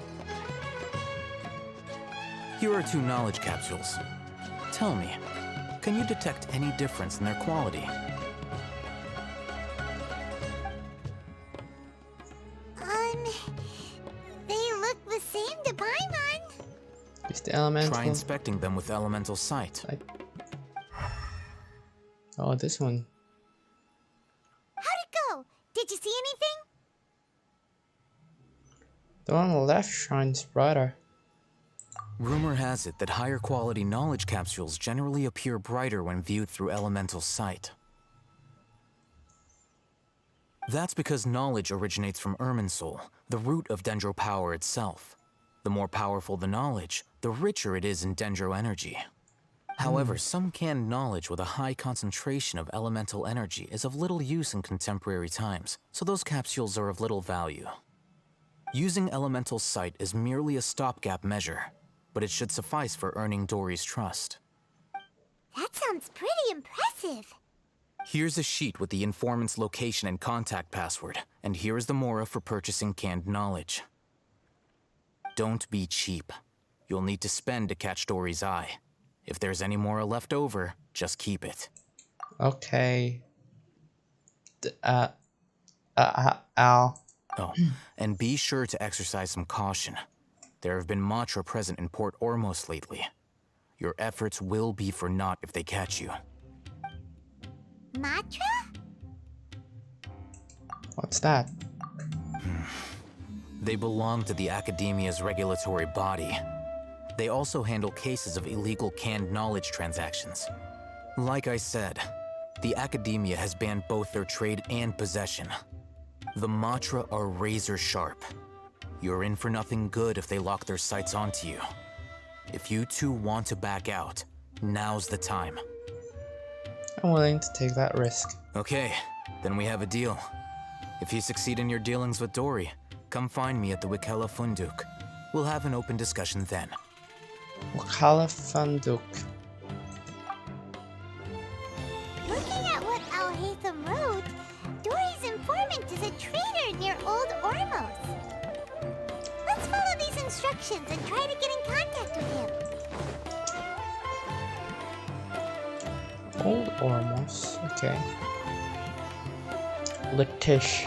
Here are 2 knowledge capsules. Tell me, can you detect any difference in their quality? They look the same to Paimon. Use the elemental. Try inspecting them with elemental sight. Oh, this one. How'd it go? Did you see anything? The one on the left shines brighter. Rumor has it that higher quality knowledge capsules generally appear brighter when viewed through elemental sight. That's because knowledge originates from Irminsul, the root of Dendro power itself. The more powerful the knowledge, the richer it is in Dendro energy. However, some canned knowledge with a high concentration of elemental energy is of little use in contemporary times, so those capsules are of little value. Using elemental sight is merely a stopgap measure, but it should suffice for earning Dory's trust. That sounds pretty impressive. Here's a sheet with the informant's location and contact password, and here is the Mora for purchasing canned knowledge. Don't be cheap. You'll need to spend to catch Dory's eye. If there's any Mora left over, just keep it. Okay. Ow. Oh, and be sure to exercise some caution. There have been Matra present in Port Ormos lately. Your efforts will be for naught if they catch you. Matra? What's that? They belong to the Academia's regulatory body. They also handle cases of illegal canned knowledge transactions. Like I said, the Academia has banned both their trade and possession. The Matra are razor sharp. You're in for nothing good if they lock their sights onto you. If you two want to back out, now's the time. I'm willing to take that risk. Okay, then we have a deal. If you succeed in your dealings with Dory, come find me at the Wikela Funduk. We'll have an open discussion then. Wikela Funduk. Looking at what Al-Haytham wrote, Dory's informant is a traitor near Old Ormos. Let's follow these instructions and try to get in contact with him. Old Ormos. Okay. Latish.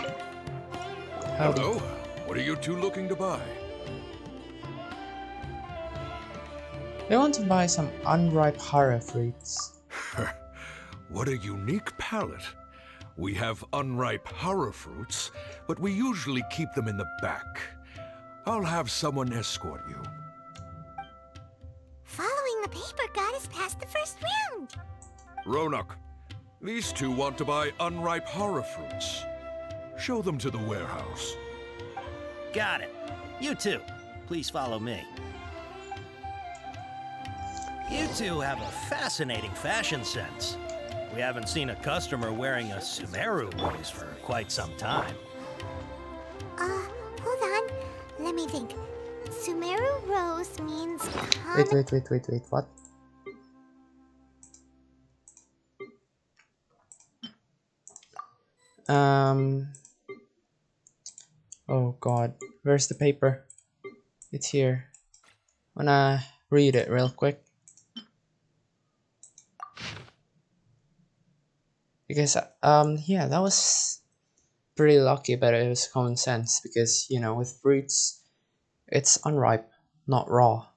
Howdy. Hello. What are you two looking to buy? They want to buy some unripe hara fruits. What a unique palate. We have unripe hara fruits, but we usually keep them in the back. I'll have someone escort you. Following the paper got us past the first round. Ronak, these two want to buy unripe hara fruits. Show them to the warehouse. Got it. You two, please follow me. You two have a fascinating fashion sense. We haven't seen a customer wearing a Sumeru rose for quite some time. Hold on. Let me think. Sumeru rose means Wait, what? Oh god, where's the paper? It's here. Wanna read it real quick? Because yeah, that was pretty lucky, but it was common sense because, you know, with fruits it's unripe, not raw.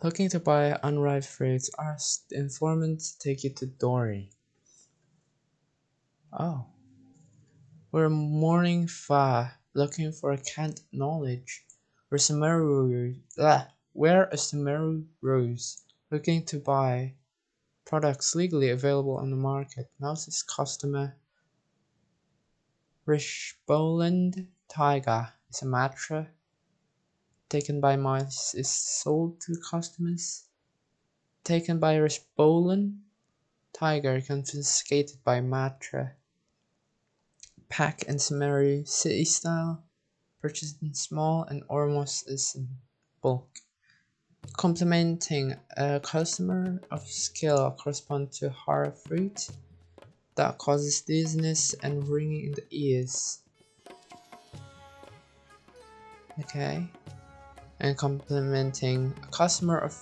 Looking to buy unripe fruits, ask the informant to take you to Dory. Oh. We're mourning Fa, looking for a canned knowledge. We're a Sumeru rose, looking to buy products legally available on the market. Mouse's customer Rishboland Taiga is a Matra taken by Mice is sold to customers. Taken by Rishboland tiger confiscated by Matra. Pack and Sumeru city style. Purchased in small and almost is in bulk. Complementing a customer of skill correspond to hara fruit that causes dizziness and ringing in the ears. Okay. And complementing a customer of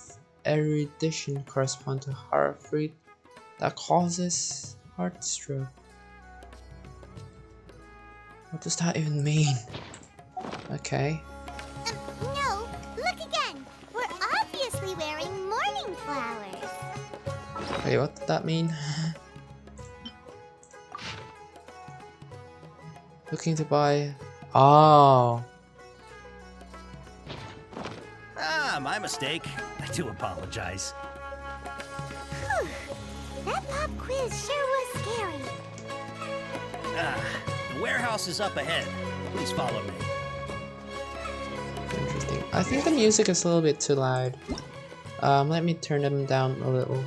erudition correspond to hara fruit that causes heart stroke. What does that even mean? Okay. No, look again. We're obviously wearing morning flowers. Wait, what did that mean? Looking to buy... Oh. Ah, my mistake. I do apologize. Whew. That pop quiz sure was scary. The warehouse is up ahead. Please follow me. Interesting. I think the music is a little bit too loud. Let me turn them down a little.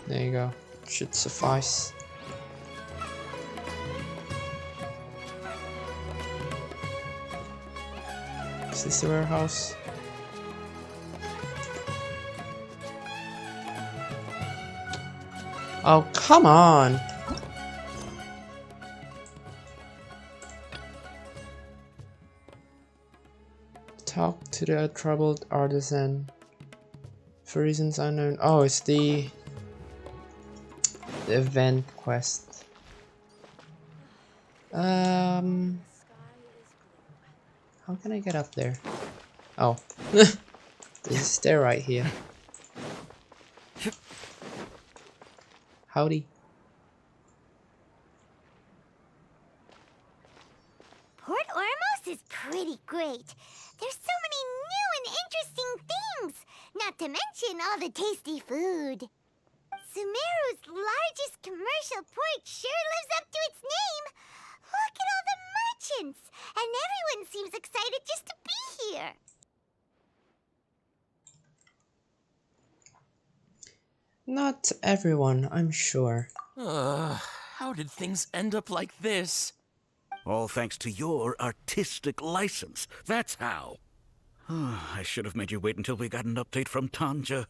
There you go. Should suffice. Is this the warehouse? Oh, come on! Talk to the troubled artisan. For reasons unknown. Oh, it's the event quest. How can I get up there? Oh. There's a stair right here. Howdy. Port Ormos is pretty great. There's so many new and interesting things, not to mention all the tasty food. Sumeru's largest commercial port sure lives up to its name. Look at all the merchants, and everyone seems excited just to be here. Not everyone, I'm sure. How did things end up like this? All thanks to your artistic license. That's how. I should have made you wait until we got an update from Tanja.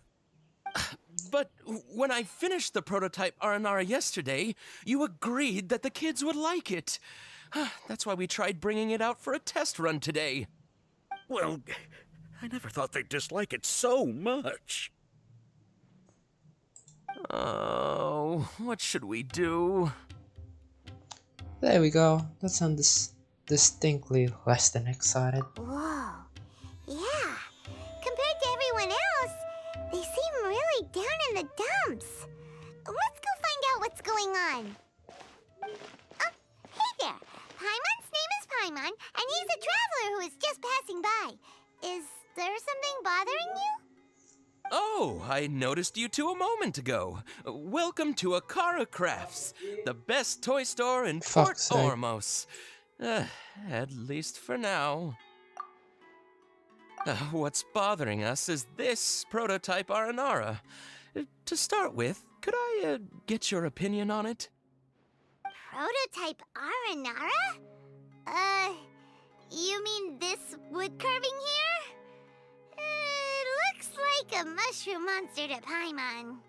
But when I finished the prototype Aranara yesterday, you agreed that the kids would like it. That's why we tried bringing it out for a test run today. Well, I never thought they'd dislike it so much. Oh, what should we do? There we go. That sounds distinctly less than excited. Whoa. Yeah. Compared to everyone else, they seem really down in the dumps. Let's go find out what's going on. Oh, hey there. Paimon's name is Paimon, and he's a traveler who is just passing by. Is there something bothering you? Oh, I noticed you two a moment ago. Welcome to Akara Crafts, the best toy store in Port Ormos. At least for now. What's bothering us is this prototype Aranara. To start with, could I get your opinion on it? Prototype Aranara? You mean this wood carving here? It looks like a mushroom monster to Paimon.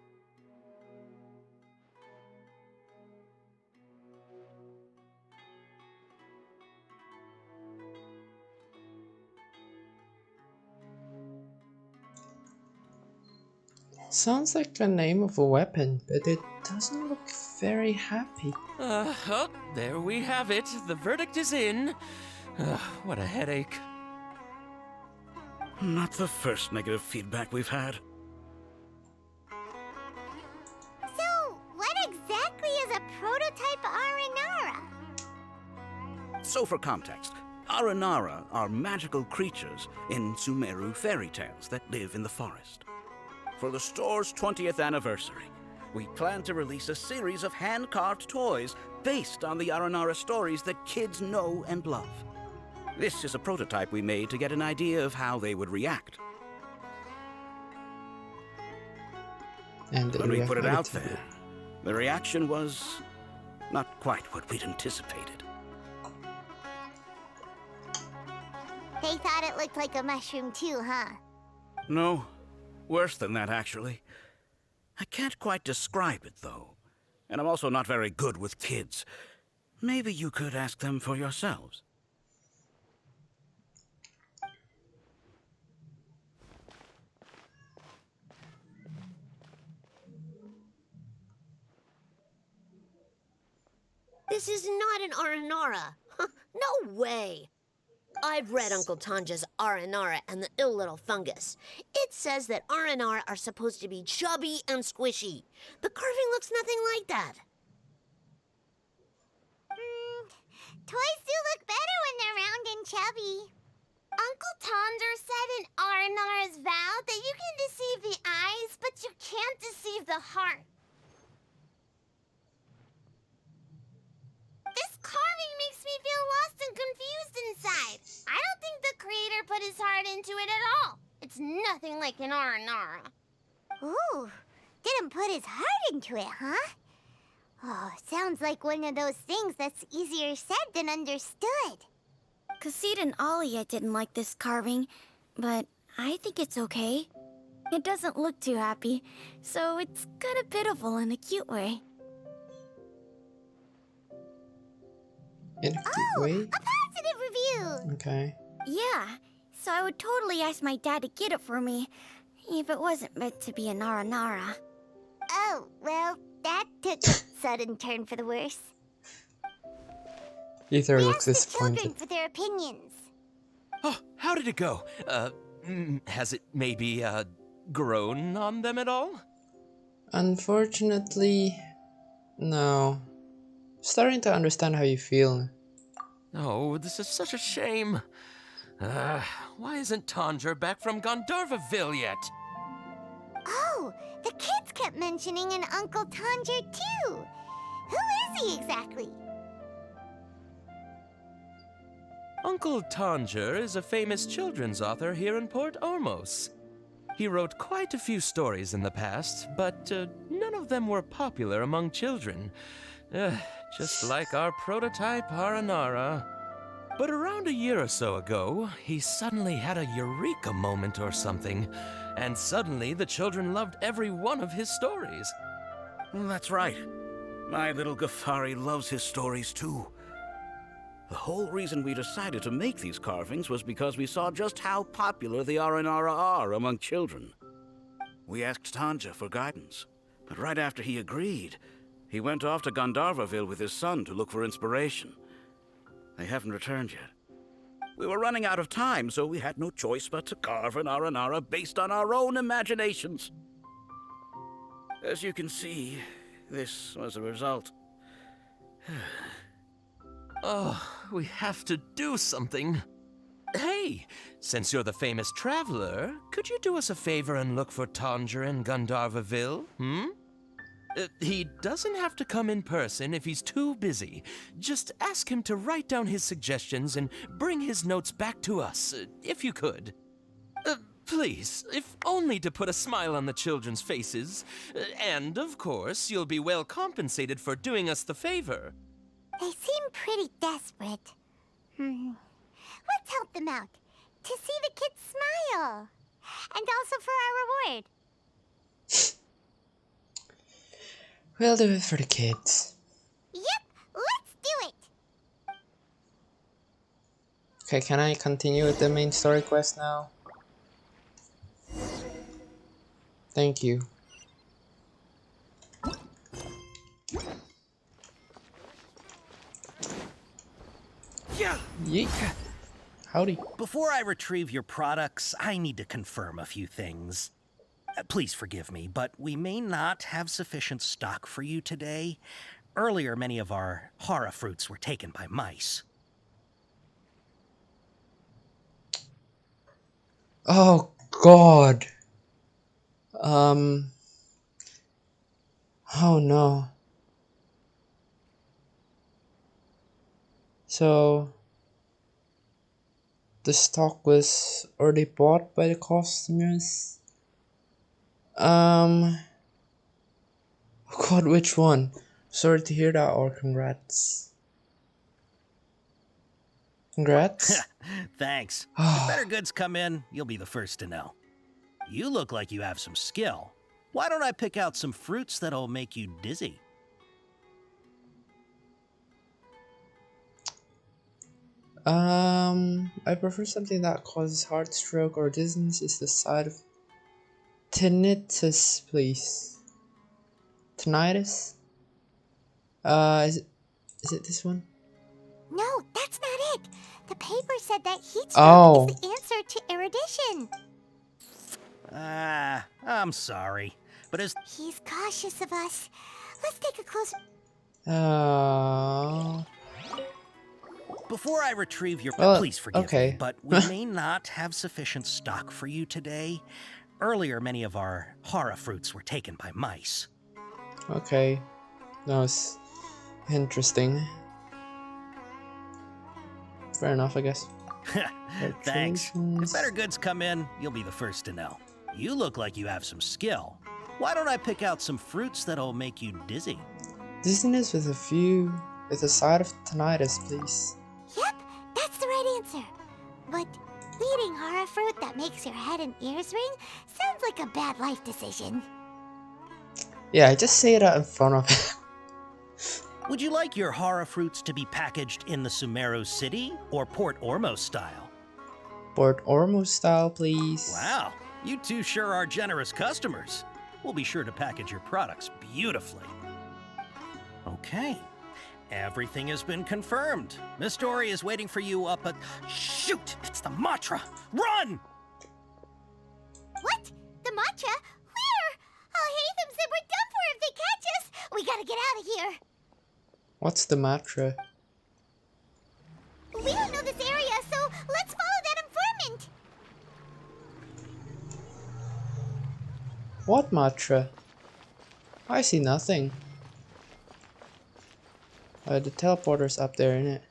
Sounds like the name of a weapon, but it doesn't look very happy. Oh, there we have it. The verdict is in. What a headache. Not the first negative feedback we've had. So, what exactly is a prototype Aranara? So for context, Aranara are magical creatures in Sumeru fairy tales that live in the forest. For the store's 20th anniversary, we plan to release a series of hand-carved toys based on the Aranara stories that kids know and love. This is a prototype we made to get an idea of how they would react. And When we put it out negativity. there, the reaction was not quite what we'd anticipated. They thought it looked like a mushroom too, huh? No, worse than that, actually. I can't quite describe it, though. And I'm also not very good with kids. Maybe you could ask them for yourselves. This is not an Aranara. No way. I've read Uncle Tanja's Aranara and the Ill Little Fungus. It says that Aranara are supposed to be chubby and squishy. The carving looks nothing like that. Toys do look better when they're round and chubby. Uncle Tonder said in Aranara's vow that you can deceive the eyes, but you can't deceive the heart. This carving makes me feel lost and confused inside. I don't think the creator put his heart into it at all. It's nothing like an Aranara. Ooh, didn't put his heart into it, huh? Oh, sounds like one of those things that's easier said than understood. Kassid and Alia didn't like this carving, but I think it's okay. It doesn't look too happy, so it's kind of pitiful in a cute way. In a cute way? A positive review! Okay. Yeah, so I would totally ask my dad to get it for me, if it wasn't meant to be an Aranara. Oh, well, that took a sudden turn for the worse. Ether We looks asked the children disappointed. for their opinions. Oh, how did it go? Has it maybe, grown on them at all? Unfortunately, no. Starting to understand how you feel. Oh, this is such a shame. Why isn't Tanger back from Gandharvaville yet? Oh, the kids kept mentioning an Uncle Tanger too. Who is he exactly? Uncle Tanger is a famous children's author here in Port Ormos. He wrote quite a few stories in the past, but none of them were popular among children. Just like our prototype Aranara. But around a year or so ago, he suddenly had a eureka moment or something, and suddenly the children loved every one of his stories. Well, that's right. My little Ghaffari loves his stories too. The whole reason we decided to make these carvings was because we saw just how popular the Aranara are among children. We asked Tanja for guidance, but right after he agreed, he went off to Gandharvaville with his son to look for inspiration. They haven't returned yet. We were running out of time, so we had no choice but to carve an Aranara based on our own imaginations. As you can see, this was the result. Oh, we have to do something. Hey, since you're the famous traveler, could you do us a favor and look for Tanger in Gandharvaville, he doesn't have to come in person if he's too busy. Just ask him to write down his suggestions and bring his notes back to us, if you could. Please, if only to put a smile on the children's faces. And, of course, you'll be well compensated for doing us the favor. They seem pretty desperate. Let's help them out. To see the kids smile. And also for our reward. We'll do it for the kids. Yep, let's do it. Okay, can I continue with the main story quest now? Thank you. Yeah. Yeet. Howdy. Before I retrieve your products, I need to confirm a few things. Please forgive me, but we may not have sufficient stock for you today. Earlier, many of our hara fruits were taken by mice. Oh God. Oh no. So the stock was already bought by the customers. Oh god, which one? Sorry to hear that, or congrats. Congrats? Thanks. If better goods come in, you'll be the first to know. You look like you have some skill. Why don't I pick out some fruits that'll make you dizzy? I prefer something that causes heart stroke or dizziness is the side of tinnitus, please. Tinnitus? Is it this one? No, that's not it. The paper said that heat stroke Oh. is the answer to erudition. I'm sorry, but as He's cautious of us. Let's take a closer. Before I retrieve your... Well, please forgive okay. me, but we may not have sufficient stock for you today. Earlier, many of our hara fruits were taken by mice. Okay. That was interesting. Fair enough, I guess. Thanks. If better goods come in, you'll be the first to know. You look like you have some skill. Why don't I pick out some fruits that'll make you dizzy? Dizziness with a side of tinnitus, please. Yep, that's the right answer. But eating hara fruit that makes your head and ears ring sounds like a bad life decision. Yeah, just say that in front of it. Would you like your hara fruits to be packaged in the Sumeru City or Port Ormos style? Port Ormos style, please. Wow, you two sure are generous customers. We'll be sure to package your products beautifully. Okay, everything has been confirmed. Miss Dory is waiting for you up at... Shoot, it's the Matra! Run! What? The matcha? Where? Al-Haytham said we're done for if they catch us. We gotta get out of here. What's the Matra? We don't know this area, so let's follow that informant. What Matra? I see nothing. The teleporter's up there, isn't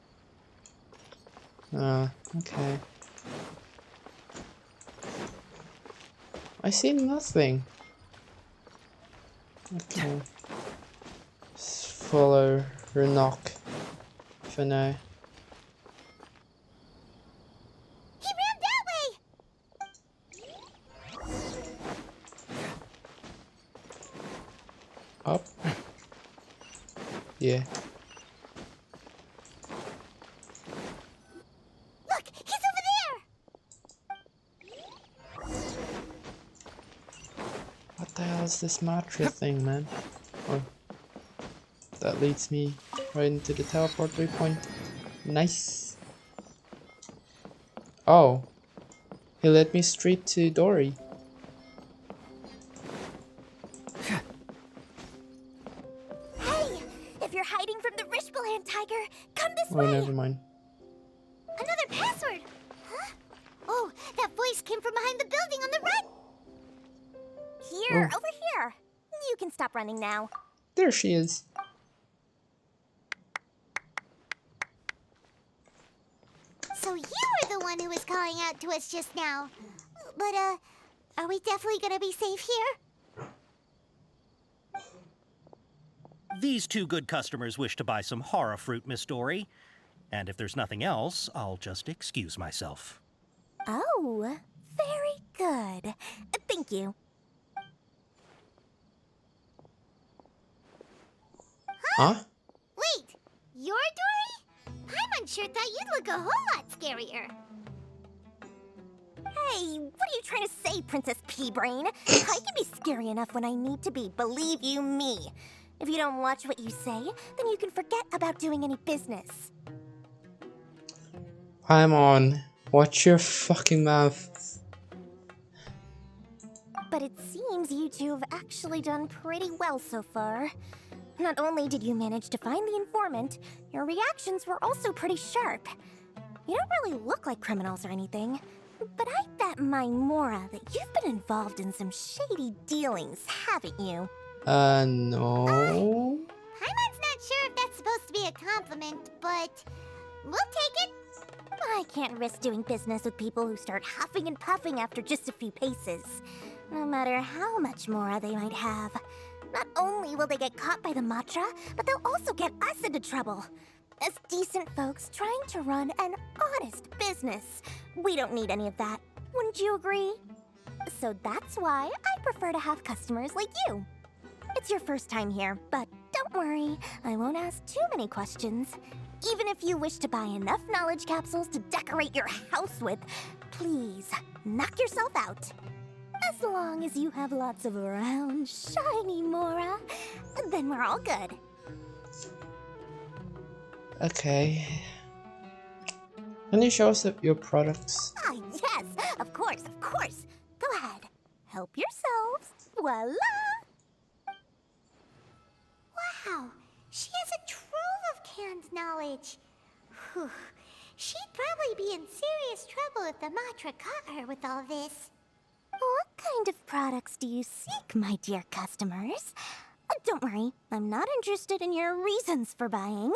it? Okay. I see nothing. Okay. Just follow her knock for now. He ran that way. Up? Yeah. Look, he's over there. What the hell is this Matra thing, man? Oh. That leads me right into the teleport waypoint. Nice. Oh. He led me straight to Dory. Hey! If you're hiding from the Rishbaland tiger, come this Oh, way! never mind. Another password. Huh? Oh, that voice came from behind the building on the right. Here, Oh. over here. You can stop running now. There she is. So you were the one who was calling out to us just now. But, are we definitely gonna be safe here? These two good customers wish to buy some hara fruit, Miss Dory. And if there's nothing else, I'll just excuse myself. Oh, very good. Thank you. Huh? Wait, you're Dory? I'm unsure thought you'd look a whole lot scarier. Hey, what are you trying to say, Princess Pea-Brain? I can be scary enough when I need to be, believe you me. If you don't watch what you say, then you can forget about doing any business. I'm on. Watch your fucking mouth. But it seems you two have actually done pretty well so far. Not only did you manage to find the informant, your reactions were also pretty sharp. You don't really look like criminals or anything, but I bet my Mora that you've been involved in some shady dealings, haven't you? No. Paimon's not sure if that's supposed to be a compliment, but we'll take it. I can't risk doing business with people who start huffing and puffing after just a few paces, no matter how much Mora they might have. Not only will they get caught by the Matra, but they'll also get us into trouble. As decent folks trying to run an honest business, we don't need any of that. Wouldn't you agree? So that's why I prefer to have customers like you. It's your first time here, but don't worry, I won't ask too many questions. Even if you wish to buy enough knowledge capsules to decorate your house with, please, knock yourself out. As long as you have lots of round, shiny Mora, then we're all good. Okay. Can you show us your products? Ah, yes, of course, of course. Go ahead, help yourselves. Voila! Wow, she has a trove of canned knowledge. Whew. She'd probably be in serious trouble if the Matra caught her with all this. What kind of products do you seek, my dear customers? Don't worry, I'm not interested in your reasons for buying.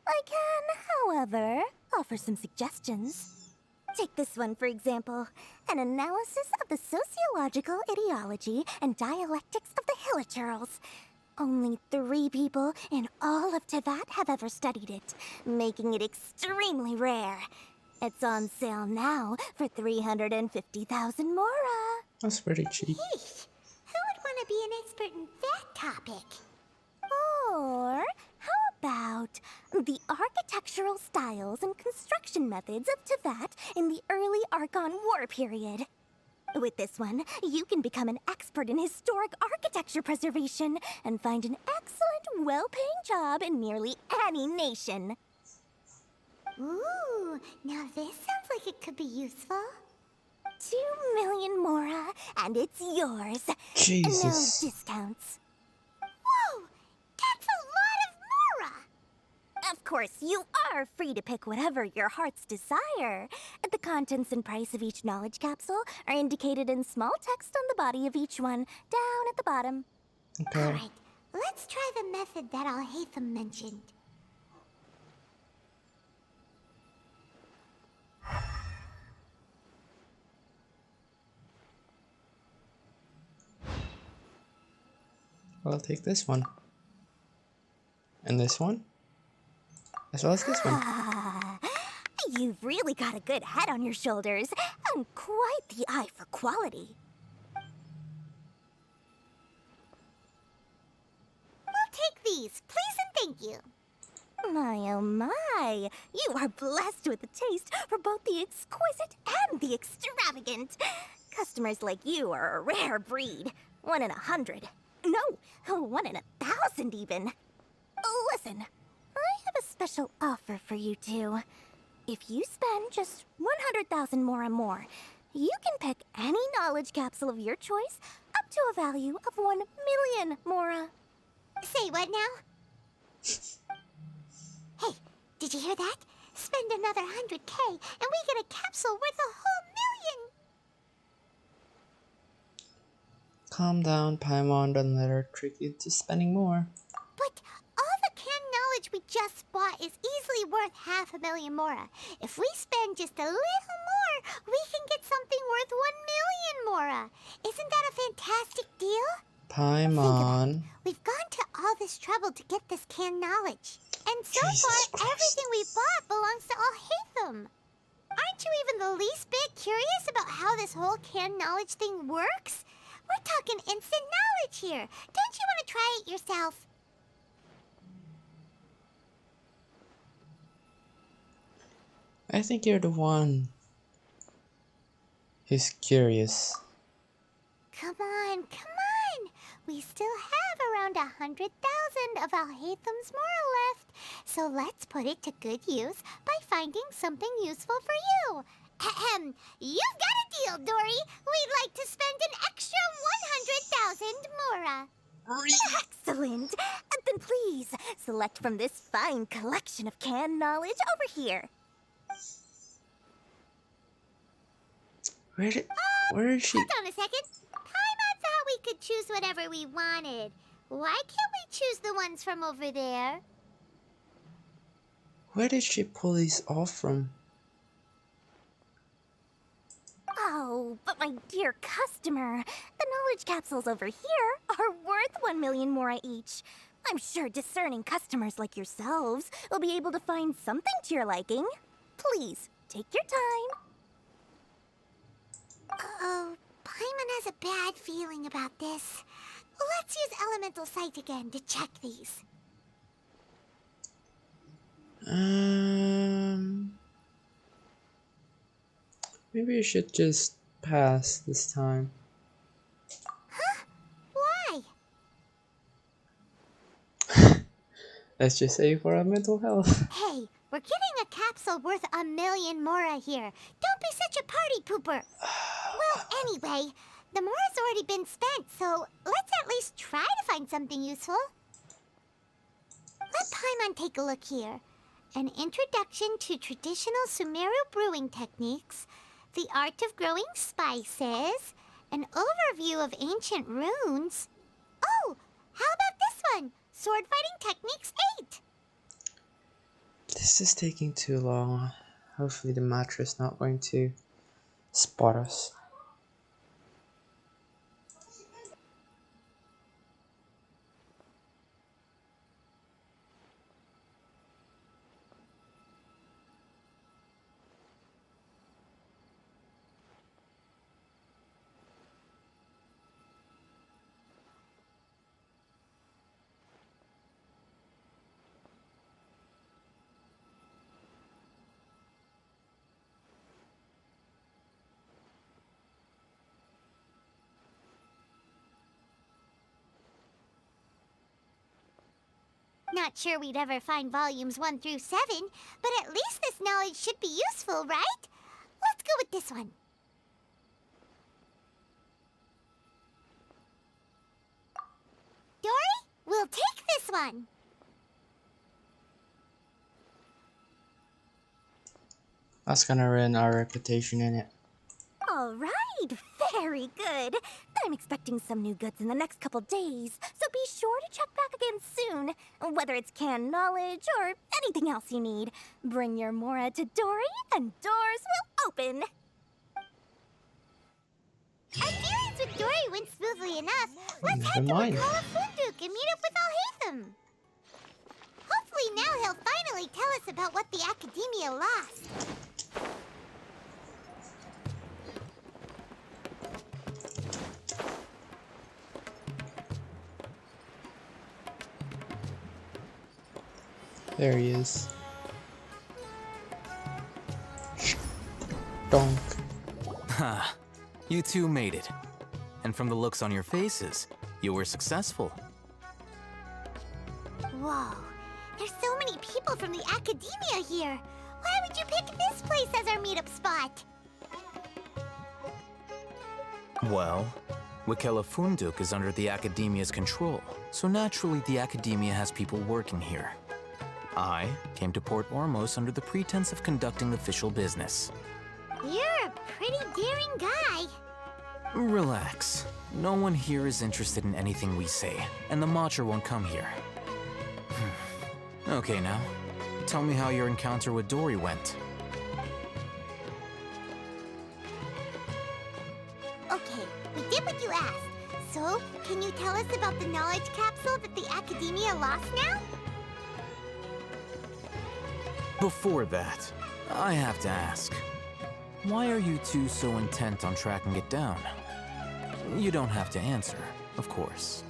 I can, however, offer some suggestions. Take this one, for example. An analysis of the sociological ideology and dialectics of the Hilichurls. Only 3 people in all of Teyvat have ever studied it, making it extremely rare. It's on sale now for 350,000 Mora. That's pretty cheap. Yeesh, who would want to be an expert in that topic? Or how about the architectural styles and construction methods of Teyvat in the early Archon War period? With this one, you can become an expert in historic architecture preservation and find an excellent, well-paying job in nearly any nation. Ooh, now this sounds like it could be useful. 2 million Mora, and it's yours. Jesus. No discounts. Whoa, that's a lot of Mora! Of course, you are free to pick whatever your heart's desire. The contents and price of each knowledge capsule are indicated in small text on the body of each one, down at the bottom. Okay. Alright, let's try the method that Alhaitham mentioned. I'll take this one. And this one. As well as this one. You've really got a good head on your shoulders, and quite the eye for quality. We'll take these, please and thank you. My oh my, you are blessed with a taste for both the exquisite and the extravagant. Customers like you are a rare breed. 1 in 100. No, 1 in 1,000 even. Listen, I have a special offer for you two. If you spend just 100,000 more, you can pick any knowledge capsule of your choice up to a value of 1 million Mora. Say what now? Hey, did you hear that? Spend another 100K and we get a capsule worth a whole million! Calm down, Paimon. Don't let her trick you into spending more. But all the canned knowledge we just bought is easily worth 500,000 Mora. If we spend just a little more, we can get something worth 1 million Mora. Isn't that a fantastic deal? Paimon. We've gone to all this trouble to get this canned knowledge. And so Jesus far, everything we bought belongs to Alhaitham. Aren't you even the least bit curious about how this whole canned knowledge thing works? We're talking instant knowledge here. Don't you want to try it yourself? I think you're the one who's curious. Come on, come on! We still have around 100,000 of Alhaitham's Mora left, so let's put it to good use by finding something useful for you. Ahem, you've got a deal, Dory. We'd like to spend an extra 100,000 Mora. Excellent! Then please, select from this fine collection of canned knowledge over here. Where is she? Hold on a second. Paimon thought we could choose whatever we wanted. Why can't we choose the ones from over there? Where did she pull these off from? Oh, but my dear customer, the knowledge capsules over here are worth worth 1 million mora each. I'm sure discerning customers like yourselves will be able to find something to your liking. Please, take your time. Uh-oh, Paimon has a bad feeling about this. Let's use Elemental Sight again to check these. Maybe I should just pass this time. Huh? Why? Let's just say for our mental health. Hey, we're getting a capsule worth 1 million mora here. Don't be such a party pooper. Well, anyway, the mora's already been spent, so let's at least try to find something useful. Let Paimon take a look here. An introduction to traditional Sumeru brewing techniques, the art of growing spices, an overview of ancient runes. Oh, how about this one? Sword Fighting Techniques 8. This is taking too long. Hopefully the mattress not going to spot us. Not sure we'd ever find volumes 1 through 7, but at least this knowledge should be useful, right? Let's go with this one. Dory, we'll take this one. That's gonna ruin our reputation in it. All right, very good. I'm expecting some new goods in the next couple days, so be sure to check back again soon. Whether it's canned knowledge or anything else you need, bring your mora to Dory and doors will open. Our dealings with Dory went smoothly enough. Let's Never head to mind. Wakala Funduk and meet up with Alhaitham. Hopefully now he'll finally tell us about what the Academia lost. There he is. Donk. Ha! You two made it. And from the looks on your faces, you were successful. Whoa, there's so many people from the Academia here. Why would you pick this place as our meetup spot? Well, Wakela Funduk is under the Academia's control, so naturally the Academia has people working here. I came to Port Ormos under the pretense of conducting official business. You're a pretty daring guy. Relax. No one here is interested in anything we say, and the Matcher won't come here. Okay now, tell me how your encounter with Dory went. Okay, we did what you asked. So, can you tell us about the knowledge capsule that the Academia lost now? Before that, I have to ask, why are you two so intent on tracking it down? You don't have to answer, of course.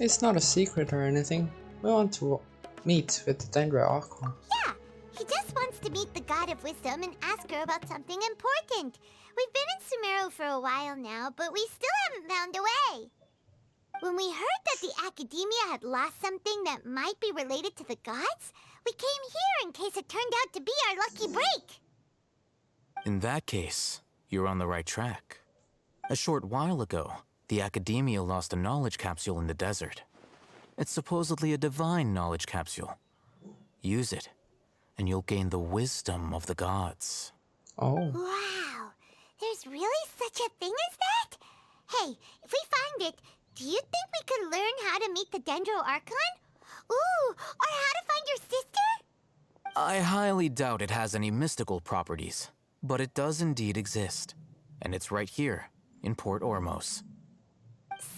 It's not a secret or anything. We want to meet with the Dendro Aqua. Yeah, he just wants to meet the God of Wisdom and ask her about something important. We've been in Sumeru for a while now, but we still haven't found a way. When we heard that the Academia had lost something that might be related to the gods, we came here in case it turned out to be our lucky break. In that case, you're on the right track. A short while ago, the Academia lost a knowledge capsule in the desert. It's supposedly a divine knowledge capsule. Use it, and you'll gain the wisdom of the gods. Oh. Wow, there's really such a thing as that? Hey, if we find it, do you think we could learn how to meet the Dendro Archon? Ooh, or how to find your sister? I highly doubt it has any mystical properties, but it does indeed exist. And it's right here, in Port Ormos.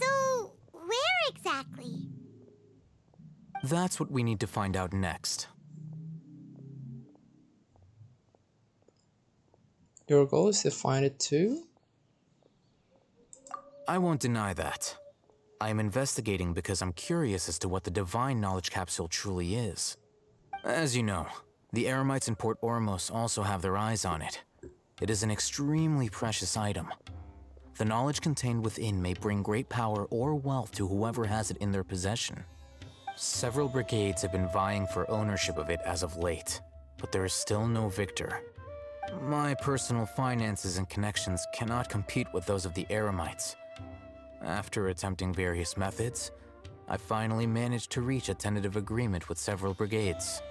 So, where exactly? That's what we need to find out next. Your goal is to find it too? I won't deny that. I am investigating because I'm curious as to what the Divine Knowledge Capsule truly is. As you know, the Eremites in Port Ormos also have their eyes on it. It is an extremely precious item. The knowledge contained within may bring great power or wealth to whoever has it in their possession. Several brigades have been vying for ownership of it as of late, but there is still no victor. My personal finances and connections cannot compete with those of the Eremites. After attempting various methods, I finally managed to reach a tentative agreement with several brigades.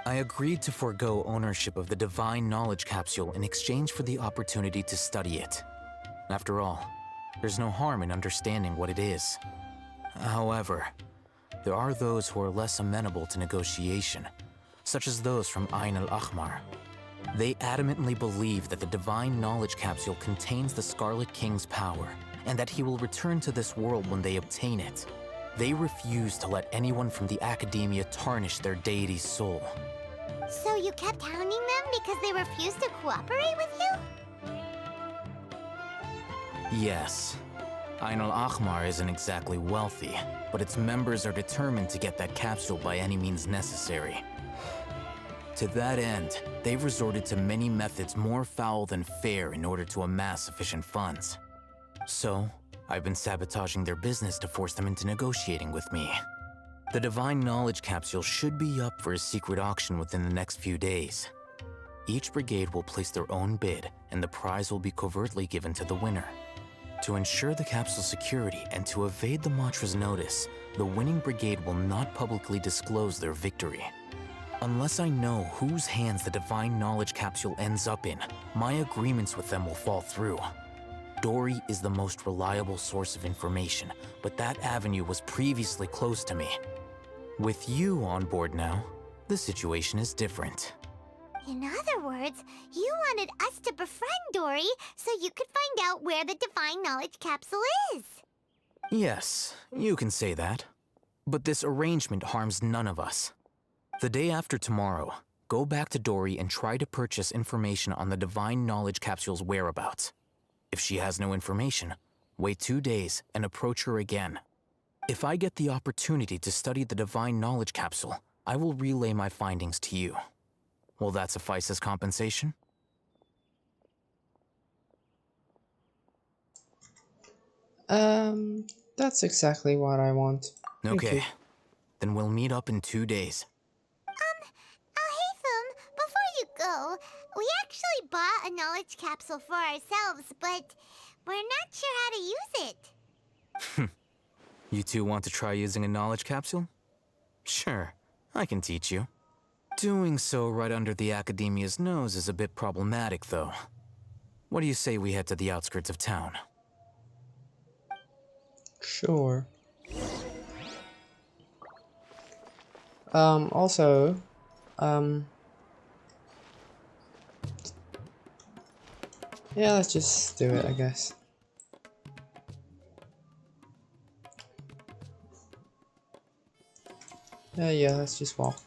I agreed to forego ownership of the Divine Knowledge Capsule in exchange for the opportunity to study it. After all, there's no harm in understanding what it is. However, there are those who are less amenable to negotiation, such as those from Ain al-Ahmar. They adamantly believe that the Divine Knowledge Capsule contains the Scarlet King's power, and that he will return to this world when they obtain it. They refuse to let anyone from the Academia tarnish their deity's soul. So you kept hounding them because they refused to cooperate with you? Yes. Ain al-Ahmar isn't exactly wealthy, but its members are determined to get that capsule by any means necessary. To that end, they've resorted to many methods more foul than fair in order to amass sufficient funds. So, I've been sabotaging their business to force them into negotiating with me. The Divine Knowledge Capsule should be up for a secret auction within the next few days. Each brigade will place their own bid, and the prize will be covertly given to the winner. To ensure the capsule's security and to evade the Matra's notice, the winning brigade will not publicly disclose their victory. Unless I know whose hands the Divine Knowledge Capsule ends up in, my agreements with them will fall through. Dory is the most reliable source of information, but that avenue was previously closed to me. With you on board now, the situation is different. In other words, you wanted us to befriend Dory so you could find out where the Divine Knowledge Capsule is. Yes, you can say that. But this arrangement harms none of us. The day after tomorrow, go back to Dory and try to purchase information on the Divine Knowledge Capsule's whereabouts. If she has no information, wait 2 days and approach her again. If I get the opportunity to study the Divine Knowledge Capsule, I will relay my findings to you. Will that suffice as compensation? That's exactly what I want. Thank Okay, you. then we'll meet up in 2 days. Alhaitham, before you go, we actually bought a knowledge capsule for ourselves, but we're not sure how to use it. You two want to try using a knowledge capsule? Sure, I can teach you. Doing so right under the Academia's nose is a bit problematic, though. What do you say we head to the outskirts of town? Sure. Also, yeah, let's just do it, I guess. Yeah, let's just walk.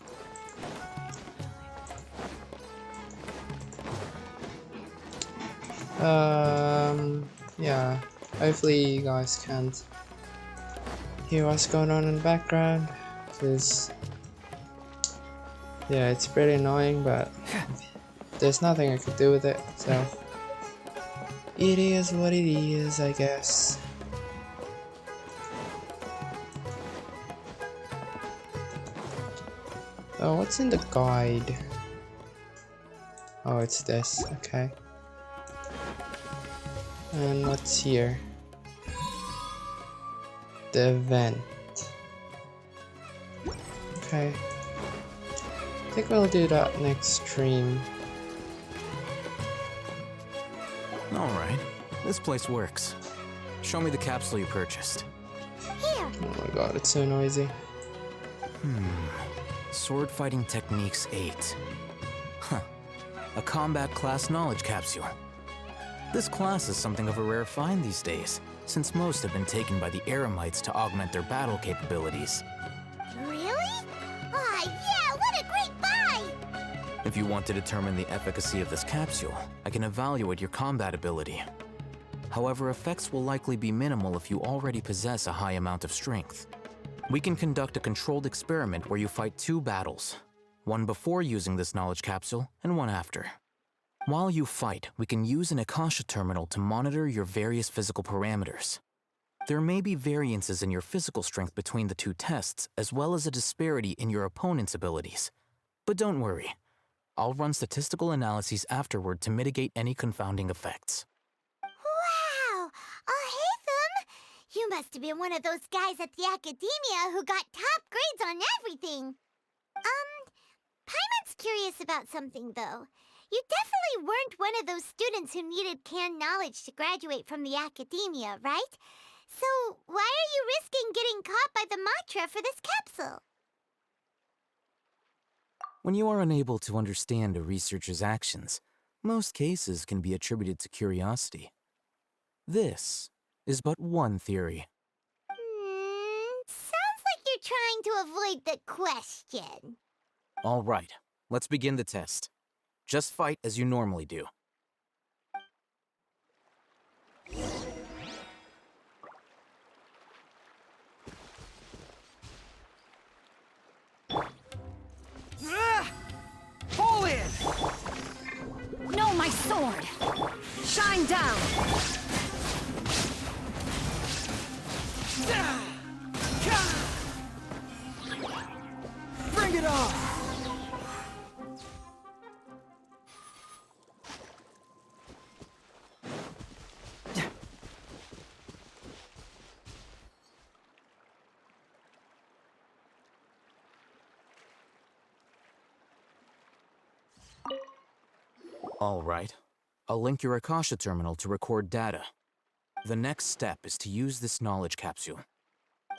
Yeah, hopefully you guys can't hear what's going on in the background, because yeah, it's pretty annoying, but there's nothing I could do with it, so it is what it is, I guess. Oh, what's in the guide? Oh, it's this, okay. And what's here? The event. Okay. I think we'll do that next stream. Alright, this place works. Show me the capsule you purchased. Here! Oh my god, it's so noisy. Sword Fighting Techniques 8. Huh. A combat class knowledge capsule. This class is something of a rare find these days, since most have been taken by the Eremites to augment their battle capabilities. Really? Aw, yeah, what a great buy! If you want to determine the efficacy of this capsule, I can evaluate your combat ability. However, effects will likely be minimal if you already possess a high amount of strength. We can conduct a controlled experiment where you fight 2 battles, one before using this knowledge capsule and one after. While you fight, we can use an Akasha terminal to monitor your various physical parameters. There may be variances in your physical strength between the 2 tests, as well as a disparity in your opponent's abilities. But don't worry, I'll run statistical analyses afterward to mitigate any confounding effects. Wow! Haytham! You must have been one of those guys at the Academia who got top grades on everything. Paimon's curious about something, though. You definitely weren't one of those students who needed canned knowledge to graduate from the Academia, right? So why are you risking getting caught by the Matra for this capsule? When you are unable to understand a researcher's actions, most cases can be attributed to curiosity. This is but one theory. Sounds like you're trying to avoid the question. All right, let's begin the test. Just fight as you normally do. Fall in! No, my sword! Shine down! Bring it on! All right. I'll link your Akasha terminal to record data. The next step is to use this knowledge capsule.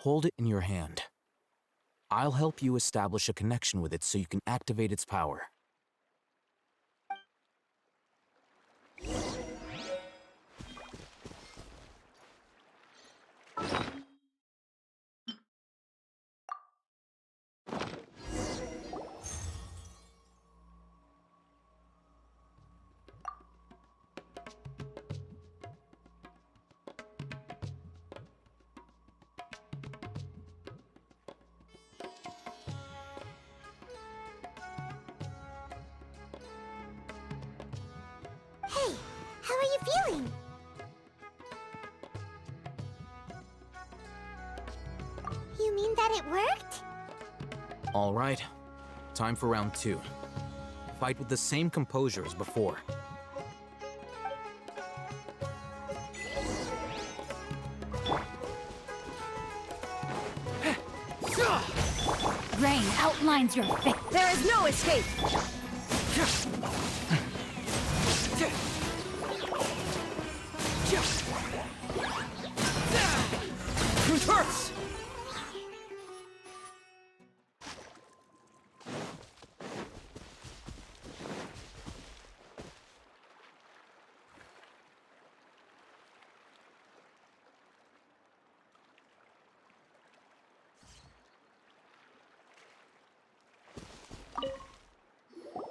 Hold it in your hand. I'll help you establish a connection with it so you can activate its power. Hey, how are you feeling? You mean that it worked? All right. Time for round 2. Fight with the same composure as before. Rain outlines your fate. There is no escape! Reverse!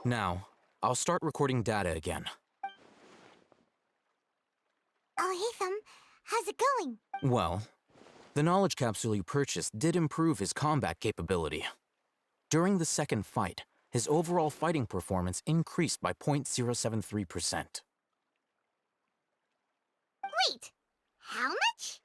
Now, I'll start recording data again. Haytham, how's it going? Well, the knowledge capsule you purchased did improve his combat capability. During the second fight, his overall fighting performance increased by 0.073%. Wait, how much?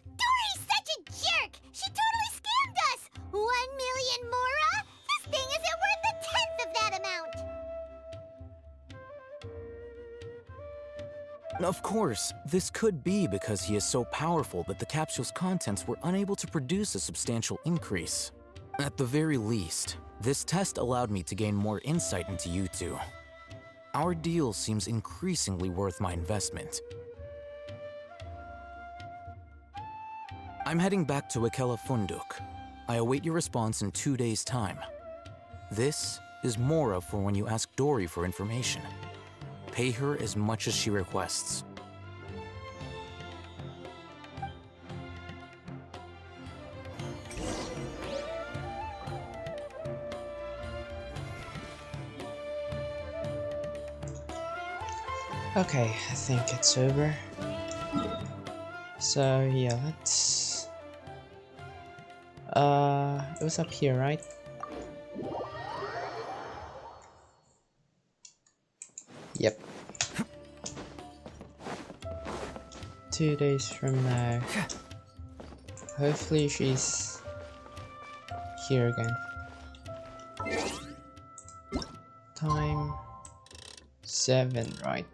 Dory's such a jerk! She totally scammed us! 1 million Mora? This thing isn't worth a tenth of that amount! Of course, this could be because he is so powerful that the capsule's contents were unable to produce a substantial increase. At the very least, this test allowed me to gain more insight into you two. Our deal seems increasingly worth my investment. I'm heading back to Ikela Funduk. I await your response in 2 days' time. This is Mora for when you ask Dory for information. Pay her as much as she requests. Okay, I think it's over. So yeah, let's... it was up here, right? Yep. 2 days from now. Hopefully she's here again. Time 7, right?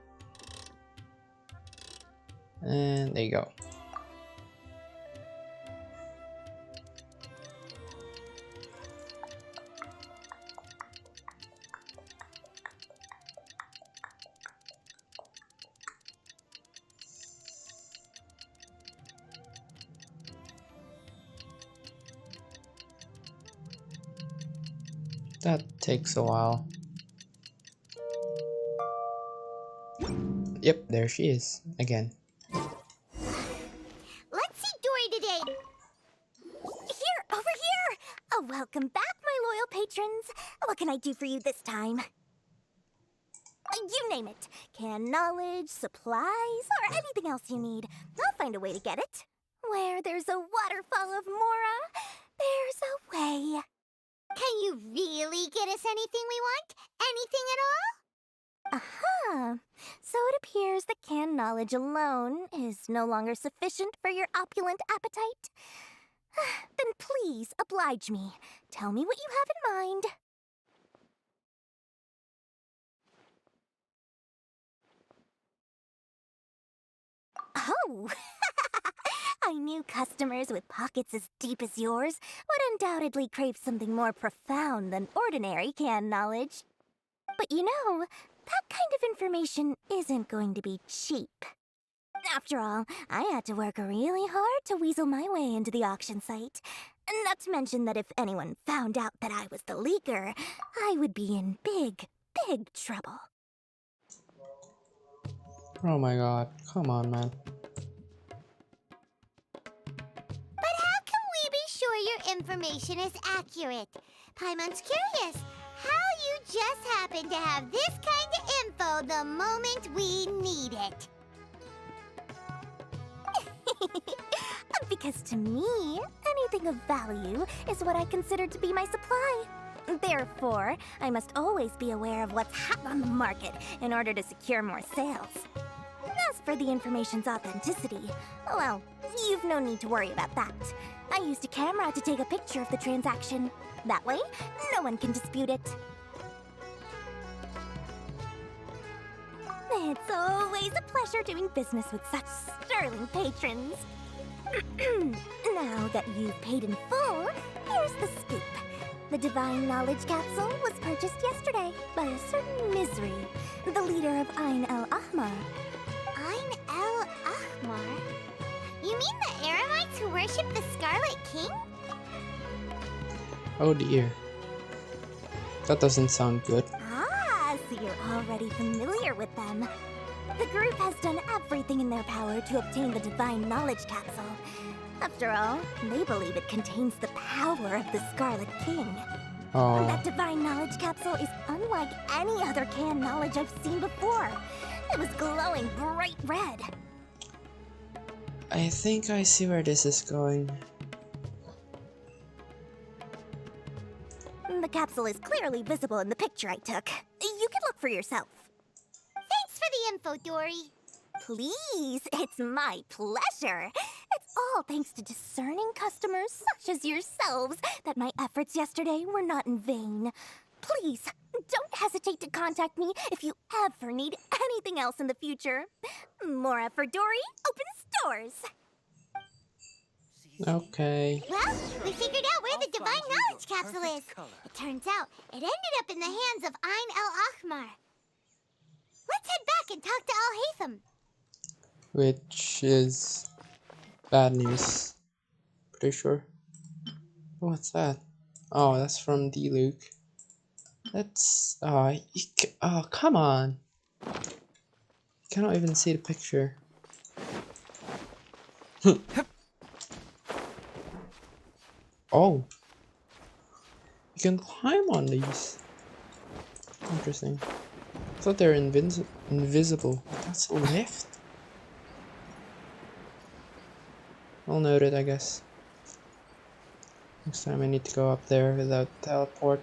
And there you go. That takes a while. Yep, there she is again. Let's see Dory today. Here, over here. Oh, welcome back, my loyal patrons. What can I do for you this time? You name it. Canned knowledge, supplies, or anything else you need. I'll find a way to get it. Where there's a waterfall of Mora, there's a way. Can you really get us anything we want? Anything at all? Aha! So it appears that canned knowledge alone is no longer sufficient for your opulent appetite. Then please oblige me. Tell me what you have in mind. Oh! I knew customers with pockets as deep as yours would undoubtedly crave something more profound than ordinary canned knowledge. But you know, that kind of information isn't going to be cheap. After all, I had to work really hard to weasel my way into the auction site. Not to mention that if anyone found out that I was the leaker, I would be in big, big trouble. Oh my god, come on, man. But how can we be sure your information is accurate? Paimon's curious how you just happen to have this kind of info the moment we need it. Because to me, anything of value is what I consider to be my supply. Therefore, I must always be aware of what's hot on the market in order to secure more sales. As for the information's authenticity, well, you've no need to worry about that. I used a camera to take a picture of the transaction. That way, no one can dispute it. It's always a pleasure doing business with such sterling patrons. Now that you've paid in full, here's the scoop. The Divine Knowledge Capsule was purchased yesterday by a certain Misery, the leader of Ain El Ahmar. Ain El Ahmar? You mean the Eremites who worship the Scarlet King? Oh dear. That doesn't sound good. Ah, so you're already familiar with them. The group has done everything in their power to obtain the Divine Knowledge Capsule. After all, they believe it contains the power of the Scarlet King. Oh. That Divine Knowledge Capsule is unlike any other canned knowledge I've seen before. It was glowing bright red. I think I see where this is going. The capsule is clearly visible in the picture I took. You can look for yourself. Thanks for the info, Dory. Please, it's my pleasure. It's all thanks to discerning customers such as yourselves that my efforts yesterday were not in vain. Please, don't hesitate to contact me if you ever need anything else in the future. Mora for Dory opens doors. Okay. Well, we figured out where the Divine Knowledge Capsule is. It turns out it ended up in the hands of Ain El Ahmar. Let's head back and talk to Al-Haytham. Which is bad news. Pretty sure. What's that? Oh, that's from D. Luke. That's oh, come on. You cannot even see the picture. Oh, you can climb on these. Interesting. I thought they were invisible. That's a lift. Well noted, I guess. Next time I need to go up there without teleport.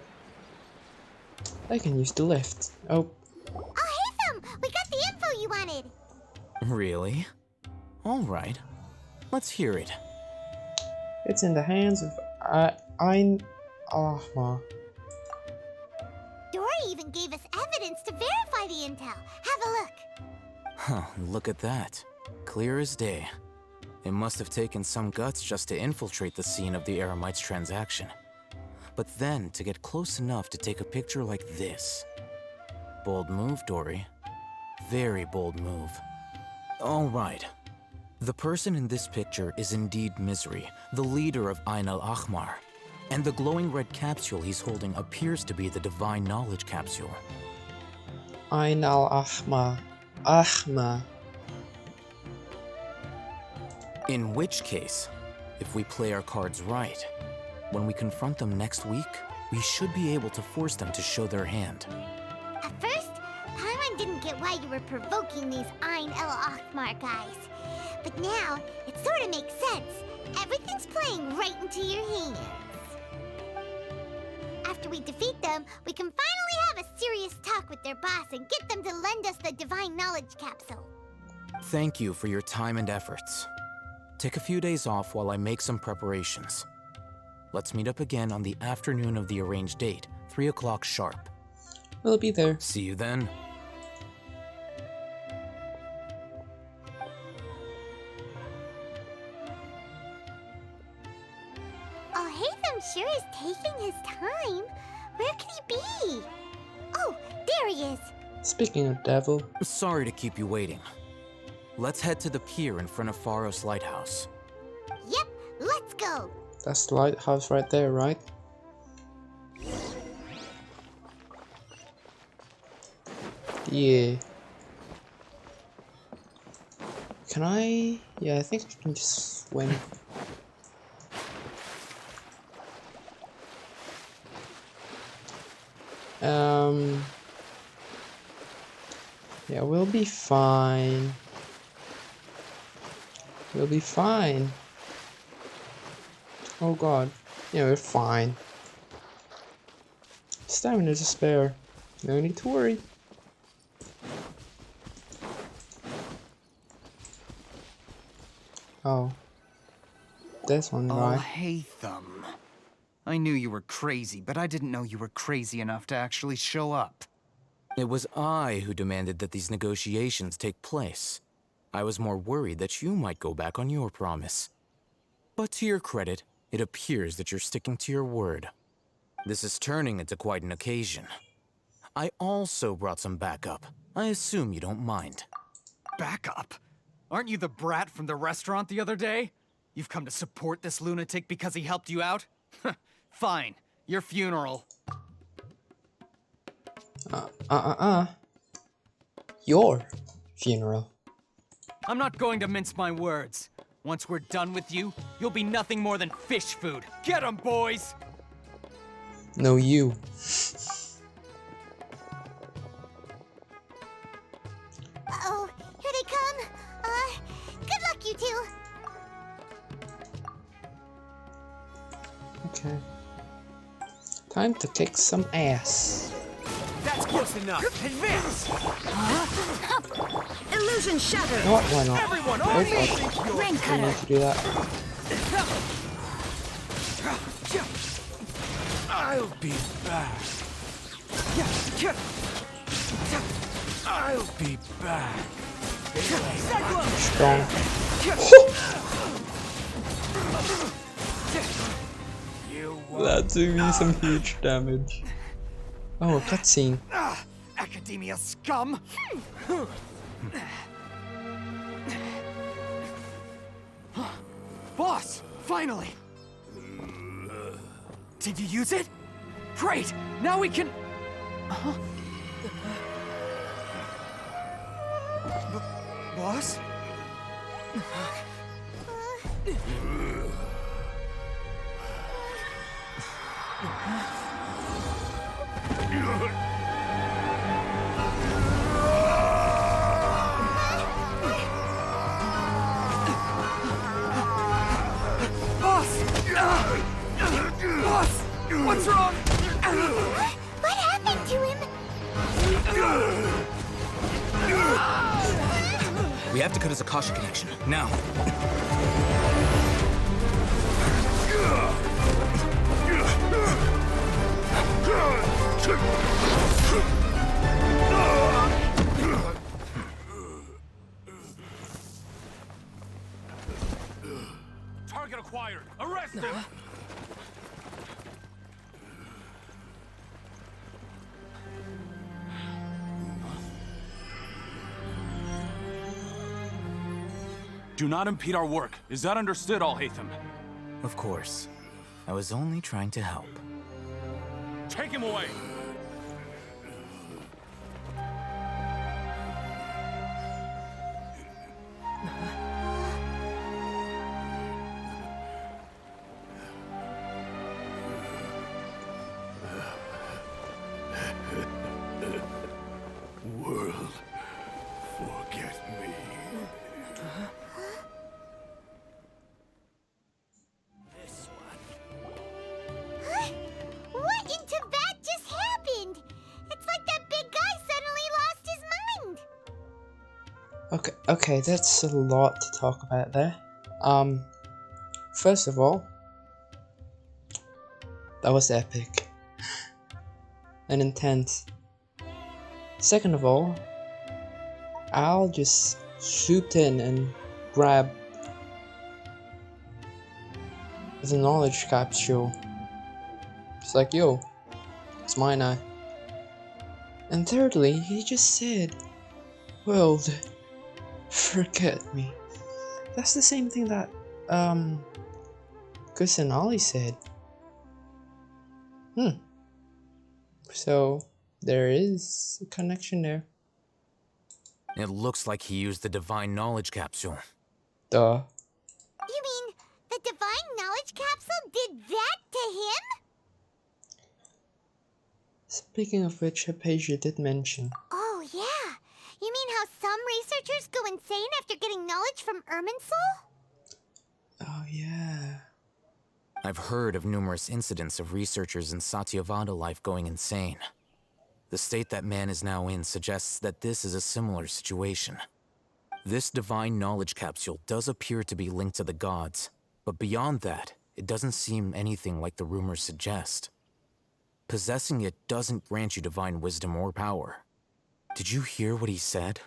I can use the lift. Oh. Al-Haytham! We got the info you wanted! Really? Alright. Let's hear it. It's in the hands of Ein Ahma. Dory even gave us evidence to verify the intel. Have a look. Huh, look at that. Clear as day. It must have taken some guts just to infiltrate the scene of the Eremites transaction. But then to get close enough to take a picture like this. Bold move, Dory. Very bold move. Alright. The person in this picture is indeed Misery, the leader of Ain al-Ahmar. And the glowing red capsule he's holding appears to be the Divine Knowledge capsule. Ain al-Ahmar. Ahma. In which case, if we play our cards right, when we confront them next week, we should be able to force them to show their hand. At first, Paimon didn't get why you were provoking these Ain al-Ahmar guys. But now, it sort of makes sense. Everything's playing right into your hands. After we defeat them, we can finally have a serious talk with their boss and get them to lend us the Divine Knowledge capsule. Thank you for your time and efforts. Take a few days off while I make some preparations. Let's meet up again on the afternoon of the arranged date, 3 o'clock sharp. We'll be there. See you then. Al-Haytham sure is taking his time. Where could he be? Oh, there he is. Speaking of devil. Sorry to keep you waiting. Let's head to the pier in front of Pharos Lighthouse. Yep, let's go. That's the lighthouse right there, right? Yeah. Can I? Yeah, I think I can just swim. Yeah, we'll be fine. We'll be fine. Oh god. Yeah, we're fine. Stamina to spare. No need to worry. Oh. This one, right? Haytham. I knew you were crazy, but I didn't know you were crazy enough to actually show up. It was I who demanded that these negotiations take place. I was more worried that you might go back on your promise. But to your credit, it appears that you're sticking to your word. This is turning into quite an occasion. I also brought some backup. I assume you don't mind. Backup? Aren't you the brat from the restaurant the other day? You've come to support this lunatic because he helped you out? Fine. Your funeral. Your funeral. I'm not going to mince my words. Once we're done with you, you'll be nothing more than fish food. Get 'em, boys! No, you. Uh-oh, here they come. Good luck, you two. Okay. Time to kick some ass. That's close enough. Advance! Illusion shattered! You know what? Why not? Everyone, Oh on god. Ring I cutter! need to do that. I'll be back. I'll be back. Strong. That do me some huge damage. Oh, a cutscene. Academia scum! Boss! Finally! Did you use it? Great! Now we can... Boss? Boss! Boss! What's wrong? What happened to him? We have to cut his Akasha connection, now. Target acquired. Arrest him! Do not impede our work. Is that understood, Al-Haytham? Of course. I was only trying to help. Take him away! World, forget me. Huh? What in Tibet just happened? It's like that big guy suddenly lost his mind. Okay, that's a lot to talk about there. First of all, that was epic and intense. Second of all, I'll just shoot in and grab the knowledge capsule. It's like, yo, it's mine now. And thirdly, he just said, world, forget me. That's the same thing that, Kusanali said. So, there is a connection there. It looks like he used the divine knowledge capsule. Duh. You mean the divine knowledge capsule did that to him? Speaking of which, Hypatia did mention. Oh, yeah. You mean how some researchers go insane after getting knowledge from Irminsul? Oh, yeah. I've heard of numerous incidents of researchers in Satyavada life going insane. The state that man is now in suggests that this is a similar situation. This divine knowledge capsule does appear to be linked to the gods, but beyond that, it doesn't seem anything like the rumors suggest. Possessing it doesn't grant you divine wisdom or power. Did you hear what he said?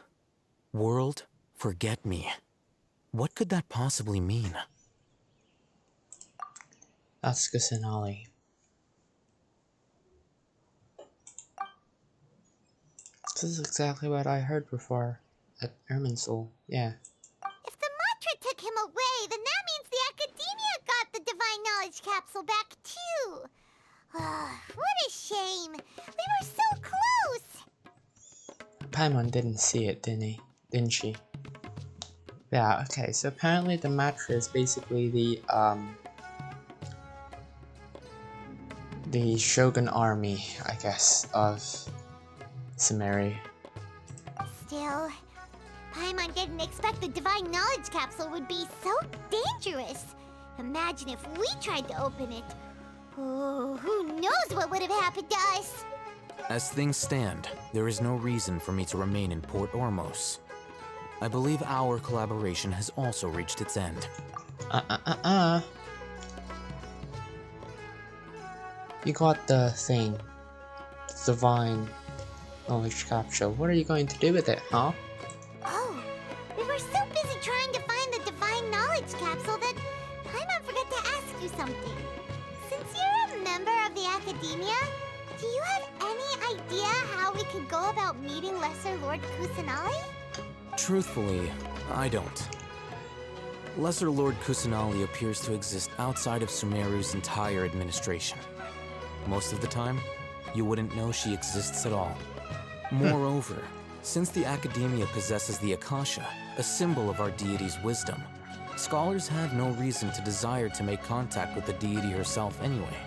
World, forget me. What could that possibly mean? That's Kusanali. This is exactly what I heard before at Irminsul. Yeah. If the mantra took him away, then that means the Academia got the divine knowledge capsule back too. What a shame. We were so close. Paimon didn't see it, didn't she? Yeah, okay, so apparently the mantra is basically the Shogun army, I guess, of Sumeru. Still, Paimon didn't expect the divine knowledge capsule would be so dangerous. Imagine if we tried to open it. Oh, who knows what would have happened to us? As things stand, there is no reason for me to remain in Port Ormos. I believe our collaboration has also reached its end. You got the thing. Divine knowledge capsule. What are you going to do with it, huh? Oh, we were so busy trying to find the divine knowledge capsule that Paimon forgot to ask you something. Since you're a member of the Academia, do you have any idea how we could go about meeting Lesser Lord Kusanali? Truthfully, I don't. Lesser Lord Kusanali appears to exist outside of Sumeru's entire administration. Most of the time, you wouldn't know she exists at all. Moreover, since the Academia possesses the Akasha, a symbol of our deity's wisdom, scholars have no reason to desire to make contact with the deity herself anyway.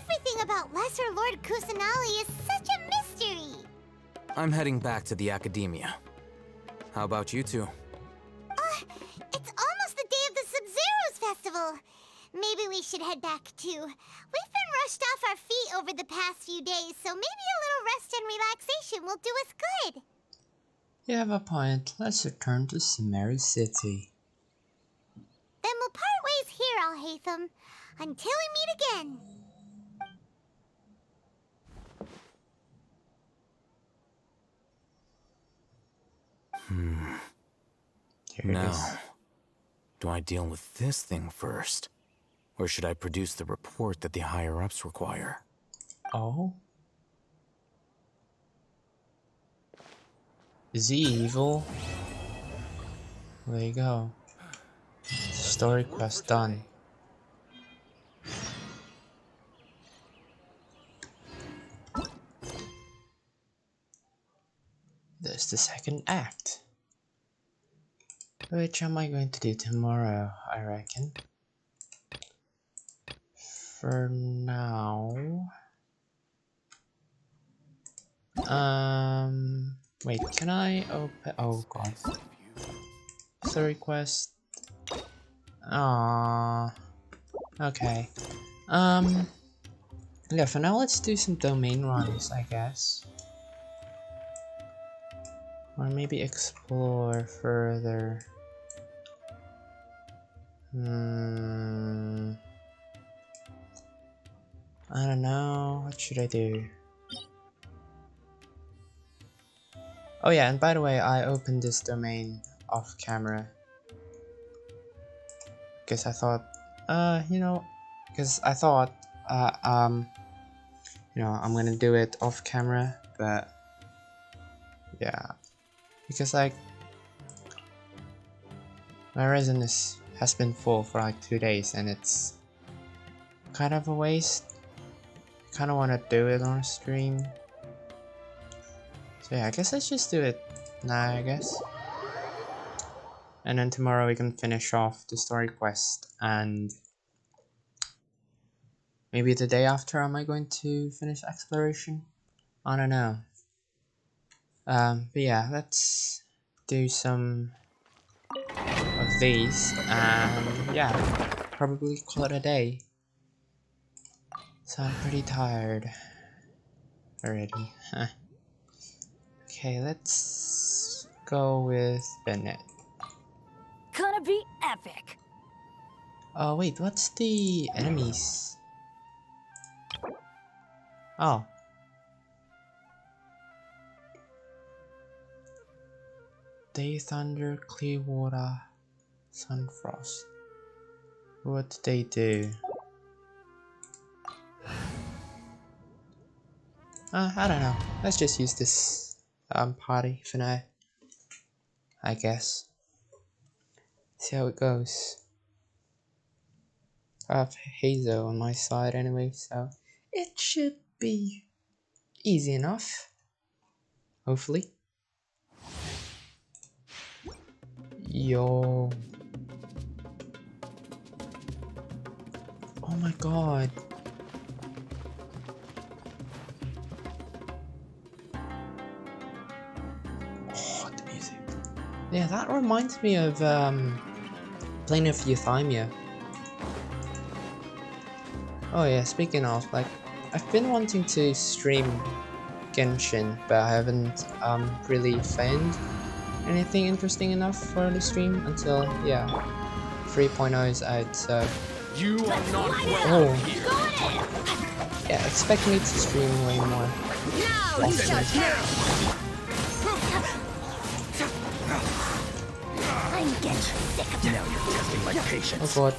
Everything about Lesser Lord Kusanali is such a mystery! I'm heading back to the Academia. How about you two? It's almost the day of the Sub-Zero's festival. Maybe we should head back too. We've been rushed off our feet over the past few days, so maybe a little rest and relaxation will do us good. You have a point. Let's return to Sumeru City. Then we'll part ways here, Alhaitham, until we meet again. Now, do I deal with this thing first? Or should I produce the report that the higher-ups require? Oh? Is he evil? There you go. Story quest done. There's the second act. Which am I going to do tomorrow, I reckon. For now... Wait, can I open... Oh god. Story quest. Okay. Yeah, for now let's do some domain runs, I guess. Or maybe explore further. I don't know, what should I do? Oh yeah, and by the way, I opened this domain off camera. Because I thought, you know, you know, I'm gonna do it off camera, but yeah, because like my resin has been full for like 2 days and it's kind of a waste. I kind of want to do it on a stream. So yeah, I guess let's just do it now, I guess. And then tomorrow we can finish off the story quest, and maybe the day after am I going to finish exploration? I don't know. But yeah, let's do some of these, and yeah, probably call it a day. So I'm pretty tired already. Okay, let's go with Bennett. Gonna be epic. Oh wait, what's the enemies? Oh. Day Thunder, Clearwater, Sunfrost. What did they do? I don't know. Let's just use this party for now, I guess. See how it goes. I have Hazo on my side anyway, so it should be easy enough. Hopefully. Yo. Oh my god. Oh, the music. Yeah, that reminds me of Plane of Euthymia. Oh yeah, speaking of, like, I've been wanting to stream Genshin, but I haven't really found anything interesting enough for the stream until, yeah, 3.0 is out, so... You are not welcome here. Yeah, expect me to stream way more often. I'm getting sick of Now you're testing my patience. Oh god.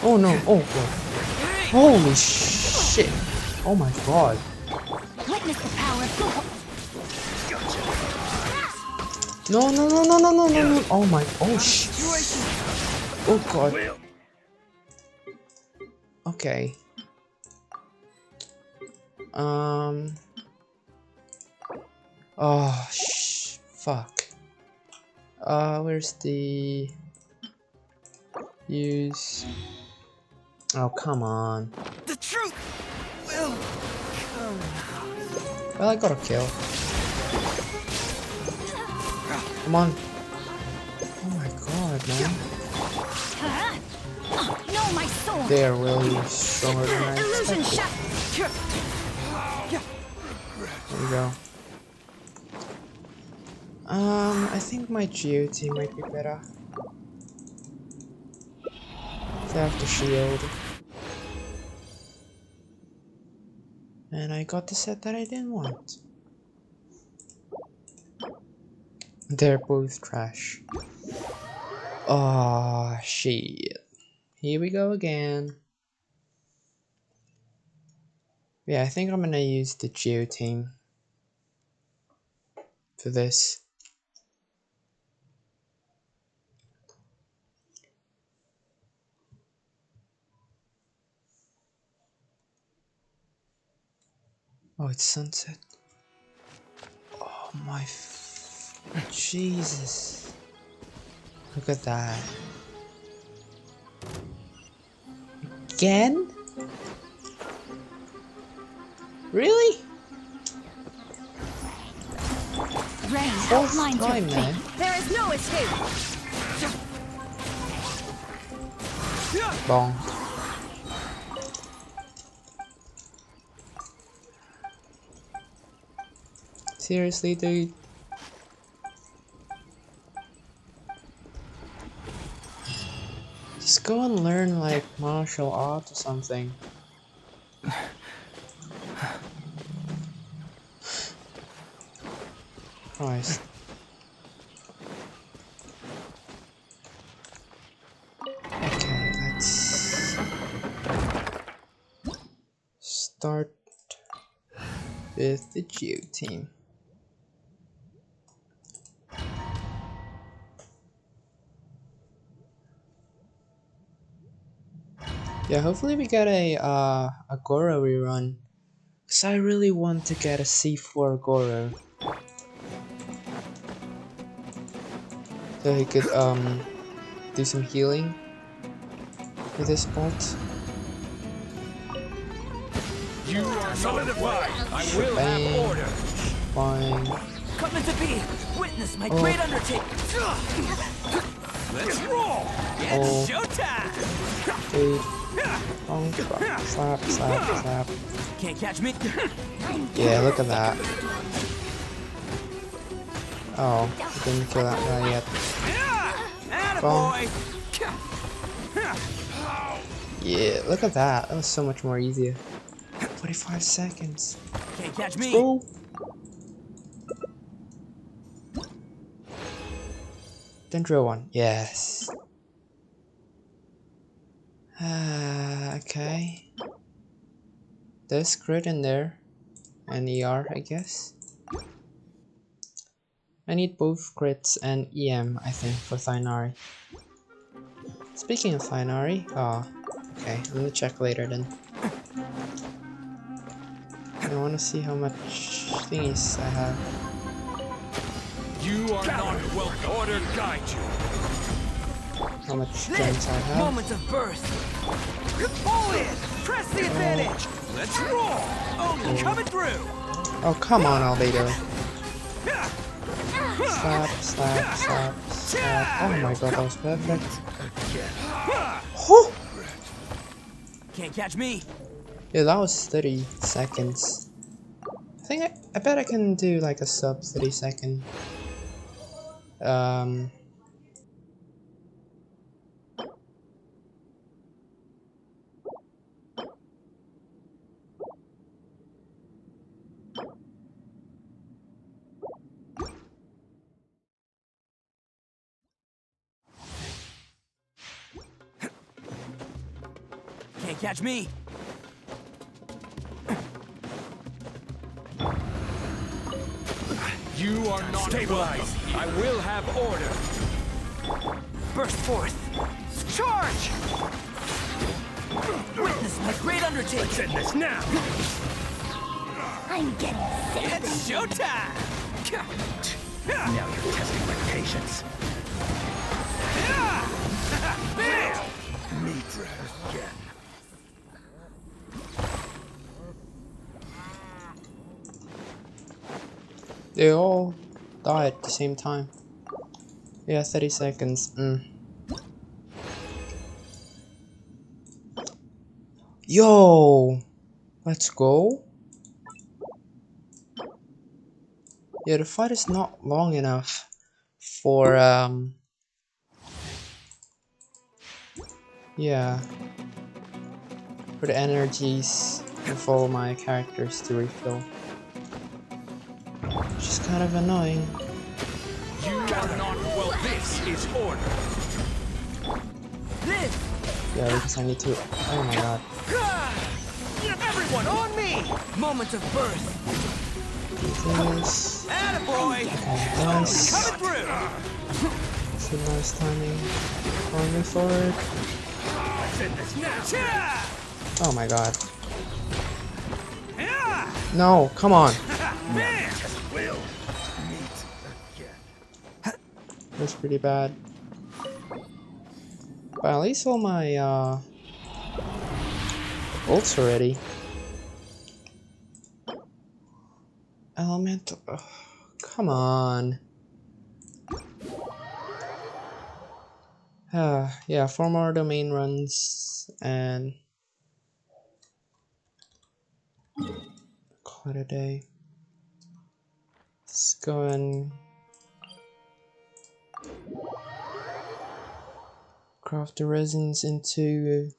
Oh no, oh god. Holy sh... shit! Oh my god. Witness the power of Google. No, no, no, no, no, no, no, no. Oh my, oh shit. Oh god. Okay. Oh, fuck. Where's the... use... Oh, come on. The truth will come. Well, I got a kill. Come on. Oh my god, man. No, my sword. They are really stronger than I Illusion expected. shot. There we go. I think my GOT might be better. They have the shield. And I got the set that I didn't want. They're both trash. Oh shit. Here we go again. Yeah, I think I'm gonna use the Geo team for this. Oh, it's sunset. Oh my Jesus. Look at that. Again? Really? Rain Fourth outlines your time, fate. man. There is no escape. Bong. Seriously, dude? Just go and learn like martial art or something. Christ. Okay, let's start with the Geo team. Yeah, hopefully we get a Goro rerun. Cause I really want to get a C4 Goro. So he could do some healing with his bolt. You are solidified. I will have order. Fine. Come to be. Witness my Oh. great undertaking. Let's roll. Oh. Showtime. Dude. Oh, slap, slap, slap. Can't catch me. Yeah, look at that. Oh, I didn't kill that guy yet. Boom. Yeah, look at that. That was so much more easier. 45 seconds. Can't catch me. Oh. Then drill one. Yes. Okay. There's crit in there. And ER, I guess. I need both crits and EM, I think, for Thinari. Speaking of Thinari, okay, I'm gonna check later then. I wanna see how much thingies I have. You are not welcome. Order guide you. How much gems I have. Moments of burst. Pull in. Press the advantage. Let's roll. Only coming through. Oh, come on, Albedo. Slap, slap, slap, slap. Oh my god, that was perfect. Oh! Can't catch me. Yeah, that was 30 seconds. I bet I can do like a sub 30 second. Can't catch me. You are not stabilized. I will have order. Burst forth! Charge! Witness my great undertaking! Let's end this now! I'm getting sick. It's showtime! Now you're testing my patience. Meet again. They all die at the same time. Yeah, 30 seconds. Yo! Let's go. Yeah, the fight is not long enough for, yeah, for the energies of all my characters to refill. Which is kind of annoying. You are not. Well, this is order. Yeah, because I need to. Oh my god. Everyone on me! Moment of birth. This. Attaboy! Nice. Coming through! It's a nice timing. Going forward. Oh my god. No, come on. That's pretty bad. But at least all my ults are ready. Elemental. Oh, come on. Yeah, 4 more domain runs and call it a day. Let's go and craft the resins into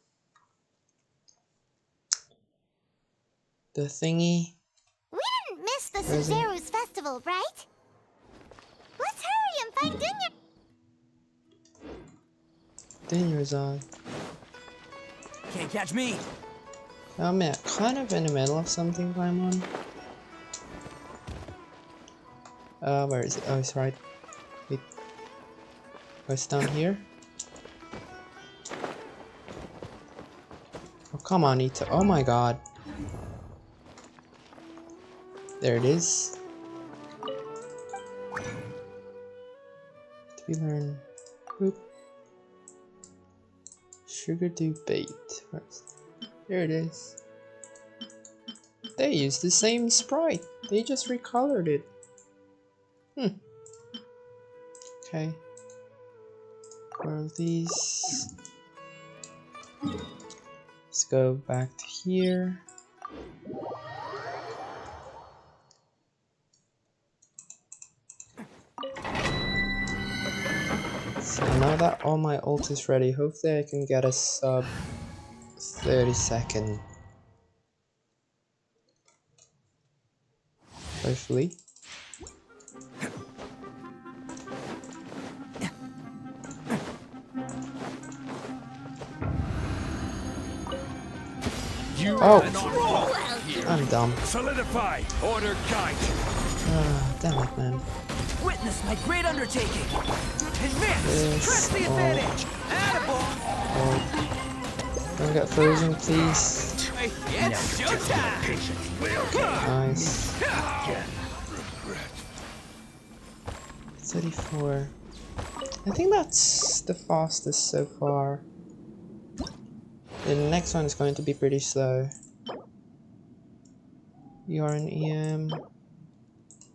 the thingy. We didn't miss the Resin. Sub-Zero's festival, right? Let's hurry and find Dunya. Dinner's on. Can't catch me. I'm kind of in the middle of something, Paimon. Where is it? Oh, it's right. Wait. Oh, it's down here. Oh, come on, Ita. Oh my god. There it is. To be learned. Boop. Sugar do bait. There it is. They used the same sprite. They just recolored it. Okay. Where are these? Let's go back to here. So now that all my ult is ready, hopefully I can get a sub 30-second. Hopefully. You Oh, are not I'm dumb. Solidify. Order kite. Ah, damn it, man. Witness my great undertaking. Advance! This Press the advantage! Attaboy! Oh. Don't get frozen, please. It's showtime! Nice. 34. I think that's the fastest so far. The next one is going to be pretty slow. You are an EM.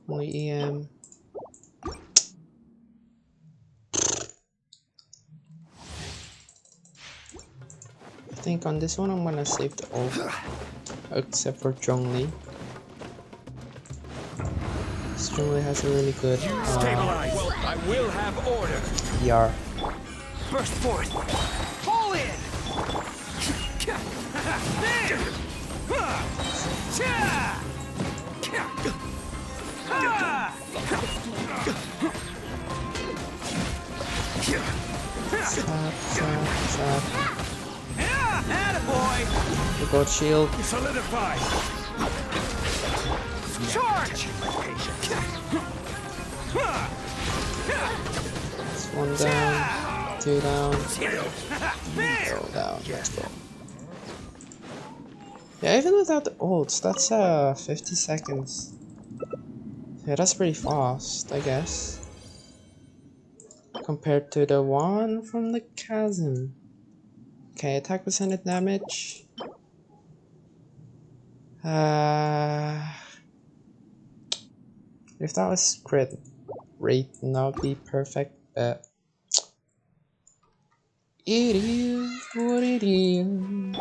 Only EM. I think on this one I'm gonna save the ult. Except for Zhongli. Zhongli has a really good Stabilize. Well, I will have order. PR. Burst forth! Fall in! We got shield. Solidify. Charge! That's one down, two down, go down, let's go. Yeah, even without the ults, that's 50 seconds. Yeah, that's pretty fast, I guess. Compared to the one from the chasm. Okay, attack percentage damage. If that was crit rate, then that would be perfect, but it is what it is.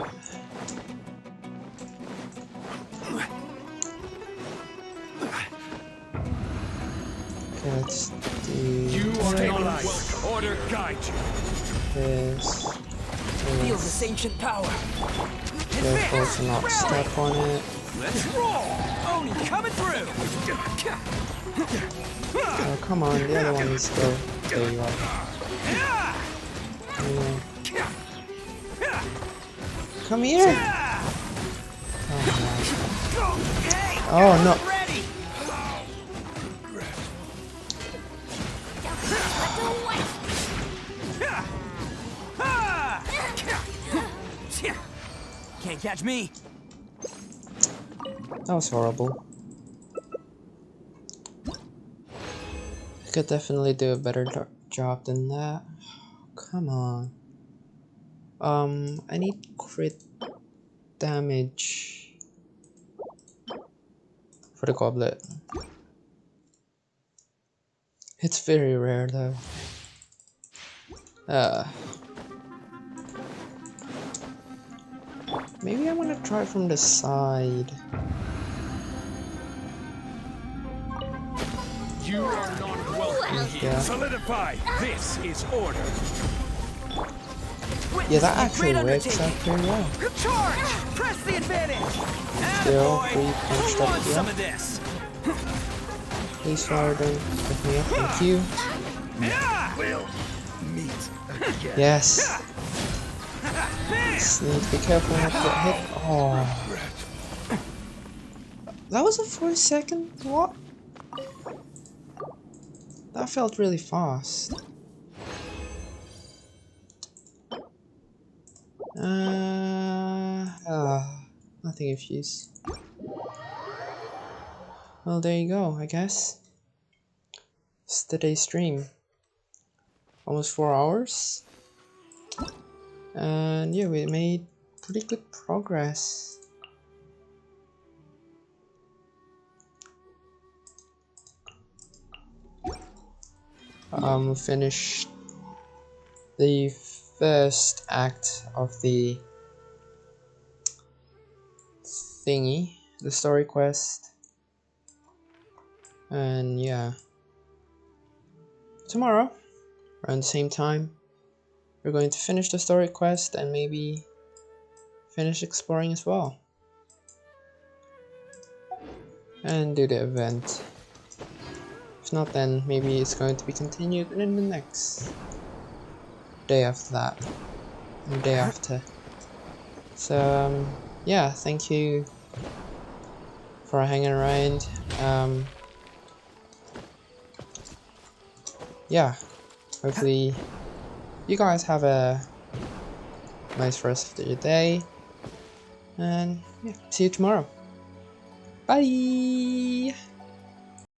Okay, let's do Stabilize. Order guide you. this. Feel this ancient power. Careful to not step on it. Let's roll. Oni coming through. Oh, come on, the other one needs to go. There you are. Come here! Oh no! Can't catch me. That was horrible. I could definitely do a better job than that. Come on. I need crit damage for the goblet. It's very rare though. Maybe I want to try from the side. You are not welcome here. Yeah. Solidify. This is order. Yeah, that actually works out pretty well. Charge! Press the advantage. Still, we punched up Some here. of this. Please fire them. Pick me up, thank you. We'll meet again. Yes. Just need to be careful not to get hit. Oh. That was a 4-second? What? That felt really fast. Nothing of use. Well, there you go, I guess. It's today's stream. Almost 4 hours. And yeah, we made pretty good progress. Finished the first act of the thingy, the story quest. And yeah, tomorrow around the same time we're going to finish the story quest and maybe finish exploring as well and do the event. If not, then maybe it's going to be continued in the next day after that and the day after. So yeah, thank you for hanging around. Yeah, hopefully you guys have a nice rest of your day, and yeah, see you tomorrow. Bye.